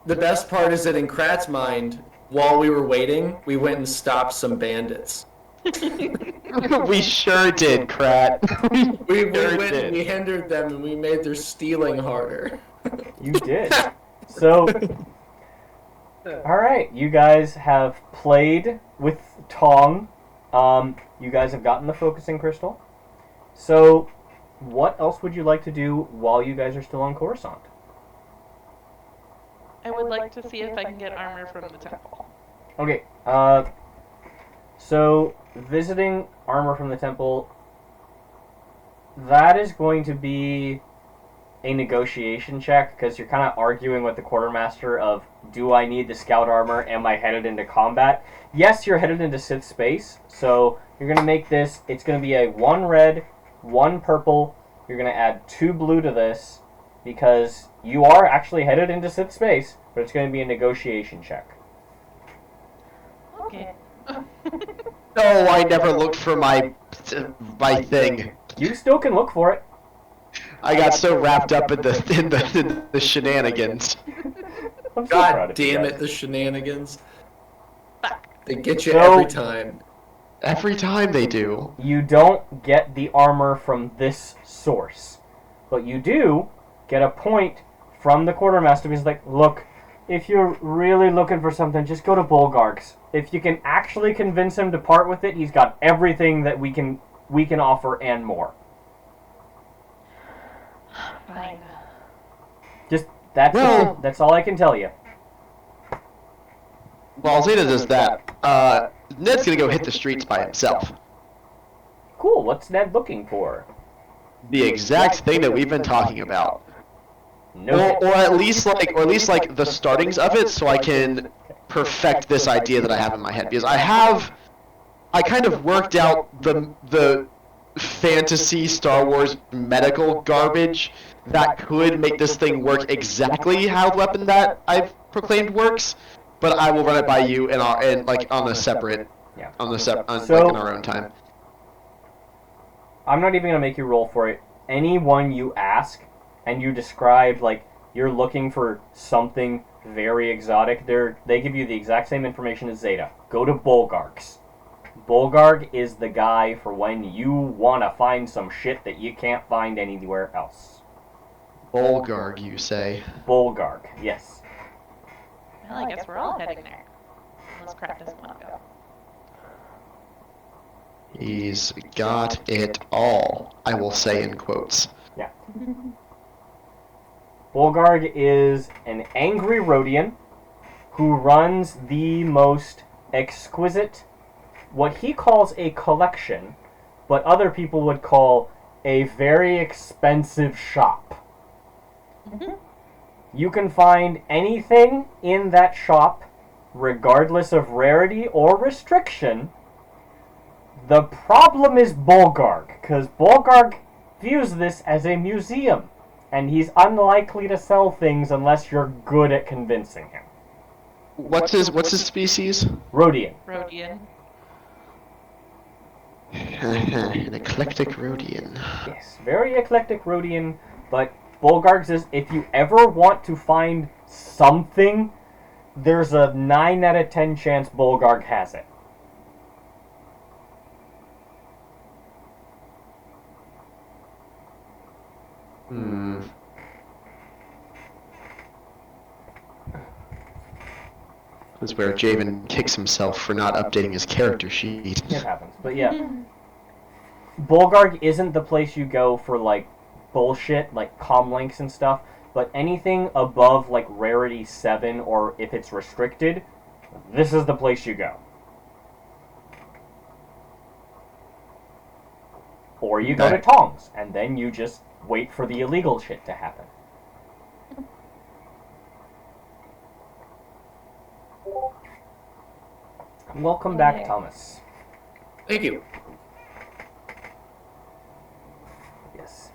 The best part is that in Krat's mind, while we were waiting, we went and stopped some bandits. We sure did, Krat. We sure went did. and we hindered them and we made their stealing harder. You did. So, alright, you guys have played with Tong. You guys have gotten the focusing crystal. So, what else would you like to do while you guys are still on Coruscant? I would like to see if I can get armor from the temple. Okay, so visiting armor from the temple, that is going to be a negotiation check, because you're kind of arguing with the quartermaster of, do I need the scout armor, am I headed into combat? Yes, you're headed into Sith space, so you're going to make this, it's going to be a 1 red, 1 purple, you're going to add 2 blue to this, because you are actually headed into Sith space, but it's going to be a negotiation check. Okay. No, I never looked for my thing. You still can look for it. I got so wrapped up in the shenanigans. I'm so proud God of you damn guys. it, the shenanigans. They get you So- every time. Every time they do. You don't get the armor from this source, but you do get a point from the quartermaster. He's like, look, if you're really looking for something, just go to Bulgark's. If you can actually convince him to part with it, he's got everything that we can offer and more. Fine. Just that's all I can tell you. While Zeta does that, Ned's gonna go hit the streets by himself. Cool. What's Ned looking for? The exact thing that we've been talking about. No. Or at least like the startings of it, so I can perfect this idea that I have in my head. Because I kind of worked out the fantasy Star Wars medical garbage that could make this thing work exactly how the weapon that I've proclaimed works, but I will run it by you and like on a separate, Yeah. like in our own time. I'm not even gonna make you roll for it. Anyone you ask, and you describe like you're looking for something very exotic, they give you the exact same information as Zeta. Go to Bulgarg's. Bulgarg is the guy for when you want to find some shit that you can't find anywhere else. Bulgarg, you say? Bulgarg, yes. Well, I guess we're all heading there. Unless Krat doesn't want to go. He's got it all, I will say in quotes. Yeah. Bulgarg is an angry Rhodian who runs the most exquisite, what he calls a collection, but other people would call a very expensive shop. You can find anything in that shop, regardless of rarity or restriction. The problem is Bulgarg, because Bulgarg views this as a museum, and he's unlikely to sell things unless you're good at convincing him. What's his species? Rhodian. Rhodian. An eclectic Rhodian. Yes, very eclectic Rhodian, but Bulgarg says if you ever want to find something, there's a 9 out of 10 chance Bulgarg has it. This is where Javen kicks himself for not updating his character sheet. It happens, but yeah. Bulgarg isn't the place you go for, like, bullshit, like comlinks and stuff, but anything above, like, rarity 7, or if it's restricted, this is the place you go. Or you go to Tongs, and then you just wait for the illegal shit to happen. Welcome back, Thomas. Thank you. Yes.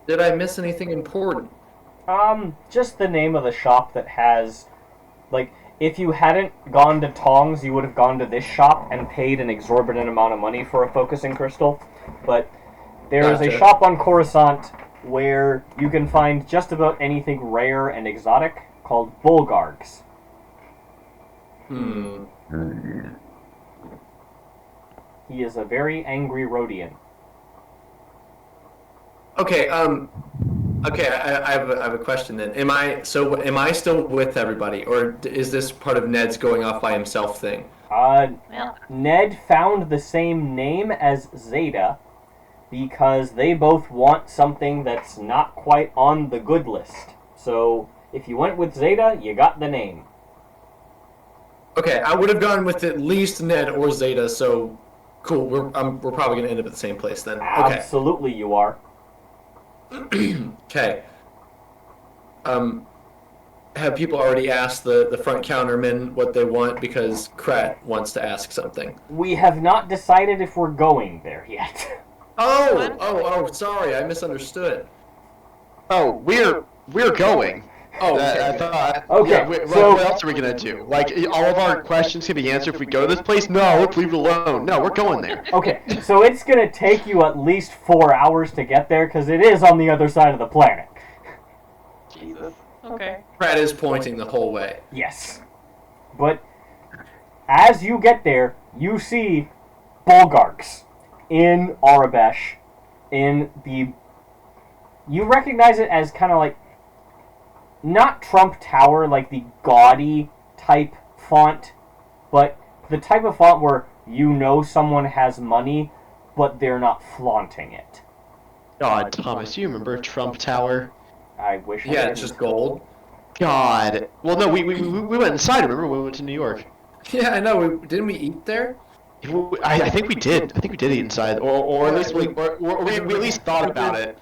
Did I miss anything important? Just the name of the shop that has, like, if you hadn't gone to Tongs, you would have gone to this shop and paid an exorbitant amount of money for a focusing crystal. But there is a shop on Coruscant where you can find just about anything rare and exotic called Bulgarg's. He is a very angry Rhodian. Okay, okay, I have a question then. Am I still with everybody, or is this part of Ned's going off by himself thing? Ned found the same name as Zeta because they both want something that's not quite on the good list. So if you went with Zeta, you got the name. Okay, I would have gone with at least Ned or Zeta, so cool. We're probably gonna end up at the same place then. Okay. Absolutely, you are. Okay. Have people already asked the front counterman what they want, because Krat wants to ask something? We have not decided if we're going there yet. Oh, sorry, I misunderstood. Oh, we're going. Oh, okay. I thought. Okay, Yeah, so what else are we gonna do? Like, all of our questions can be answered if we go to this place? No, let's leave it alone. No, we're going there. Okay, so it's gonna take you at least 4 hours to get there because it is on the other side of the planet. Jesus. Okay. Krat is pointing the whole way. Yes, but as you get there, you see Bulgargs in Arabesh. You recognize it as kind of like, not Trump Tower, like the gaudy type font, but the type of font where you know someone has money, but they're not flaunting it. God, Thomas, you remember Trump Tower? I wish I Yeah, didn't. it's just gold. God. Well, no, we went inside, remember? We went to New York. Yeah, I know. Didn't we eat there? I think we did. I think we did eat inside, or at least we at least thought about it.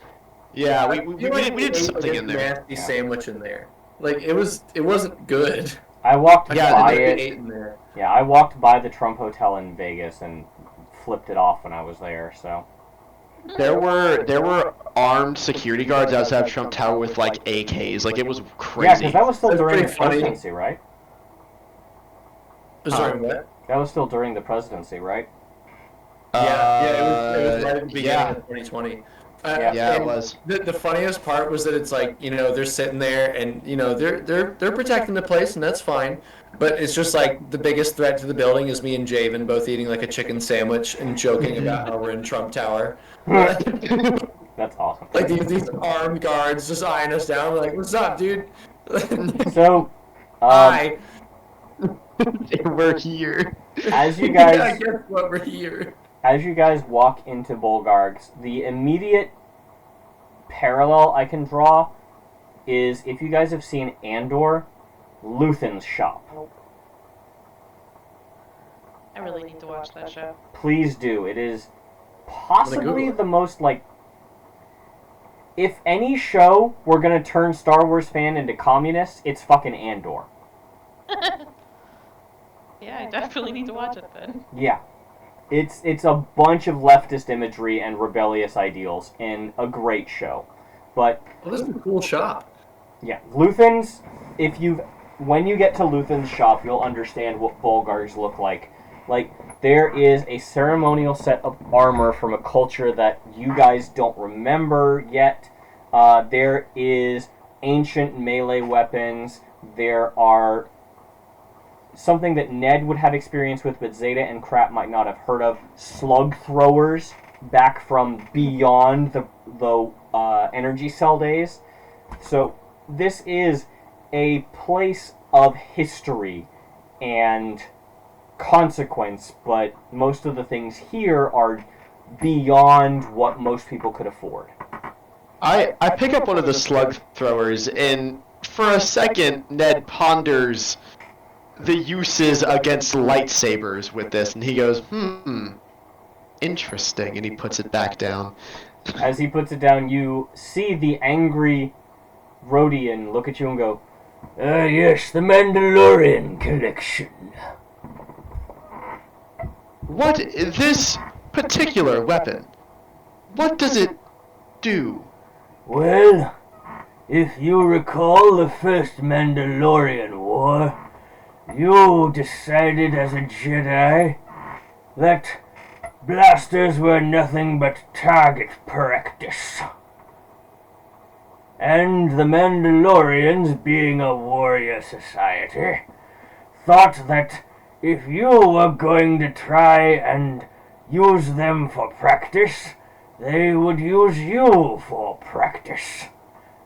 Yeah, we did something in there. Nasty sandwich in there. Like it wasn't good. I walked I Yeah, thought by there might be it. 8 in there. Yeah, I walked by the Trump Hotel in Vegas and flipped it off when I was there. So there were armed security guards outside Trump Tower with like AKs. Like it was yeah, because crazy. that was still That's during pretty the funny. presidency, right? Sorry, what? That was still during the presidency, right? Yeah, it was right at the beginning Yeah, of 2020. yeah, it And was. the funniest part was that it's like, they're sitting there and they're protecting the place and that's fine. But it's just like the biggest threat to the building is me and Javen both eating like a chicken sandwich and joking about how we're in Trump Tower. That's awesome. Like these armed guards just eyeing us down, like, "What's up, dude?" So, Hi. We're here. as you Yeah, guys guess what? We're here. as you guys walk into Bulgargs, the immediate parallel I can draw is if you guys have seen Andor, Luthen's shop. I really need to watch that show. Please do. It is Google possibly it. the most like. If any show were gonna turn Star Wars fan into communists, it's fucking Andor. Yeah, I definitely need to watch it then. Yeah. It's a bunch of leftist imagery and rebellious ideals in a great show. But Well, this is a cool shop. yeah, Luthen's when you get to Luthen's shop, you'll understand what Bulgars look like. Like there is a ceremonial set of armor from a culture that you guys don't remember yet. There is ancient melee weapons. There are something that Ned would have experience with, but Zeta and Crap might not have heard of. Slug throwers back from beyond the energy cell days. So this is a place of history and consequence, but most of the things here are beyond what most people could afford. I pick up one of the slug throwers, and for a second, Ned ponders the uses against lightsabers with this, and he goes, interesting, and he puts it back down. As he puts it down, you see the angry Rhodian look at you and go, yes, the Mandalorian collection. What, this particular weapon, what does it do? Well, if you recall the first Mandalorian War, you decided as a Jedi that blasters were nothing but target practice. And the Mandalorians, being a warrior society, thought that if you were going to try and use them for practice, they would use you for practice.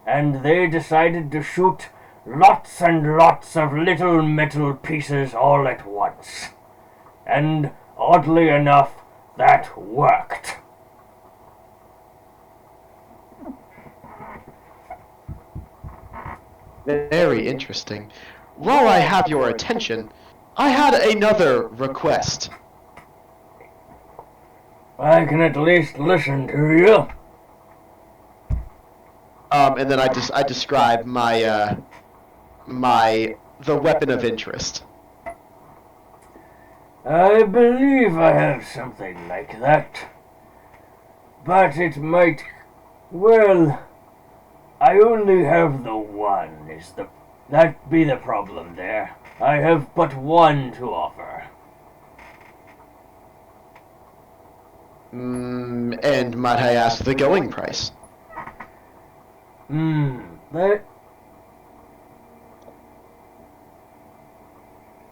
And they decided to shoot lots and lots of little metal pieces all at once. And oddly enough, that worked. Very interesting. While I have your attention, I had another request. I can at least listen to you. And then I describe the weapon of interest. I believe I have something like that. But it might... Well, I only have the one, that be the problem there. I have but one to offer. And might I ask the going price? That...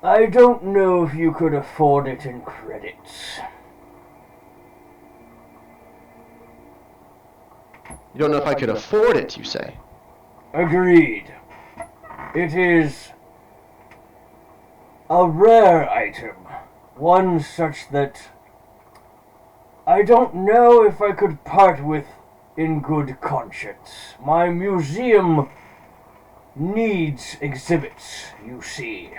I don't know if you could afford it in credits. You don't know if I could afford it, you say? Agreed. It is a rare item. One such that I don't know if I could part with in good conscience. My museum needs exhibits, you see.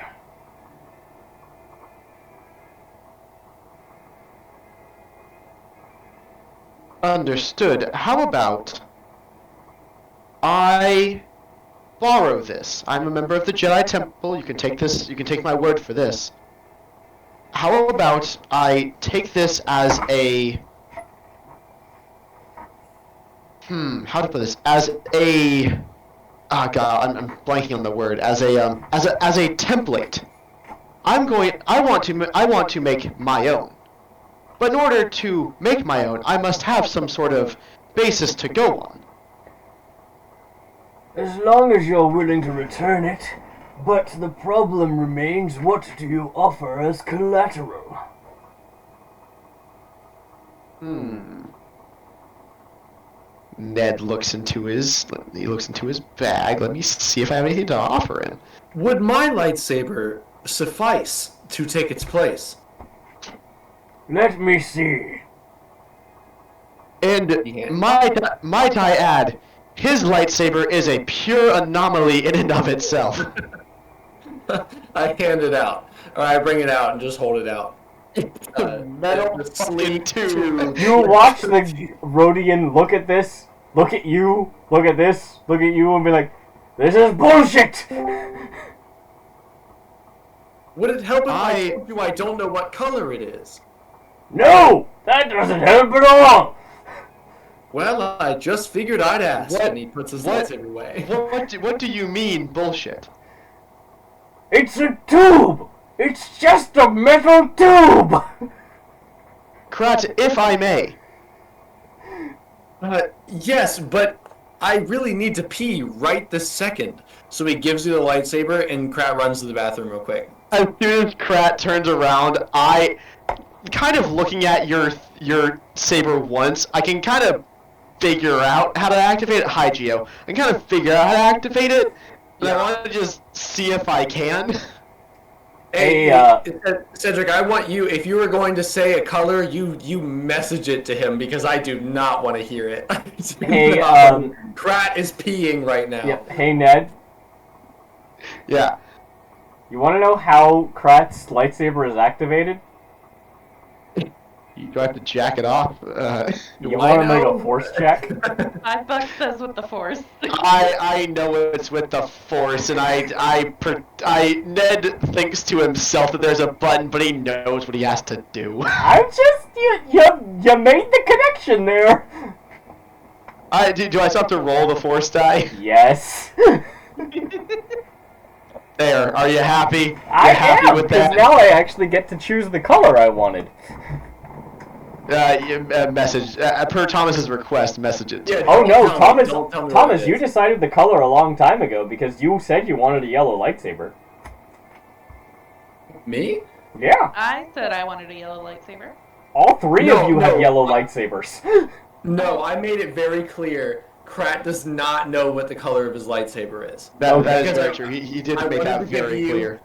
Understood. How about I borrow this. I'm a member of the Jedi Temple. You can take this. You can take my word for this. How about I take this as a how to put this? As a I'm blanking on the word. As a template. I want to make my own. But in order to make my own, I must have some sort of basis to go on. As long as you're willing to return it. But the problem remains, what do you offer as collateral? Ned looks into his bag. Let me see if I have anything to offer him. Would my lightsaber suffice to take its place? Let me see. And might I add, his lightsaber is a pure anomaly in and of itself. I hand it out. Or I bring it out and just hold it out. Metal sleeve too. You watch the Rhodian look at this, look at you, look at this, look at you, and be like, "This is bullshit." Would it help if I told you I don't know what color it is? No! That doesn't help at all! Well, I just figured I'd ask. And he puts his lightsaber away. What do you mean, bullshit? It's a tube! It's just a metal tube! Krat, if I may. Yes, but I really need to pee right this second. So he gives you the lightsaber, and Krat runs to the bathroom real quick. As soon as Krat turns around, I, kind of looking at your saber once, I can kind of figure out how to activate it. Hi, Geo. I can kind of figure out how to activate it, but I want to just see if I can. Hey, Cedric, I want you, if you were going to say a color, you message it to him, because I do not want to hear it. Hey, Krat is peeing right now. Yeah. Hey, Ned. Yeah. You want to know how Krat's lightsaber is activated? Do I have to jack it off? You want to make a force check? $5 says with the force. I know it's with the Force, and Ned thinks to himself that there's a button, but he knows what he has to do. I'm just you made the connection there. Do I still have to roll the Force die? Yes. There. Are you happy? I happy am, with because that? now I actually get to choose the color I wanted. Message per Thomas's request. Message it. Yeah, Oh no, Don't Thomas! tell me what Thomas, it you is. decided the color a long time ago because you said you wanted a yellow lightsaber. Me? Yeah, I said I wanted a yellow lightsaber. all three of you have No. yellow lightsabers. No, I made it very clear. Krat does not know what the color of his lightsaber is. That is Because very I- true. He did I make wanted that to give very you- clear.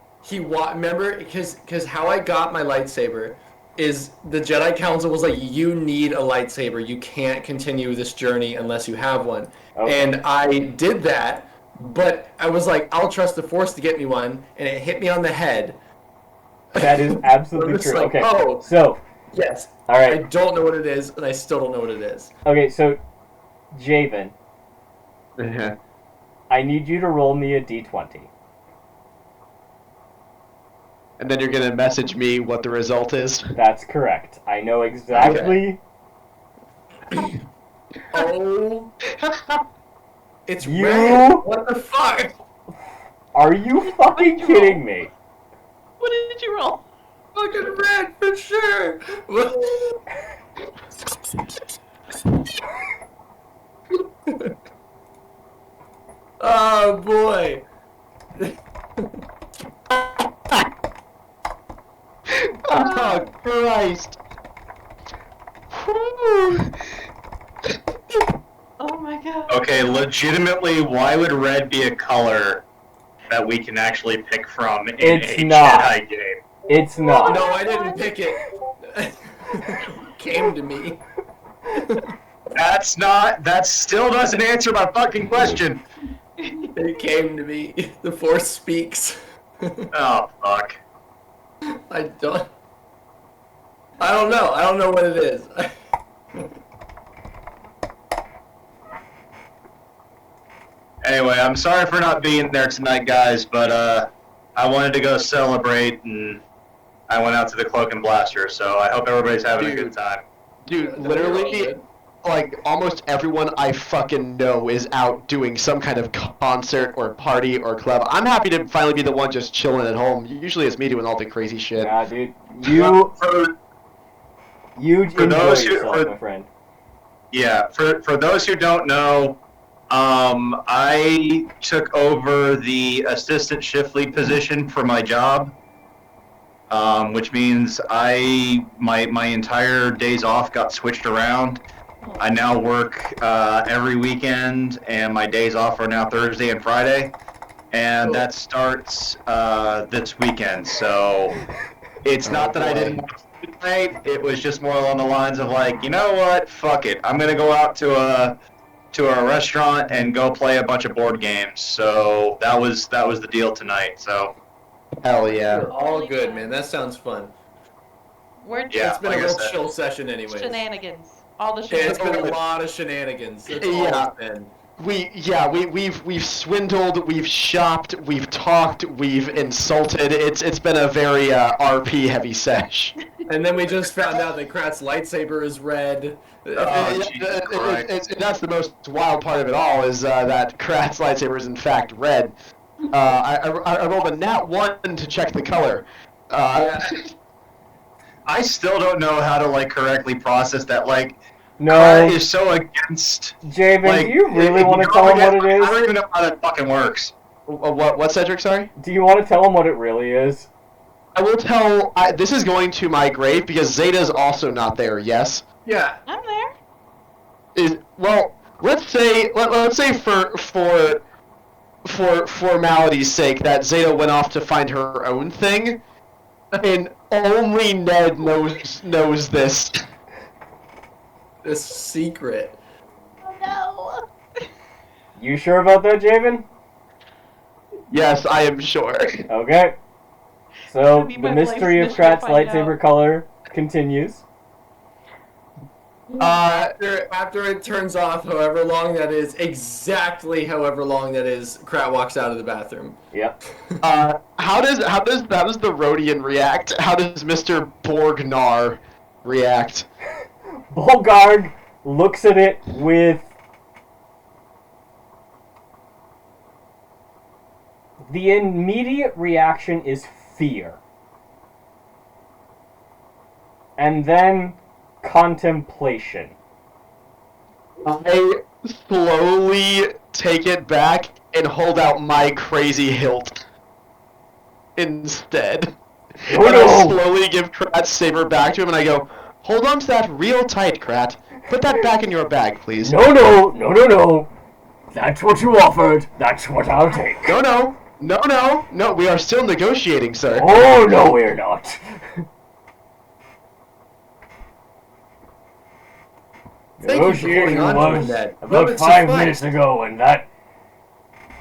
Remember, because how I got my lightsaber is the Jedi Council was like, you need a lightsaber. You can't continue this journey unless you have one. Okay. And I did that, but I was like, I'll trust the Force to get me one, and it hit me on the head. That is absolutely I'm just true. like, Okay, oh. so Yes. all I right. don't know what it is, and I still don't know what it is. Okay, so Javen, Yeah. I need you to roll me a d20. And then you're gonna message me what the result is. That's correct. I know exactly. Oh. It's You- red. What the fuck? Are you fucking kidding me? What did you roll? Fucking red for sure. Oh boy. Oh Christ! Whew. Oh my god. Okay, legitimately, why would red be a color that we can actually pick from in It's a not. Jedi game? It's not. No, I didn't pick it. Came to me. That still doesn't answer my fucking question. It came to me. The Force speaks. Oh, fuck. I don't know. I don't know what it is. Anyway, I'm sorry for not being there tonight, guys, but I wanted to go celebrate, and I went out to the Cloak and Blaster, so I hope everybody's having a good time. Dude, literally, like, almost everyone I fucking know is out doing some kind of concert or party or club. I'm happy to finally be the one just chilling at home. Usually it's me doing all the crazy shit. Nah, dude. You enjoy yourself, my friend. Yeah, for those who don't know, I took over the assistant shift lead position for my job, which means my entire days off got switched around. I now work every weekend, and my days off are now Thursday and Friday, and that starts this weekend. So it's not that I didn't want to do tonight. It was just more along the lines of like, you know what, fuck it, I'm gonna go out to a restaurant and go play a bunch of board games. So that was the deal tonight. So Hell yeah. All good, man. That sounds fun. It's been a real chill session anyway. Shenanigans. All the Yeah, shenanigans. it's been a lot of shenanigans. It's Yeah. all been. We've swindled, we've shopped, we've talked, we've insulted. It's been a very RP heavy sesh. And then we just found out that Krat's lightsaber is red. That's the most wild part of it all is that Krat's lightsaber is in fact red. I rolled a nat 1 to check the color. I still don't know how to like correctly process that. Like, No, Krat is so against. Javen, Like, do you really if want to go tell him what against- it is? I don't even know how that fucking works. What Cedric, sorry? Do you want to tell him what it really is? I will tell, this is going to my grave because Zeta's also not there, yes? Yeah. I'm there. Well, let's say for formality's sake that Zeta went off to find her own thing, and only Ned knows this. This secret. Oh no. You sure about that, Javen? Yes, I am sure. Okay. So, Could be the my mystery of life's mission to Krat's find lightsaber out. color continues. After it turns off, however long that is, exactly however long that is, Krat walks out of the bathroom. Yep. How does the Rhodian react? How does Mr. Borgnar react? Bolgard looks at it with... The immediate reaction is fear. And then contemplation. I slowly take it back and hold out my crazy hilt instead. Oh, and I no. slowly give Krat's saber back to him and I go, hold on to that real tight, Krat. Put that back in your bag, please. No. That's what you offered. That's what I'll take. No, we are still negotiating, sir. Oh, no, we're not. Thank you for holding Negotiation on to it, was Ned. about Moments 5 suffice. minutes ago, and that...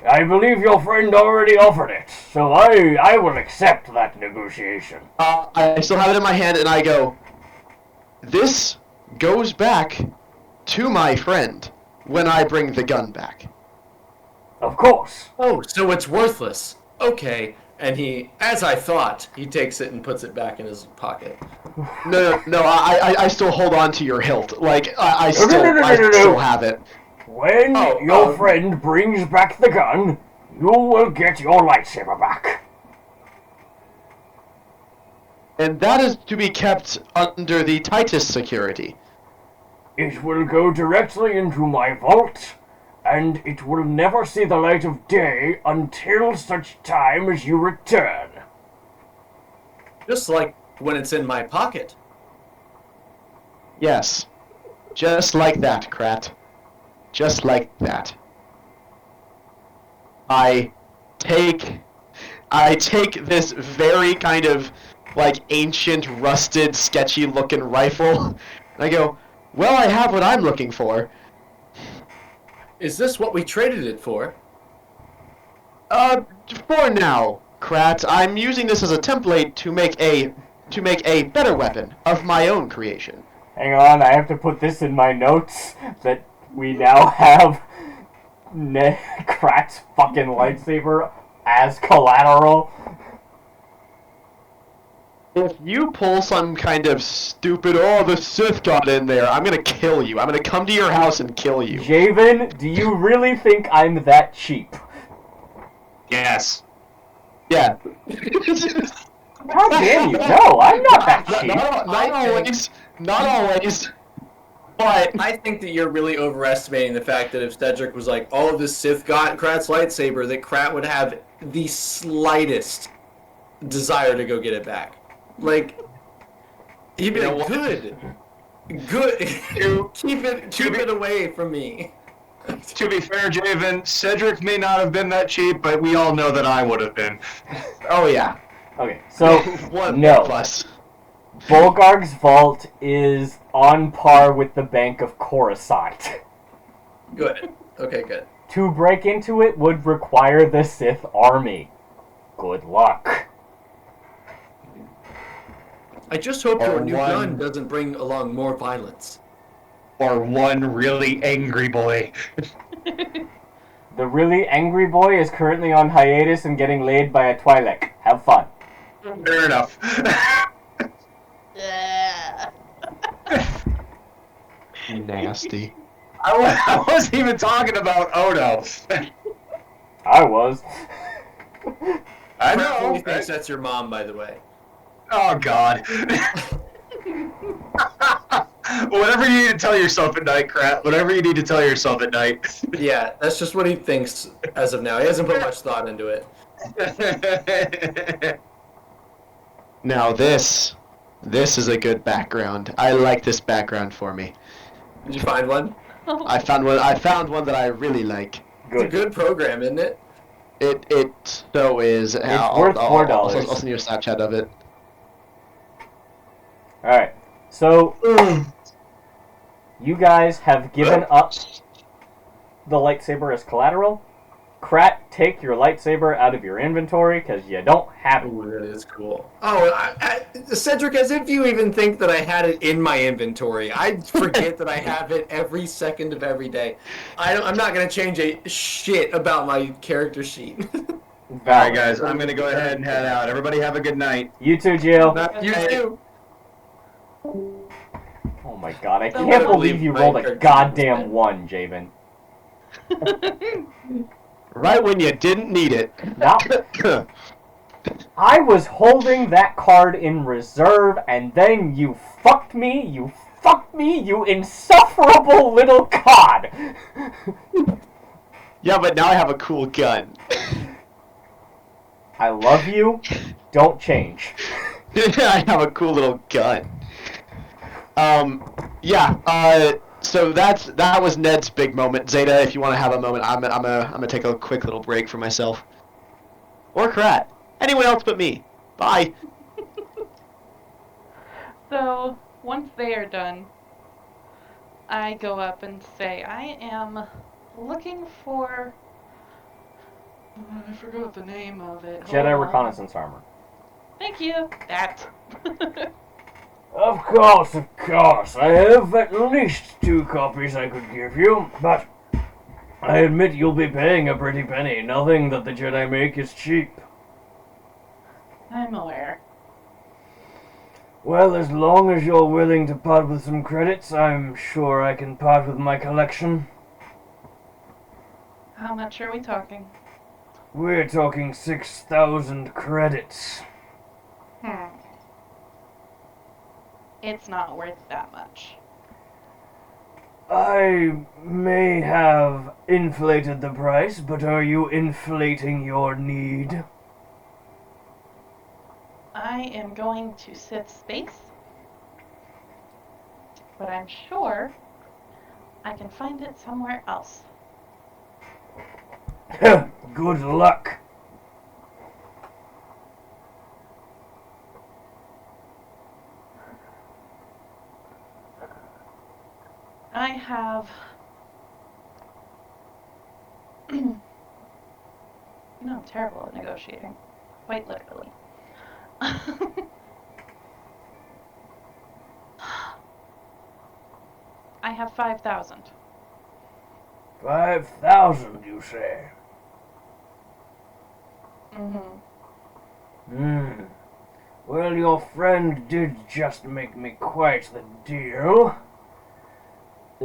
I believe your friend already offered it, so I will accept that negotiation. I still have it in my hand and I go, this goes back to my friend when I bring the gun back. Of course. Oh, so it's worthless. Okay. And he, as I thought, he takes it and puts it back in his pocket. No, I still hold on to your hilt. Like, I No. still have it. When your friend brings back the gun, you will get your lightsaber back. And that is to be kept under the tightest security. It will go directly into my vault, and it will never see the light of day until such time as you return. Just like when it's in my pocket. Yes. Just like that, Krat. Just like that. I take this very kind of like ancient, rusted, sketchy looking rifle, and I go, well, I have what I'm looking for. Is this what we traded it for? For now, Krat, I'm using this as a template to make a better weapon of my own creation. Hang on, I have to put this in my notes that we now have Krat's fucking lightsaber as collateral. If you pull some kind of stupid, oh, the Sith got in there, I'm gonna kill you. I'm gonna come to your house and kill you. Javen, do you really think I'm that cheap? Yes. Yeah. How dare you? No, I'm not that cheap. Not always. But I think that you're really overestimating the fact that if Cedric was like, "Oh, the Sith got Krat's lightsaber," that Krat would have the slightest desire to go get it back. Like, he'd be like, "Good, keep it away from me." To be fair, Javen, Cedric may not have been that cheap, but we all know that I would have been. oh yeah. Okay, so no. Plus. Bolgarg's vault is on par with the Bank of Coruscant. Good. Okay, good. To break into it would require the Sith army. Good luck. I just hope Or your new one- gun doesn't bring along more violence. Or one really angry boy. The really angry boy is currently on hiatus and getting laid by a Twi'lek. Have fun. Fair enough. Yeah. Nasty. I wasn't even talking about Odo. I was. I Krat fully know. thinks that's your mom, by the way. Oh, God. Whatever you need to tell yourself at night, Krat. Whatever you need to tell yourself at night. Yeah, that's just what he thinks as of now. He hasn't put much thought into it. Now this is a good background. I like this background for me. Did you find one? I found one that I really like. It's a good program, isn't it? It so is. It's worth $4. I'll send you a Snapchat of it. Alright, so you guys have given up the lightsaber as collateral. Krat, take your lightsaber out of your inventory because you don't have it. Ooh, that is cool. Oh, Cedric, as if you even think that I had it in my inventory. I forget that I have it every second of every day. I'm not going to change a shit about my character sheet. Alright, guys, I'm going to go ahead and head out. Everybody have a good night. You too, Jill. You too. Oh my god, I So can't what- believe you rolled a goddamn 1, Javen. Right when you didn't need it. Now, I was holding that card in reserve, and then you fucked me, you insufferable little cod! Yeah, but now I have a cool gun. I love you, don't change. I have a cool little gun. So that was Ned's big moment. Zeta, if you want to have a moment, I'm gonna take a quick little break for myself. Or Krat. Anyone else but me. Bye. So, once they are done, I go up and say, I am looking for... I forgot the name of it. Hold Jedi on. reconnaissance armor. Thank you. That. Of course, of course. I have at least 2 copies I could give you, but I admit you'll be paying a pretty penny. Nothing that the Jedi make is cheap. I'm aware. Well, as long as you're willing to part with some credits, I'm sure I can part with my collection. How much are we talking? We're talking 6,000 credits. It's not worth that much. I may have inflated the price, but are you inflating your need? I am going to Sith space, but I'm sure I can find it somewhere else. Good luck. I have... I'm terrible at negotiating. Quite literally. I have 5,000. 5,000, you say? Mm-hmm. Hmm. Well, your friend did just make me quite the deal.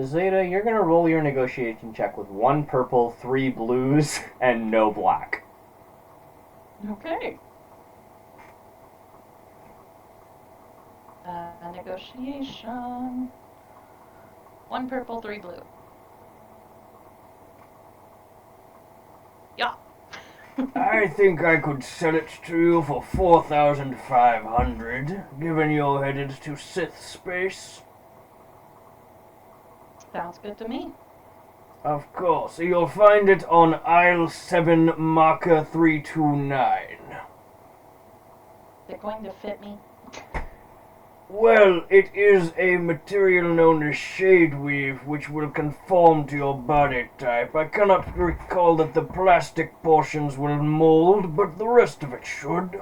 Zeta, you're gonna roll your negotiation check with 1 purple, 3 blues, and no black. Okay. Negotiation. 1 purple, 3 blue. Yeah. I think I could sell it to you for 4,500, given you're headed to Sith space. Sounds good to me. Of course, you'll find it on aisle 7, marker 329. They're going to fit me. Well, it is a material known as shade weave, which will conform to your body type. I cannot recall that the plastic portions will mold, but the rest of it should.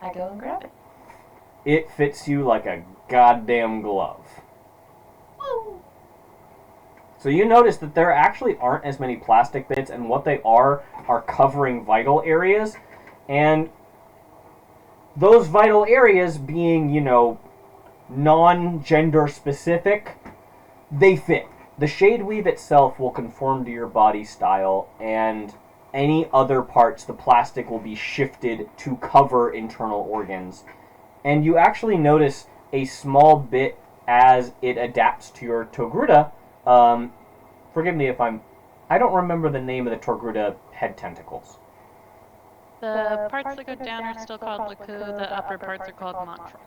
I go and grab it. It fits you like a goddamn glove. Woo! So you notice that there actually aren't as many plastic bits, and what they are covering vital areas, and those vital areas being, non-gender specific, they fit. The shade weave itself will conform to your body style, and any other parts, the plastic will be shifted to cover internal organs. And you actually notice a small bit as it adapts to your Togruta. Forgive me if I don't remember the name of the Togruta head tentacles. The parts that go down are still called Laku, the upper parts are called Mantra.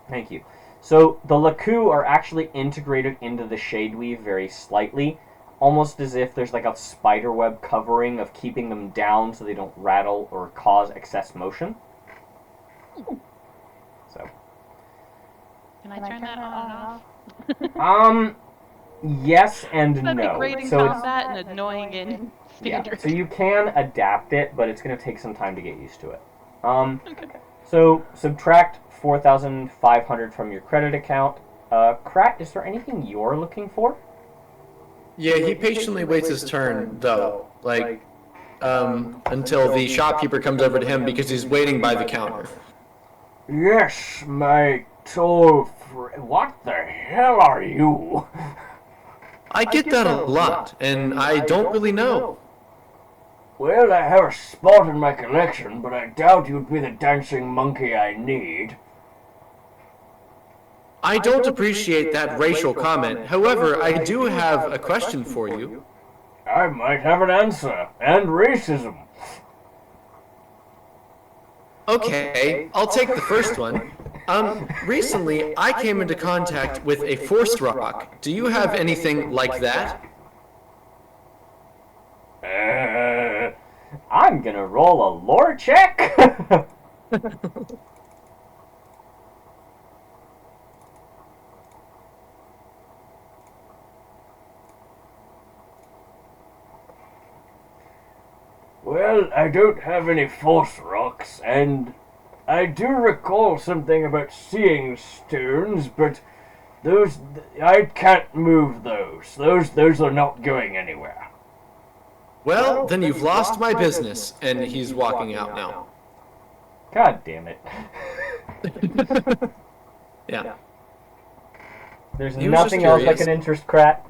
Thank you. So the Laku are actually integrated into the shade weave very slightly, almost as if there's like a spider web covering of keeping them down so they don't rattle or cause excess motion. So. Can I turn that on and off? Yes and That'd no. be great in So combat and annoying in standard. yeah, so you can adapt it, but it's going to take some time to get used to it. Okay. So subtract 4,500 from your credit account. Krat, is there anything you're looking for? Yeah, he patiently waits his turn, though. Until the shopkeeper comes over to him because he's waiting by the counter. Yes, my tall friend. What the hell are you? I get that a lot, and I don't really know. Well, I have a spot in my collection, but I doubt you'd be the dancing monkey I need. I don't appreciate that racial comment. However, I do have a question for you. I might have an answer. And racism. Okay, I'll take the first one. Recently, I came into contact with a force rock. Do you have anything like that? I'm gonna roll a lore check. Well, I don't have any force rocks, and I do recall something about seeing stones, but those I can't move those. Those are not going anywhere. Well, then you've lost my business, and he's walking out now. God damn it. Yeah. There's He was nothing just else that curious. can interest Krat.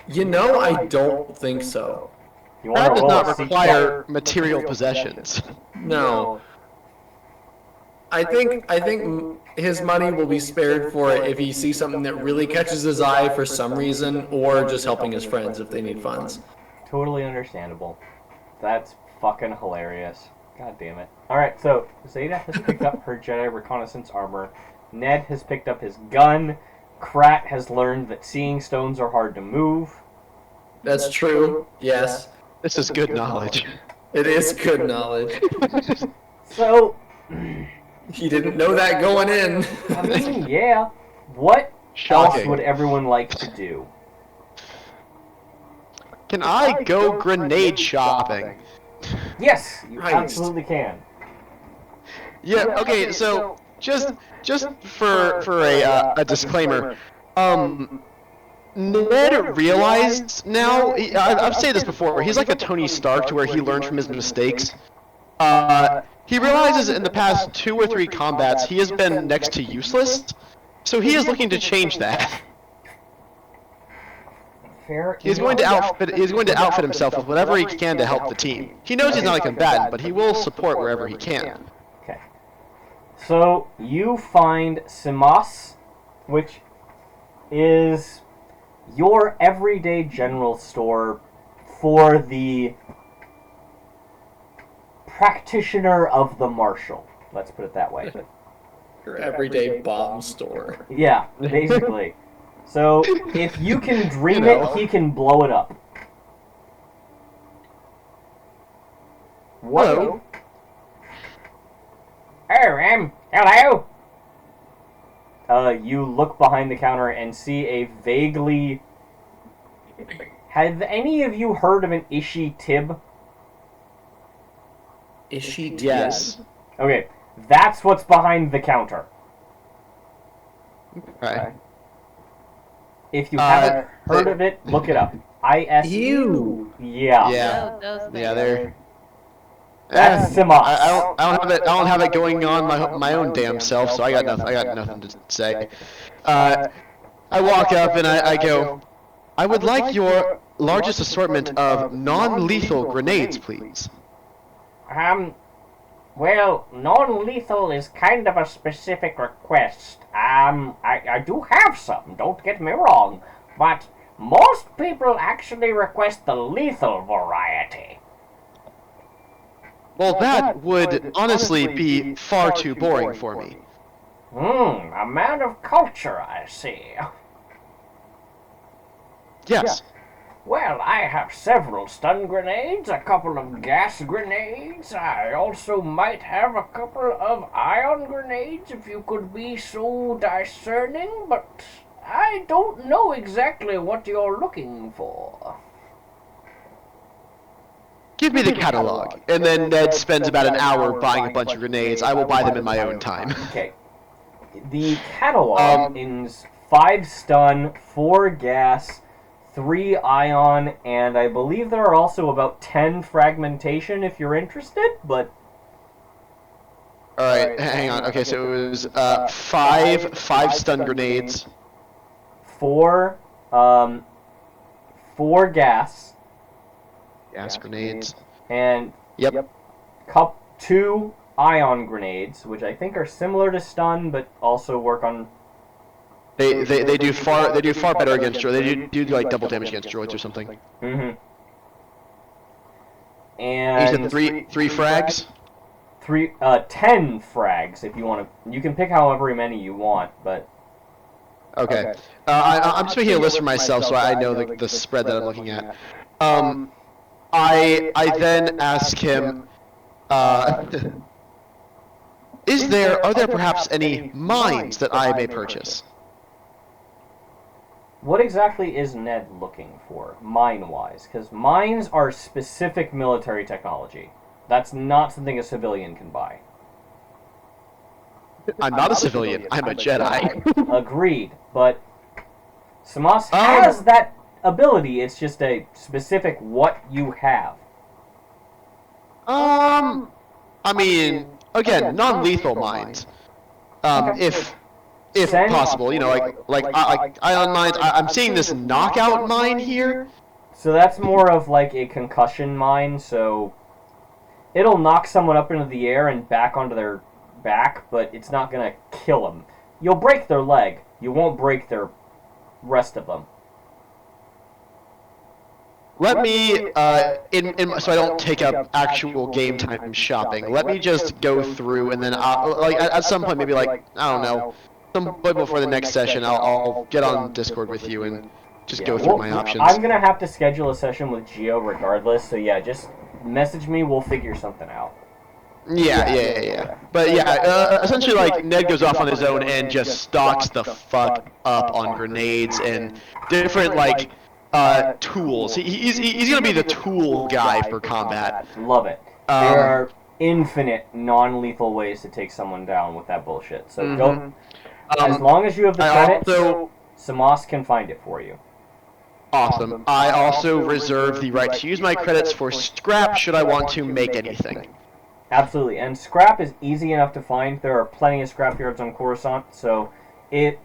I don't think so. You want That to does roll not a require material possessions. No. I think his money will be spared for it if he sees something that really catches his eye for some reason, or just helping his friends if they need funds. Totally understandable. That's fucking hilarious. God damn it. Alright, so Zeta has picked up her Jedi reconnaissance armor. Ned has picked up his gun. Krat has learned that seeing stones are hard to move. That's true, yes. This is good knowledge. It is good knowledge. So, He didn't know that going in. I mean, yeah. What else Shocking. would everyone like to do? Can I go grenade shopping? Yes, you Right. absolutely can. Yeah, okay, so just for a disclaimer, Ned realized now. I've said this before. He's like a Tony Stark, to where he learned from his mistakes. He realizes in the past 2 or 3 combats he has been next to useless, so he is looking to change that. Fair. He's going to outfit himself with whatever he can to help the team. He knows he's not a combatant, but he will support wherever he can. Okay. So you find Simas, which is your everyday general store for the practitioner of the marshal. Let's put it that way. Your everyday bomb store. Yeah, basically. So if you can dream it, he can blow it up. Hello. Oh, hello? You look behind the counter and see a vaguely... Have any of you heard of an Ishi Tib? Ishi? Yes. Okay, that's what's behind the counter. Right. If you haven't heard of it, look it up. ISU. Yeah. Yeah. Yeah, they're. That's Simas. I don't have it going on my own damn self, so I got nothing to say. I walk up and I go, I would like your largest assortment of non-lethal grenades, please. Well, non-lethal is kind of a specific request. I do have some, don't get me wrong, but most people actually request the lethal variety. Well, that would honestly be far too boring for me. A man of culture, I see. Yes. Well, I have several stun grenades, a couple of gas grenades. I also might have a couple of ion grenades if you could be so discerning, but I don't know exactly what you're looking for. Give me the catalog, and then Ned spends about an hour buying a bunch of grenades. I will buy them in my own time. Okay. The catalog is 5 stun, 4 gas, 3 ion, and I believe there are also about 10 fragmentation if you're interested, but... Alright, hang on. Okay, so it was 5 stun grenades. 4 gas. Gas grenades. And Yep. 2 ion grenades, which I think are similar to stun, but also work on... They do far better against droids. They do like double damage against droids or something. Mm-hmm. You said And 3 frags? 10 frags if you want to. You can pick however many you want, but Okay. I'm just making a list for myself so I know the spread that I'm looking at. I then ask him, are there perhaps any mines that I may purchase? what exactly is Ned looking for, mine-wise? Because mines are specific military technology. That's not something a civilian can buy. I'm not a civilian. I'm a Jedi. Agreed, but Simas has that ability. It's just a specific what you have. I mean, again, non-lethal mines. If possible, you know, like ion mines. I'm seeing this knockout mine here. So that's more of like a concussion mine, so it'll knock someone up into the air and back onto their back, but it's not going to kill them. You'll break their leg. You won't break their rest of them. Let me, so I don't take up actual game time shopping. Let me just go through, and then at some point, maybe like I don't know, some point before the next session, I'll get on Discord with you and just go through my options. I'm gonna have to schedule a session with Geo regardless, so yeah, just message me. We'll figure something out. Yeah. But yeah, essentially, like Ned goes off on his own and just stocks the fuck up on grenades and different like tools. He's gonna be the tool guy for combat. Love it. There are infinite non-lethal ways to take someone down with that bullshit. So Mhm. go. As long as you have the I credits, also- Samas can find it for you. Awesome. I also reserve the right to use my credits for scrap should I want to make anything. Absolutely, and scrap is easy enough to find. There are plenty of scrap yards on Coruscant, so if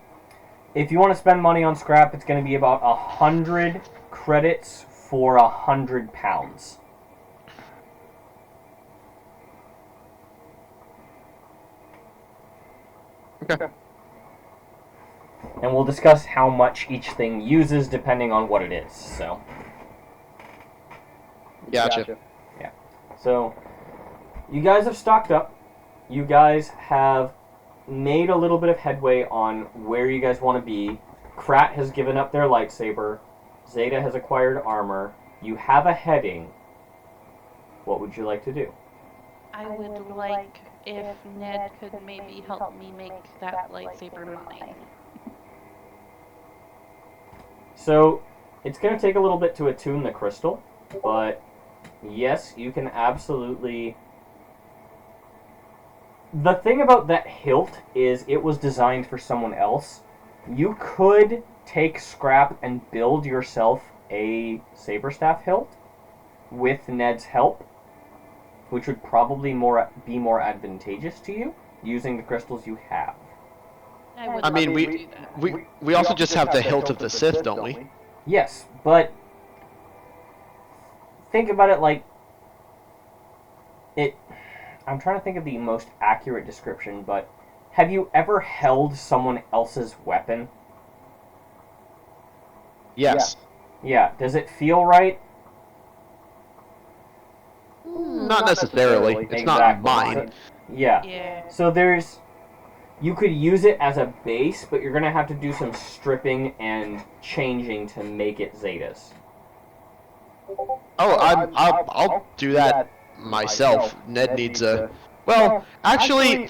you want to spend money on scrap, it's going to be about 100 credits for 100 pounds. Okay. And we'll discuss how much each thing uses depending on what it is. So, Gotcha. yeah. So, you guys have stocked up. You guys have made a little bit of headway on where you guys want to be. Krat has given up their lightsaber. Zeta has acquired armor. You have a heading. What would you like to do? I would like if Ned could maybe help me make that lightsaber mine. So, it's going to take a little bit to attune the crystal, but yes, you can absolutely... The thing about that hilt is it was designed for someone else. You could take scrap and build yourself a saber staff hilt with Ned's help, which would probably be more advantageous to you using the crystals you have. I mean, love to do that. we also just have the hilt of the Sith, don't we? Yes, but think about it like it. I'm trying to think of the most accurate description, but have you ever held someone else's weapon? Yes. Yeah, does it feel right? Not necessarily. It's not Exactly. mine. Yeah. Yeah. So you could use it as a base, but you're gonna have to do some stripping and changing to make it Zeta's. Oh, I'll do that myself. Ned needs a... Well, actually,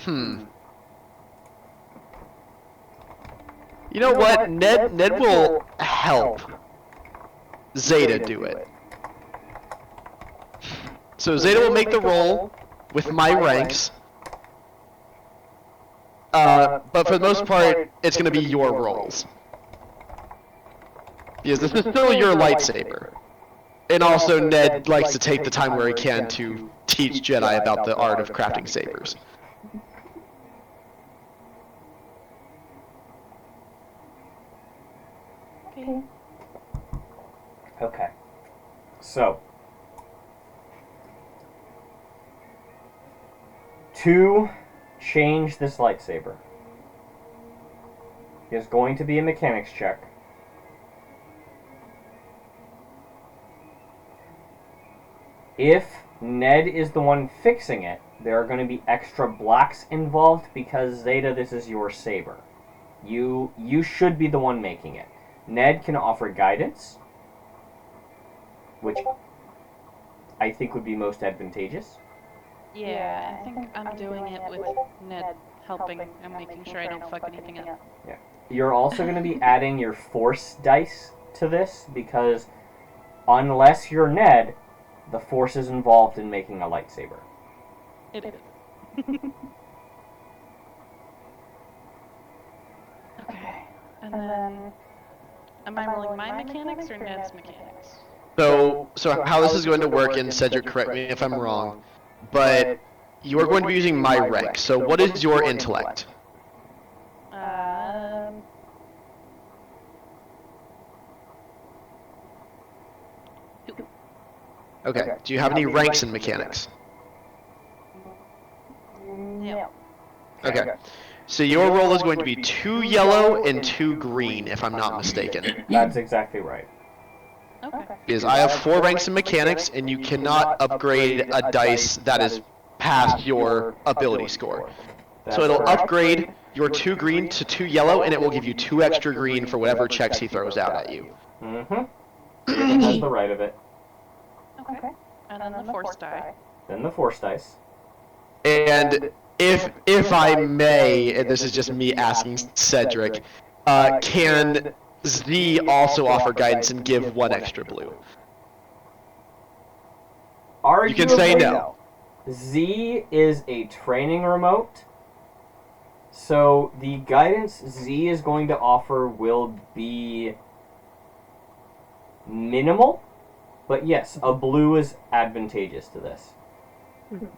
You know what? Ned will help Zeta do it. So Zeta will make the roll with my ranks. But for the most part, it's going to be your rolls. Because this is still your lightsaber. And also, Ned likes to take the time where he can to teach Jedi about the art of crafting sabers. Okay. Okay. So, to change this lightsaber is going to be a mechanics check. If Ned is the one fixing it, there are going to be extra blacks involved because Zeta, this is your saber. You should be the one making it. Ned can offer guidance, which I think would be most advantageous. Yeah, I think I'm doing it with Ned helping and making sure I don't fuck anything up. You're also going to be adding your force dice to this because unless you're Ned, the force is involved in making a lightsaber. It is. Okay. And then, am I rolling my mechanics or Ned's mechanics? So how this is going to work, and Cedric, correct me if I'm wrong, but you are going to be using my rank. So what is your intellect? Okay. Do you have any ranks in mechanics? No. Okay. So your roll is going to be 2 yellow and 2 green, if I'm not mistaken. That's exactly right. Okay. Because I have 4 ranks in mechanics, and you cannot upgrade a dice that is past your ability score. So it'll upgrade your 2 green to 2 yellow, and it will give you 2 extra green for whatever checks he throws out at you. Mm-hmm. It has the right of it. Okay. And then the force die. Then the force dice. And if I may, and this is just me asking Cedric, can Z also offer guidance and give 1 extra blue? You can say no. Z is a training remote. So the guidance Z is going to offer will be minimal, but yes, a blue is advantageous to this.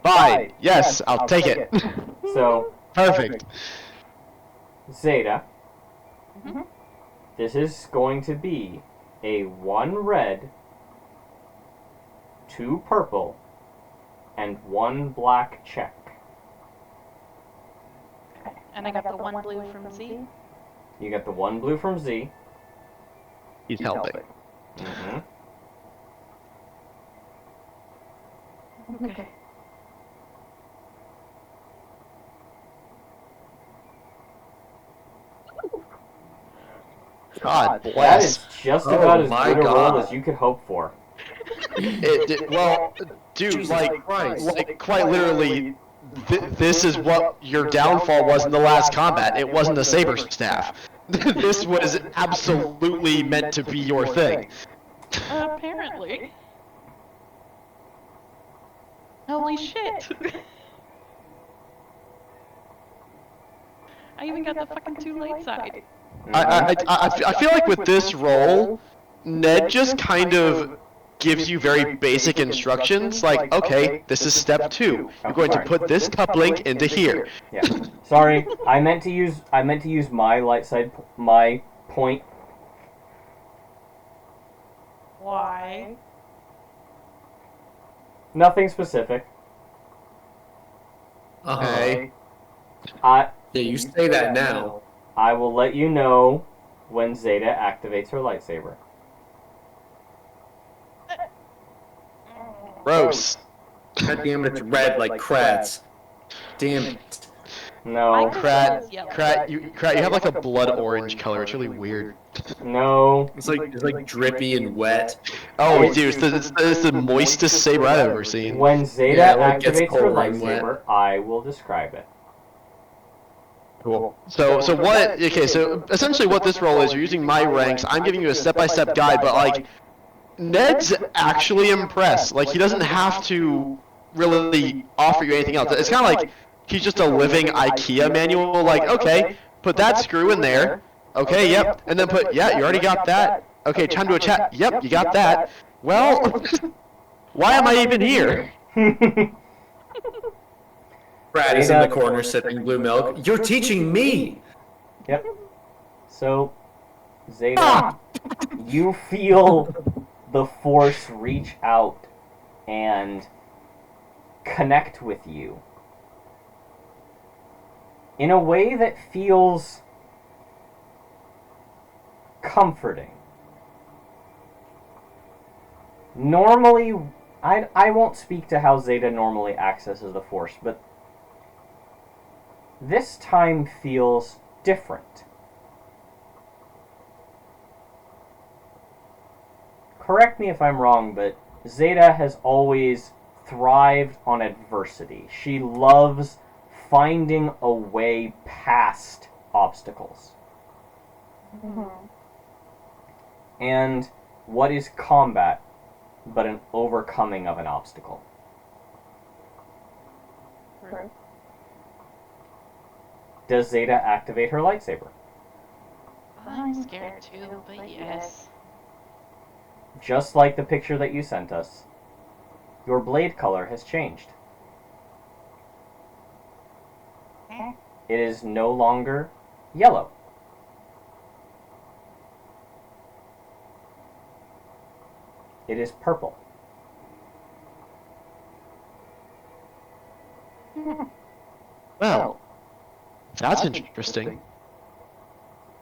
Fine. Yes, I'll take it. So, Perfect. Zeta, Mhm. this is going to be a 1 red, 2 purple, and 1 black check. And I got the one blue from Z. You got the 1 blue from Z. He's helping. Mm-hmm. Okay. God That bless. is just Oh about as my good a roll God. as you could hope for. Well, dude, Jesus like, Christ. quite literally, this is what your downfall was in the last combat. It wasn't the saber staff. This was absolutely meant to be your thing. Apparently. Holy shit. I even got the fucking 2 light side. I feel like with this roll, Ned just kind of gives you very basic instructions, like, okay, this is step 2. You're going to put this cup link into here. Yeah. Sorry, I meant to use my light side, my point. Why? Nothing specific. Okay. I Yeah, you say that now. I will let you know when Zeta activates her lightsaber. Gross. God damn it, it's red like Kratz. Damn it. No, Krat, Yellow. you have like a blood orange color. It's really weird. no. It's like drippy and wet. Oh, dude, it's the moistest saber I've ever seen. When Zeta Yeah, when it gets activates her cold and wet. lightsaber, I will describe it. Cool. So what? Okay, so essentially what this role is, you're using my ranks. I'm giving you a step-by-step guide, but like, Ned's actually impressed. Like, he doesn't have to really offer you anything else. It's kind of like he's just a living IKEA manual. Like, okay, put that screw in there. Okay, yep. And then yeah, you already got that. Okay, time to attack. Yep, you got that. Well, why am I even here? Brad is in the corner sipping blue milk. You're teaching me! Yep. So, Zeta, you feel the Force reach out and connect with you in a way that feels comforting. Normally, I won't speak to how Zeta normally accesses the Force, but this time feels different. Correct me if I'm wrong, but Zeta has always thrived on adversity. She loves finding a way past obstacles. And what is combat but an overcoming of an obstacle? True. Does Zeta activate her lightsaber? I'm scared too, but yes. Just like the picture that you sent us, your blade color has changed. It is no longer yellow. It is purple. Well, that's interesting.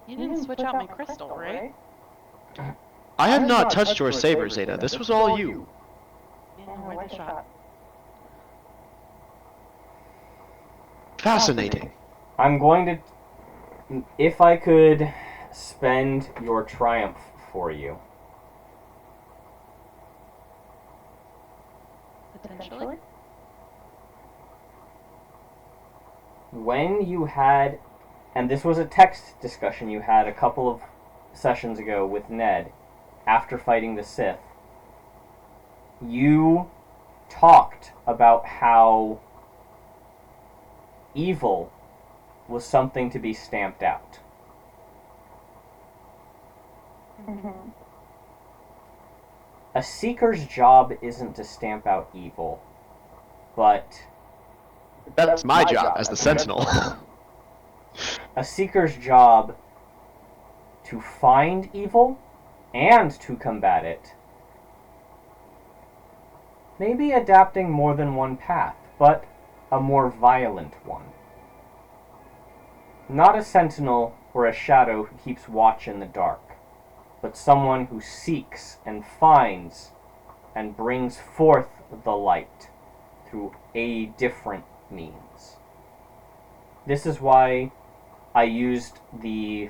You didn't switch out my crystal, right? I have not touched your saber, Zeta. This was all you. Yeah, where's the shot? Fascinating. I'm going to... If I could spend your triumph for you. Potentially. When you had... And this was a text discussion you had a couple of sessions ago with Ned after fighting the Sith. You talked about how evil was something to be stamped out. Mm-hmm. A seeker's job isn't to stamp out evil, but That's my job as the Sentinel. a seeker's job to find evil and to combat it. Maybe adapting more than one path, but a more violent one. Not a sentinel or a shadow who keeps watch in the dark, but someone who seeks and finds and brings forth the light through a different means. This is why I used the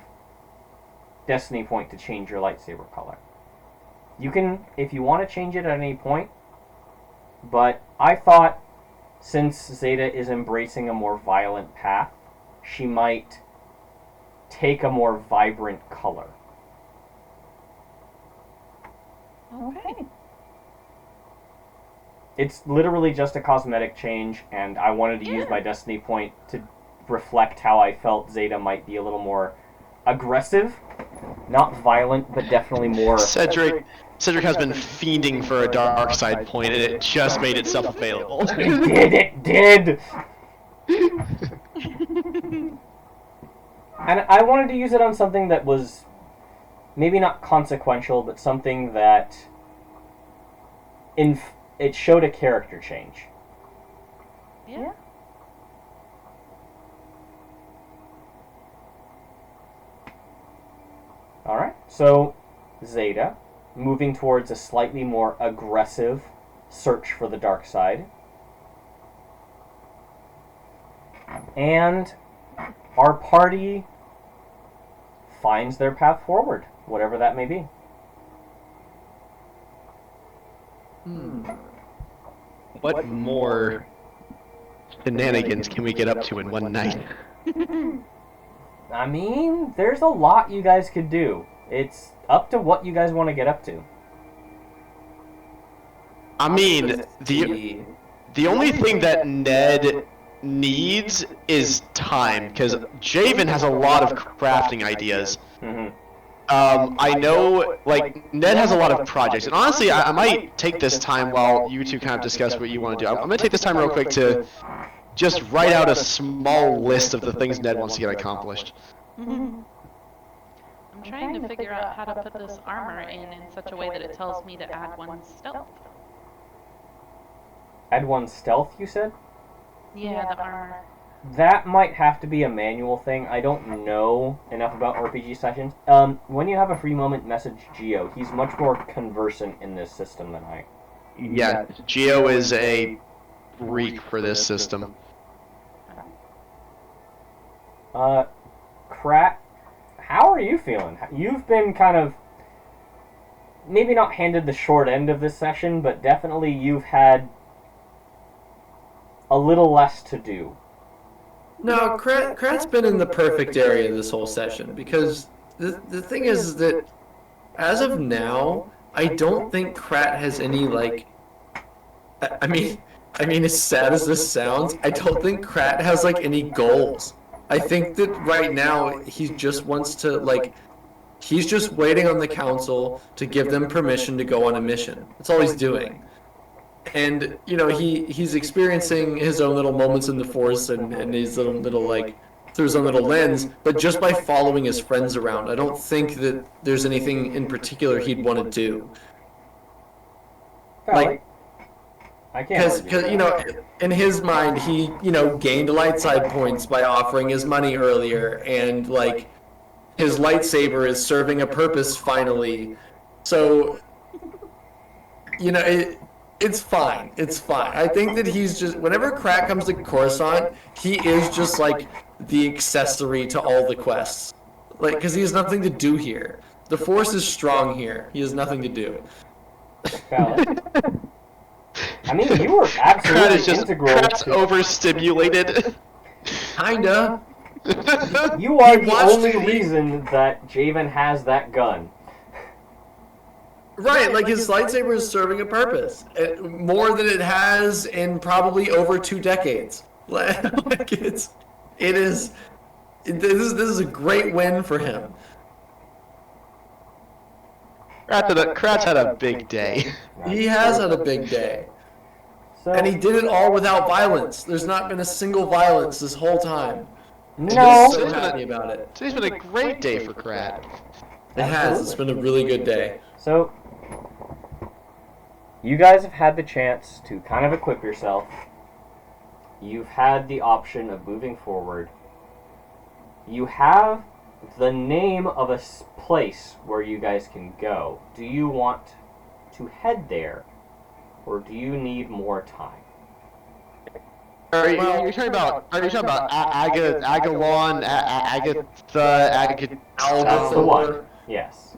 destiny point to change your lightsaber color. You can, if you want to change it at any point, but I thought since Zeta is embracing a more violent path, she might take a more vibrant color. Okay. It's literally just a cosmetic change, and I wanted to use my destiny point to reflect how I felt Zeta might be a little more aggressive. Not violent, but definitely more... Cedric has been fiending for a dark side point, and it just made itself available. It did! And I wanted to use it on something that was maybe not consequential, but something that it showed a character change. Yeah. Alright, so Zeta, moving towards a slightly more aggressive search for the dark side. And our party finds their path forward, whatever that may be. What more shenanigans can we get up to in one night? I mean, there's a lot you guys could do. It's up to what you guys want to get up to. I mean, the only thing that Ned needs is time, because Javen has a lot of crafting ideas. Mm-hmm. I know, like, Ned has a lot of projects, and honestly, I might take this time while you two kind of discuss what you want to do. I'm going to take this time real quick to just write out a small list of the things Ned wants to get accomplished. I'm trying to figure out how to put this armor in such a way that it tells me to add 1 stealth. Add 1 stealth, you said? Yeah, the armor. That might have to be a manual thing. I don't know enough about RPG sessions. When you have a free moment, message Geo. He's much more conversant in this system than I. Yeah, Geo is a freak for this system. Krat, how are you feeling? You've been kind of, maybe not handed the short end of this session, but definitely you've had a little less to do. No, Krat's been in the perfect area this whole session, because the thing is that as of now, I don't think Krat has any, like, I mean, as sad as this sounds, I don't think Krat has, like, any goals. I think that right now he just wants to, like, he's just waiting on the council to give them permission to go on a mission. That's all he's doing. And, you know, he's experiencing his own little moments in the Force and his little, like, through his own little lens, but just by following his friends around. I don't think that there's anything in particular he'd want to do. Like, I can't. Because, you know, in his mind, he, you know, gained light side points by offering his money earlier, and, like, his lightsaber is serving a purpose finally. So, you know, it's fine. It's fine. I think that he's just, whenever Krat comes to Coruscant, he is just, like, the accessory to all the quests. Like, because he has nothing to do here. The Force is strong here. He has nothing to do. Valid. I mean, you were absolutely integral. Krat's overstimulated. Kinda. You are the only reason that Javen has that gun. Right, like his lightsaber is serving a purpose, more than it has in probably over 2 decades. Like it is. This is a great win for him. Kratz had a big day. He has had a big day. So, And he did it all without violence. There's not been a single violence this whole time. no. I'm so happy about it. Today's been a great day for Krat. It has. It's been a really good day. So, you guys have had the chance to kind of equip yourself. You've had the option of moving forward. You have the name of a place where you guys can go. Do you want to head there, or do you need more time? Are you talking about Agalon, Agatha, That's the one. Yes.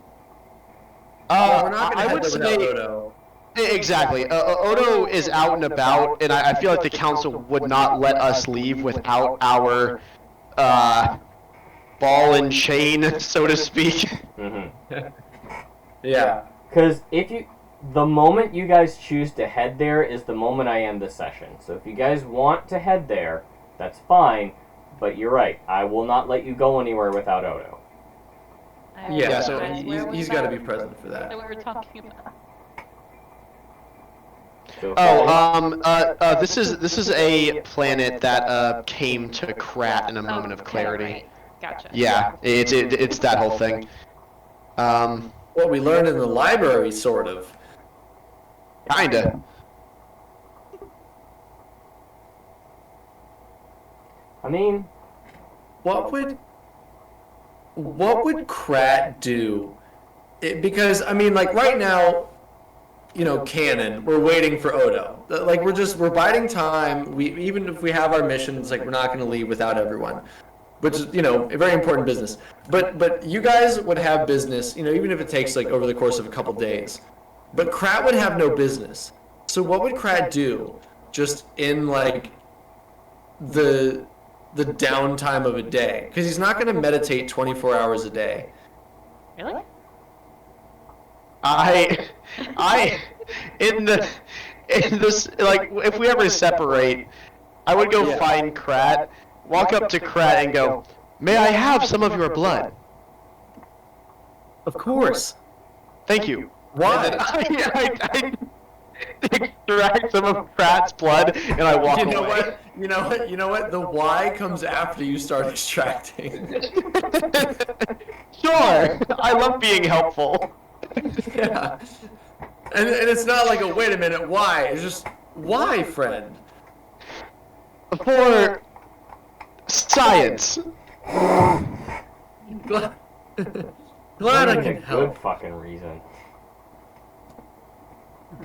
Well, we're not I going would to head there say without Odo. exactly. Odo is out and about, and I feel like the council would not let us leave without our ball and chain, so to speak. Mm-hmm. Yeah. Because the moment you guys choose to head there is the moment I end the session. So if you guys want to head there, that's fine. But you're right. I will not let you go anywhere without Odo. Yeah, so That's where we he's got to be found present for that. that we were talking about. So This is a planet that came to Krat in a moment of clarity. Right. Gotcha. Yeah, it's that whole thing. What we learned in the library, sort of. Kinda. I mean, What would Krat do? Because I mean, like right now, canon. We're waiting for Odo. Like we're biding time. Even if we have our missions, like we're not going to leave without everyone, which is a very important business. But you guys would have business, even if it takes like over the course of a couple days. But Krat would have no business. So what would Krat do? Just in like the downtime of a day, because he's not going to meditate 24 hours a day. Really? In this, like, if we ever separate, I would go find Krat, walk up to Krat and go, "May I have some of your blood?" Of course. Thank you. Why? And then I extract some of Krat's blood and I walk away. You know what? The why comes after you start extracting. Sure. I love being helpful. Yeah. And it's not like a wait a minute, why? It's just why, friend? For science. Glad I can good help. fucking reason.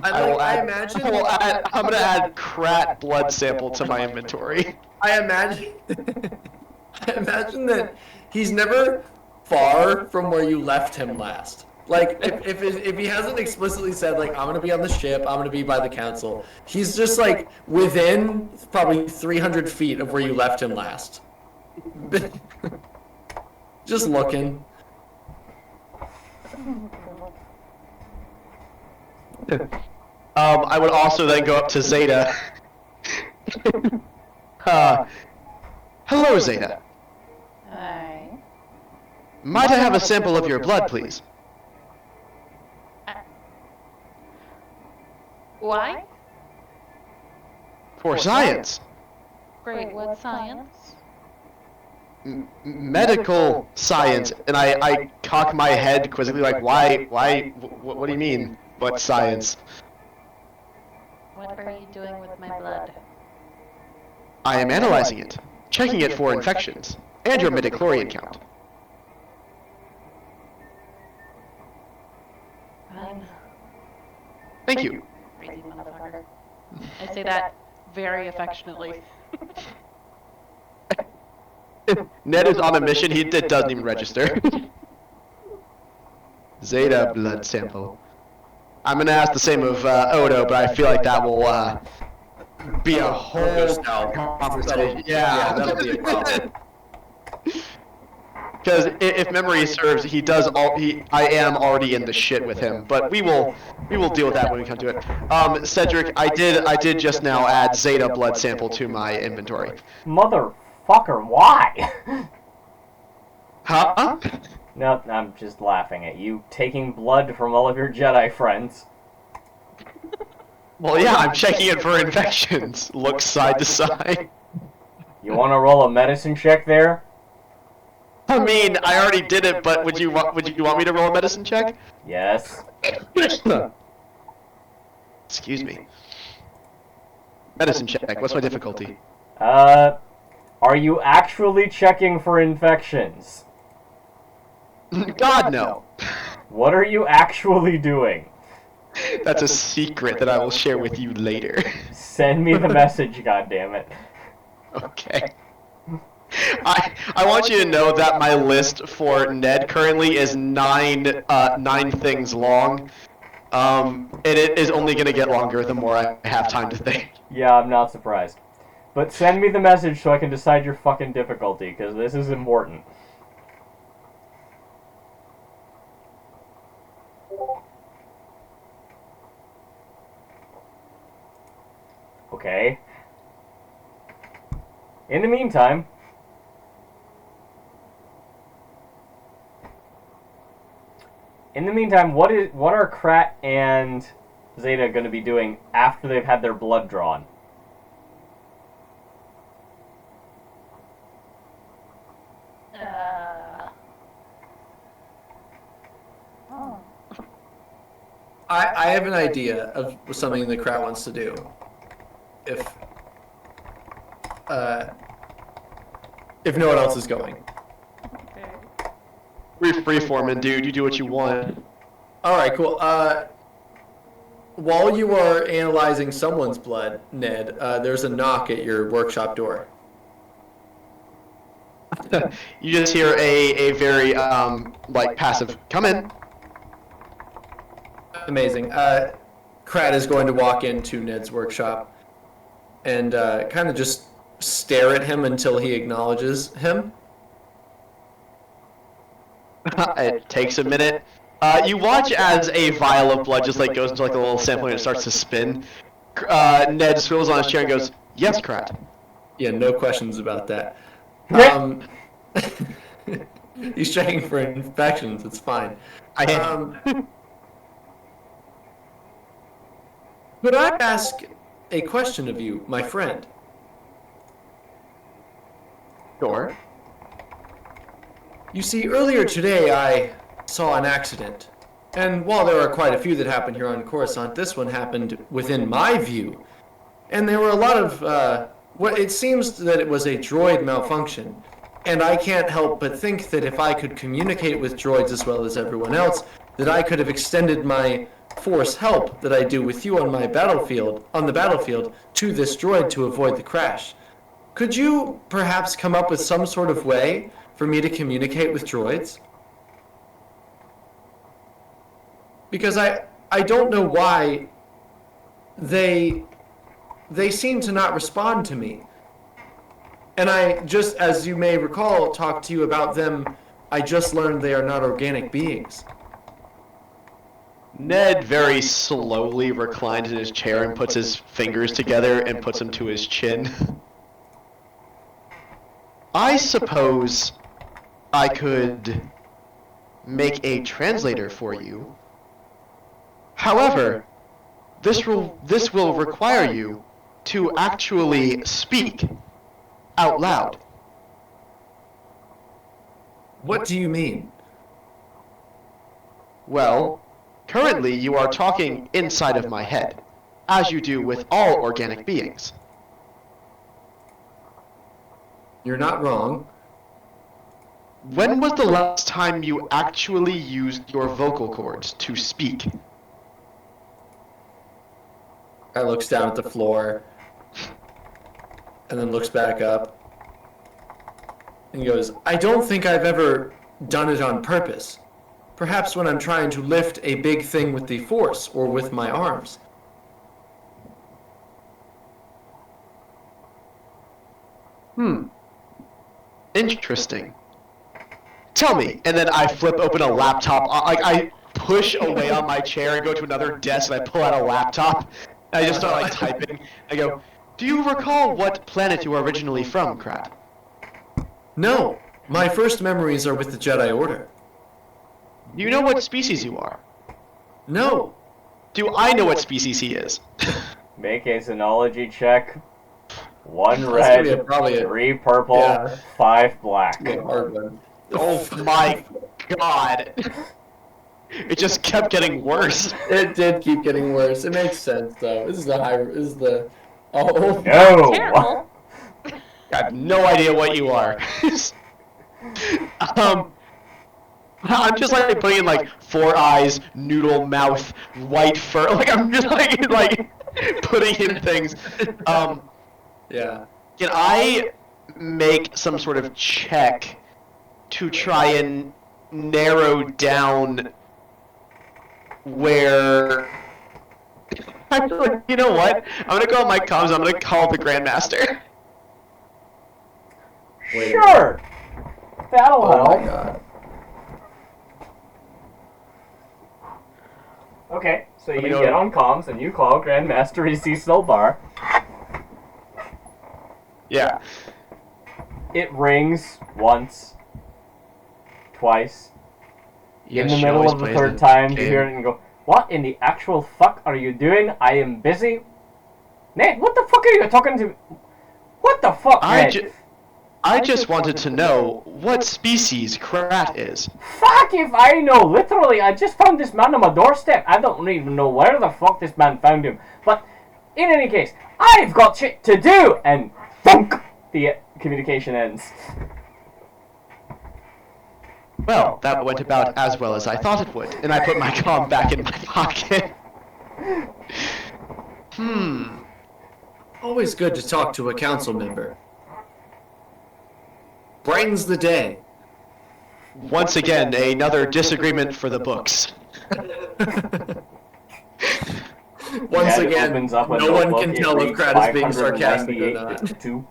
I imagine. I'm gonna add Krat blood sample to my inventory. I imagine. I imagine that he's never far from where you left him last. Like if he hasn't explicitly said like I'm gonna be on the ship, I'm gonna be by the council. He's just like within probably 300 feet of where you left him last. Just looking. I would also then go up to Zeta. Hello, Zeta. Hi. Might I have a sample of your blood, please? Why? For science. Great. What science? Medical science. And I cock my head quizzically like, why, what do you mean? What science? What are you doing with my blood? I am analyzing it, checking it for infections, and your midichlorian count. Fine. Thank you. Crazy motherfucker. I say that very affectionately. Ned is on a mission, he doesn't even register. Zeta blood sample. I'm gonna ask the same of Odo, but I feel like that will be a whole conversation. Yeah, that'll be a problem. Because if memory serves, he does all. I am already in the shit with him, but we will deal with that when we come to it. Cedric, I did just now add Zeta blood sample to my inventory. Motherfucker, why? Huh? No, I'm just laughing at you taking blood from all of your Jedi friends. Well, yeah, I'm checking it for infections. Look side to side. You want to roll a medicine check there? I mean, I already did it, but would you want me to roll a medicine check? Yes. Excuse me. Medicine check. What's my difficulty? Are you actually checking for infections? God, no. What are you actually doing? That's a secret that I will share with you later. Send me the message, goddammit. Okay. I want you to know that my list for Ned currently is nine things long. And it is only gonna get longer the more I have time to think. Yeah, I'm not surprised. But send me the message so I can decide your fucking difficulty, because this is important. Okay. In the meantime, what are Krat and Zeta going to be doing after they've had their blood drawn? I have an idea of something that Krat wants to do. If no one else is going. Okay. We're freeforming, dude. You do what you want. All right, cool. While you are analyzing someone's blood, Ned, there's a knock at your workshop door. You just hear a very like passive come in. Amazing. Krat is going to walk into Ned's workshop and kind of just stare at him until he acknowledges him. It takes a minute. You watch as a vial of blood just like goes into like a little sampling and it starts to spin. Ned swivels on his chair and goes, "Yes, Krat." Yeah, no questions about that. He's checking for infections. It's fine. I am. Could I ask a question of you, my friend? Sure. You see, earlier today I saw an accident. And while there are quite a few that happen here on Coruscant, this one happened within my view. And there were a lot of, it seems that it was a droid malfunction. And I can't help but think that if I could communicate with droids as well as everyone else, that I could have extended my force help that I do with you on the battlefield, to this droid to avoid the crash. Could you perhaps come up with some sort of way for me to communicate with droids? Because I don't know why they seem to not respond to me. And I just, as you may recall, talked to you about them. I just learned they are not organic beings. Ned very slowly reclines in his chair and puts his fingers together and puts them to his chin. I suppose I could make a translator for you. However, this will require you to actually speak out loud. What do you mean? Well, currently you are talking inside of my head, as you do with all organic beings. You're not wrong. When was the last time you actually used your vocal cords to speak? I looks down at the floor and then looks back up and goes, I don't think I've ever done it on purpose. Perhaps when I'm trying to lift a big thing with the force or with my arms. Interesting. tell me. And then I flip open a laptop. I push away on my chair and go to another desk, and I pull out a laptop. And I just start like typing. I go, do you recall what planet you were originally from, Krat? No, my first memories are with the Jedi Order. Do you know what species you are? No. Do I know what species he is? Make a xenology check. 1 That's red, gonna be probably 3 purple, Yeah. 5 black. Yeah, hard one. Oh my god. It just kept getting worse. It did keep getting worse. It makes sense though. This is the oh No! Terrible. I have no idea what you are. I'm just like putting in like 4 eyes, noodle mouth, white fur. Like I'm just like putting in things. yeah. Can I make some sort of check to try and narrow down where? Actually, you know what? I'm gonna go on my comms. I'm gonna call the Grandmaster. Wait a Sure! That'll Oh my help. god. Okay, so you me go- get on comms and you call Grandmaster EC Silbar. Yeah. It rings once, twice. Yes, In the she middle always of the plays third time, you game. hear it and go, "What in the actual fuck are you doing? I am busy." Nate, what the fuck are you talking to? What the fuck, Nate? I just wanted to know what species Krat is. Fuck if I know. Literally, I just found this man on my doorstep. I don't even know where the fuck this man found him. But in any case, I've got shit to do. And thunk, the communication ends. Well, that went about as well as I thought it would, and I put my comm back in my pocket. Always good to talk to a council member. Brightens the day. Once again, another disagreement for the books. Once Ned again, opens up a no one notebook, can it tell if reads Krat is being sarcastic or 598 not. 2.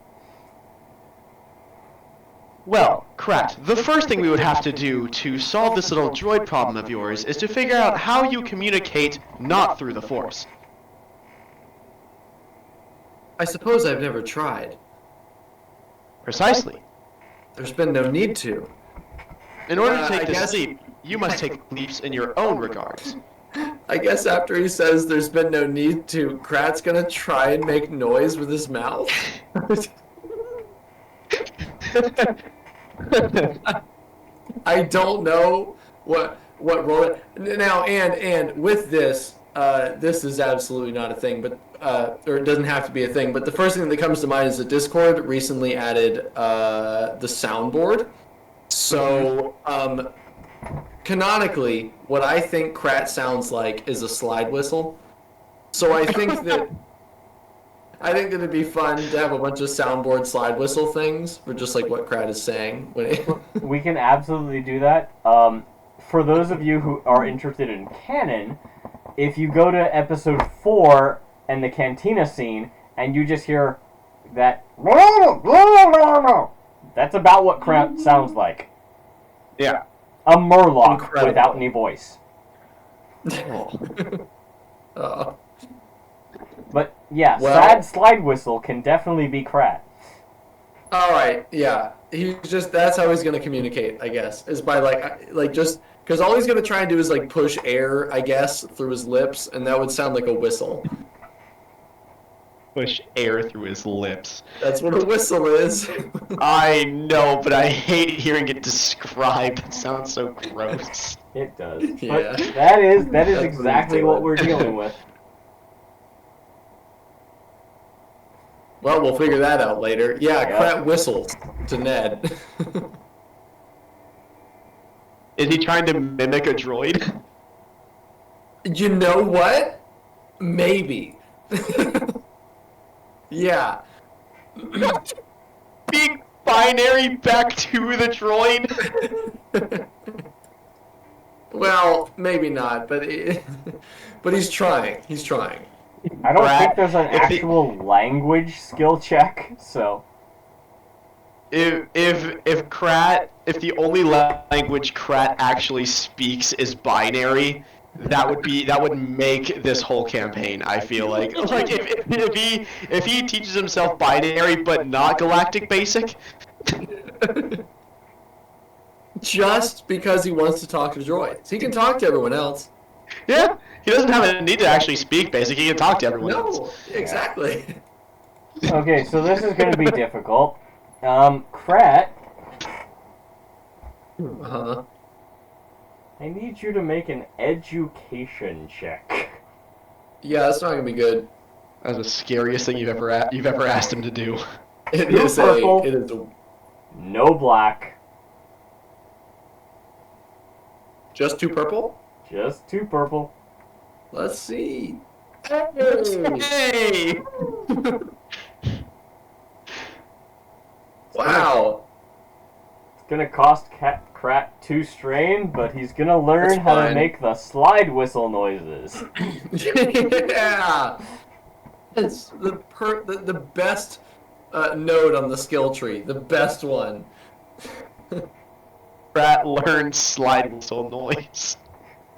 Well, Krat, the first thing we would have to do to solve this little droid problem of yours is to figure out how you communicate not through the Force. I suppose I've never tried. Precisely. There's been no need to. In order to I take this guess- leap, you must take leaps in your own regards. I guess after he says there's been no need to, Krat's gonna try and make noise with his mouth. I don't know what role. Now and with this, this is absolutely not a thing, but or it doesn't have to be a thing. But the first thing that comes to mind is that Discord recently added the soundboard. So canonically, what I think Krat sounds like is a slide whistle. So I think that it'd be fun to have a bunch of soundboard slide whistle things for just like what Krat is saying. We can absolutely do that. For those of you who are interested in canon, if you go to episode 4 and the cantina scene, and you just hear that, that's about what Krat sounds like. Yeah. A Murloc Incredible. without any voice. But yeah, Well- sad slide whistle can definitely be Krat. All right, yeah. That's how he's gonna communicate, I guess, is by like just because all he's gonna try and do is like push air, I guess, through his lips, and that would sound like a whistle. Push air through his lips. That's what a whistle is. I know, but I hate hearing it described. It sounds so gross. It does. Yeah. But that is That's what exactly he's what doing. we're dealing with. Well, we'll figure that out later. Yeah, Yeah. Krat whistles to Ned. Is he trying to mimic a droid? You know what? Maybe. Yeah. Big binary back to the droid? Well, maybe not, but but he's trying. He's trying. I don't Brad, think there's an if the- actual language skill check, so if the only language Krat actually speaks is binary, that would make this whole campaign. I feel like if he teaches himself binary but not galactic basic. Just because he wants to talk to droids, he can talk to everyone else. Yeah, he doesn't have a need to actually speak basic. He can talk to everyone else. No, exactly. Okay, so this is going to be difficult. Krat, Uh-huh. I need you to make an education check. Yeah, that's not gonna be good. That's the scariest thing you've ever asked him to do. It Two is purple. It is No black. just 2 purple. Just 2 purple. Let's see. Hey! Wow. It's gonna cost Krat 2 strain, but he's gonna learn That's how to fine. make the slide whistle noises. Yeah. It's the best node on the skill tree. The best one. Krat learned slide whistle noise.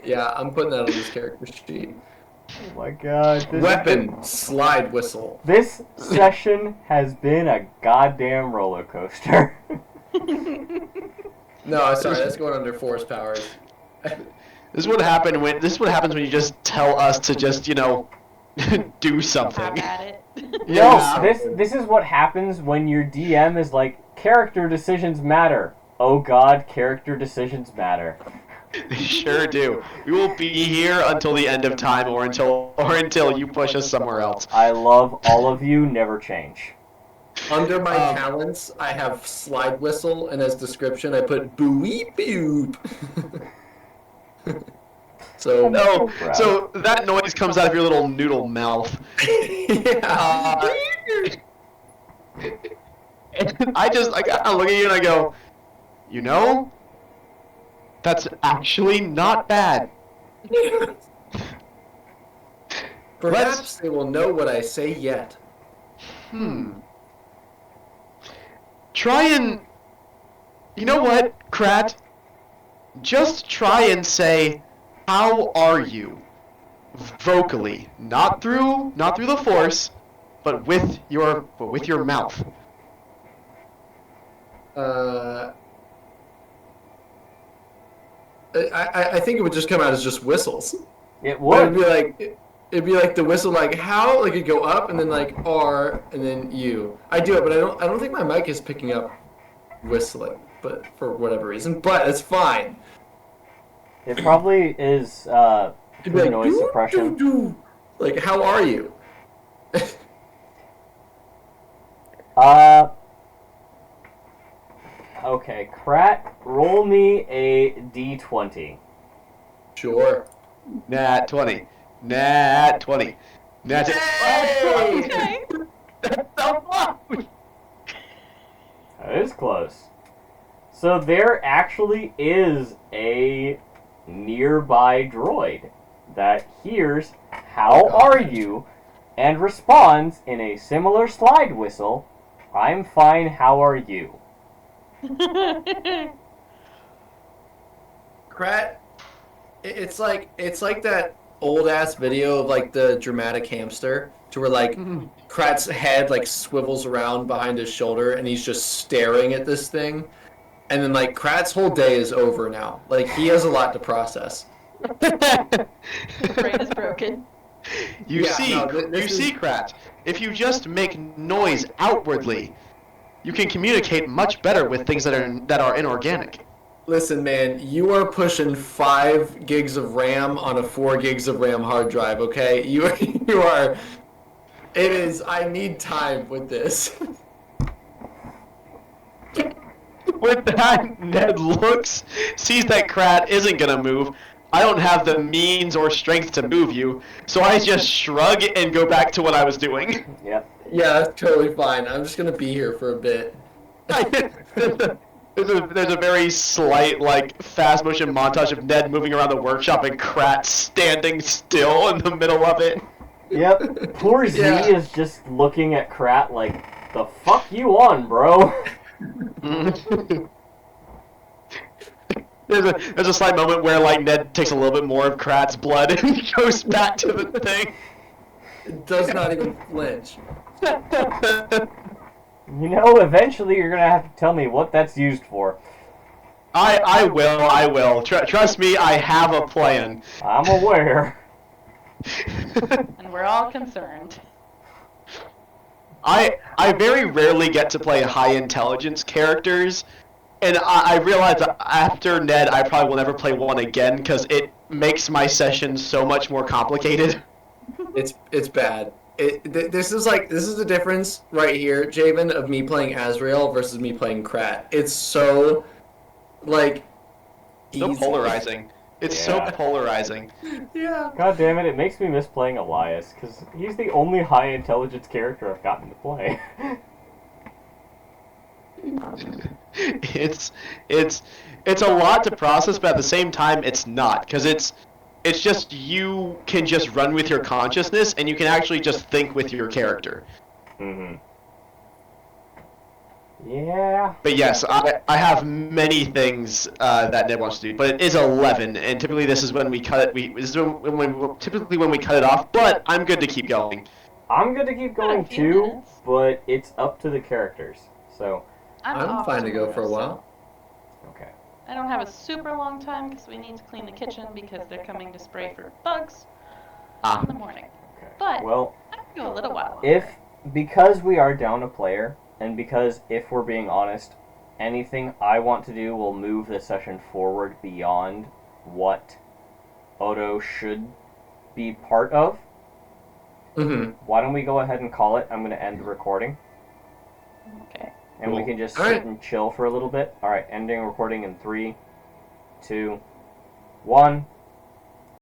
Yeah, I'm putting that on this character sheet. Oh my god. Weapon, slide whistle. This session has been a goddamn roller coaster. No, sorry, that's going under force powers. This is what happens when you just tell us to just, do something. Have at it. No, this is what happens when your DM is like, character decisions matter. Oh god, character decisions matter. They sure do. We will be here until the end of time or until you push us somewhere else. I love all of you, never change. Under my talents, I have slide whistle, and as description, I put booey boop. So No, so that noise comes out of your little noodle mouth. yeah. And I look at you and I go, that's actually not bad. Perhaps they will know what I say yet. Try and... You know what, Krat? Just try and say, how are you? Vocally. Not through the force, but with your mouth. I think it would just come out as just whistles. It But would. it'd be like the whistle, like how, like it'd go up and then like R and then U. I do it, but I don't think my mic is picking up whistling, but for whatever reason. But it's fine. It probably is It'd be like noise doo, suppression. doo, doo. Like how are you? Okay, Krat, roll me a d20. Sure. Nat 20. Nat 20. Nat 20. Okay. That's so close. That is close. So there actually is a nearby droid that hears "How are you?" and responds in a similar slide whistle, "I'm fine, how are you?" Krat, it's like that old ass video of like the dramatic hamster, to where like Krat's head like swivels around behind his shoulder and he's just staring at this thing, and then like Krat's whole day is over now. Like he has a lot to process. His brain is broken. You Yeah, see, no, this is- Krat, if you just make noise outwardly, you can communicate much better with things that are inorganic. Listen, man, you are pushing 5 gigs of RAM on a 4 gigs of RAM hard drive. Okay, you are. It is. I need time with this. With that, Ned looks, sees that Krat isn't gonna move. I don't have the means or strength to move you, so I just shrug and go back to what I was doing. Yep. Yeah, that's totally fine. I'm just gonna be here for a bit. There's a very slight, like, fast motion montage of Ned moving around the workshop and Krat standing still in the middle of it. Yep. Poor Z Yeah. is just looking at Krat like, the fuck you on, bro? There's a slight moment where like Ned takes a little bit more of Krat's blood and goes back to the thing. It does not even flinch. You know, eventually you're gonna have to tell me what that's used for. I will. Trust me, I have a plan. I'm aware. And we're all concerned. I very rarely get to play high intelligence characters, and I realize that after Ned, I probably will never play one again because it makes my sessions so much more complicated. It's bad. This is the difference right here, Javen, of me playing Azrael versus me playing Krat. It's so like So easy. polarizing. It's so Yeah. polarizing. Yeah. God damn it, it makes me miss playing Elias, because he's the only high intelligence character I've gotten to play. it's it's a lot to process, but at the same time, it's not because it's just you can just run with your consciousness and you can actually just think with your character. Mm-hmm. Yeah. But yes, I have many things that Ned wants to do, but it is 11, and typically this is when we cut it. This is typically when we cut it off. But I'm good to keep going. I'm good to keep going Got a few too, minutes. but it's up to the characters. So, I'm off fine to go for a tomorrow, while. okay. so I don't have a super long time because we need to clean the kitchen because they're coming to spray for bugs in the morning. Okay. But Well, I can go a little while. because we are down a player, and because if we're being honest, anything I want to do will move the session forward beyond what Odo should be part of. Mm-hmm. Why don't we go ahead and call it? I'm going to end the recording, Okay. and we Cool. can just sit Alright. and chill for a little bit. All right, ending recording in 3, 2, 1.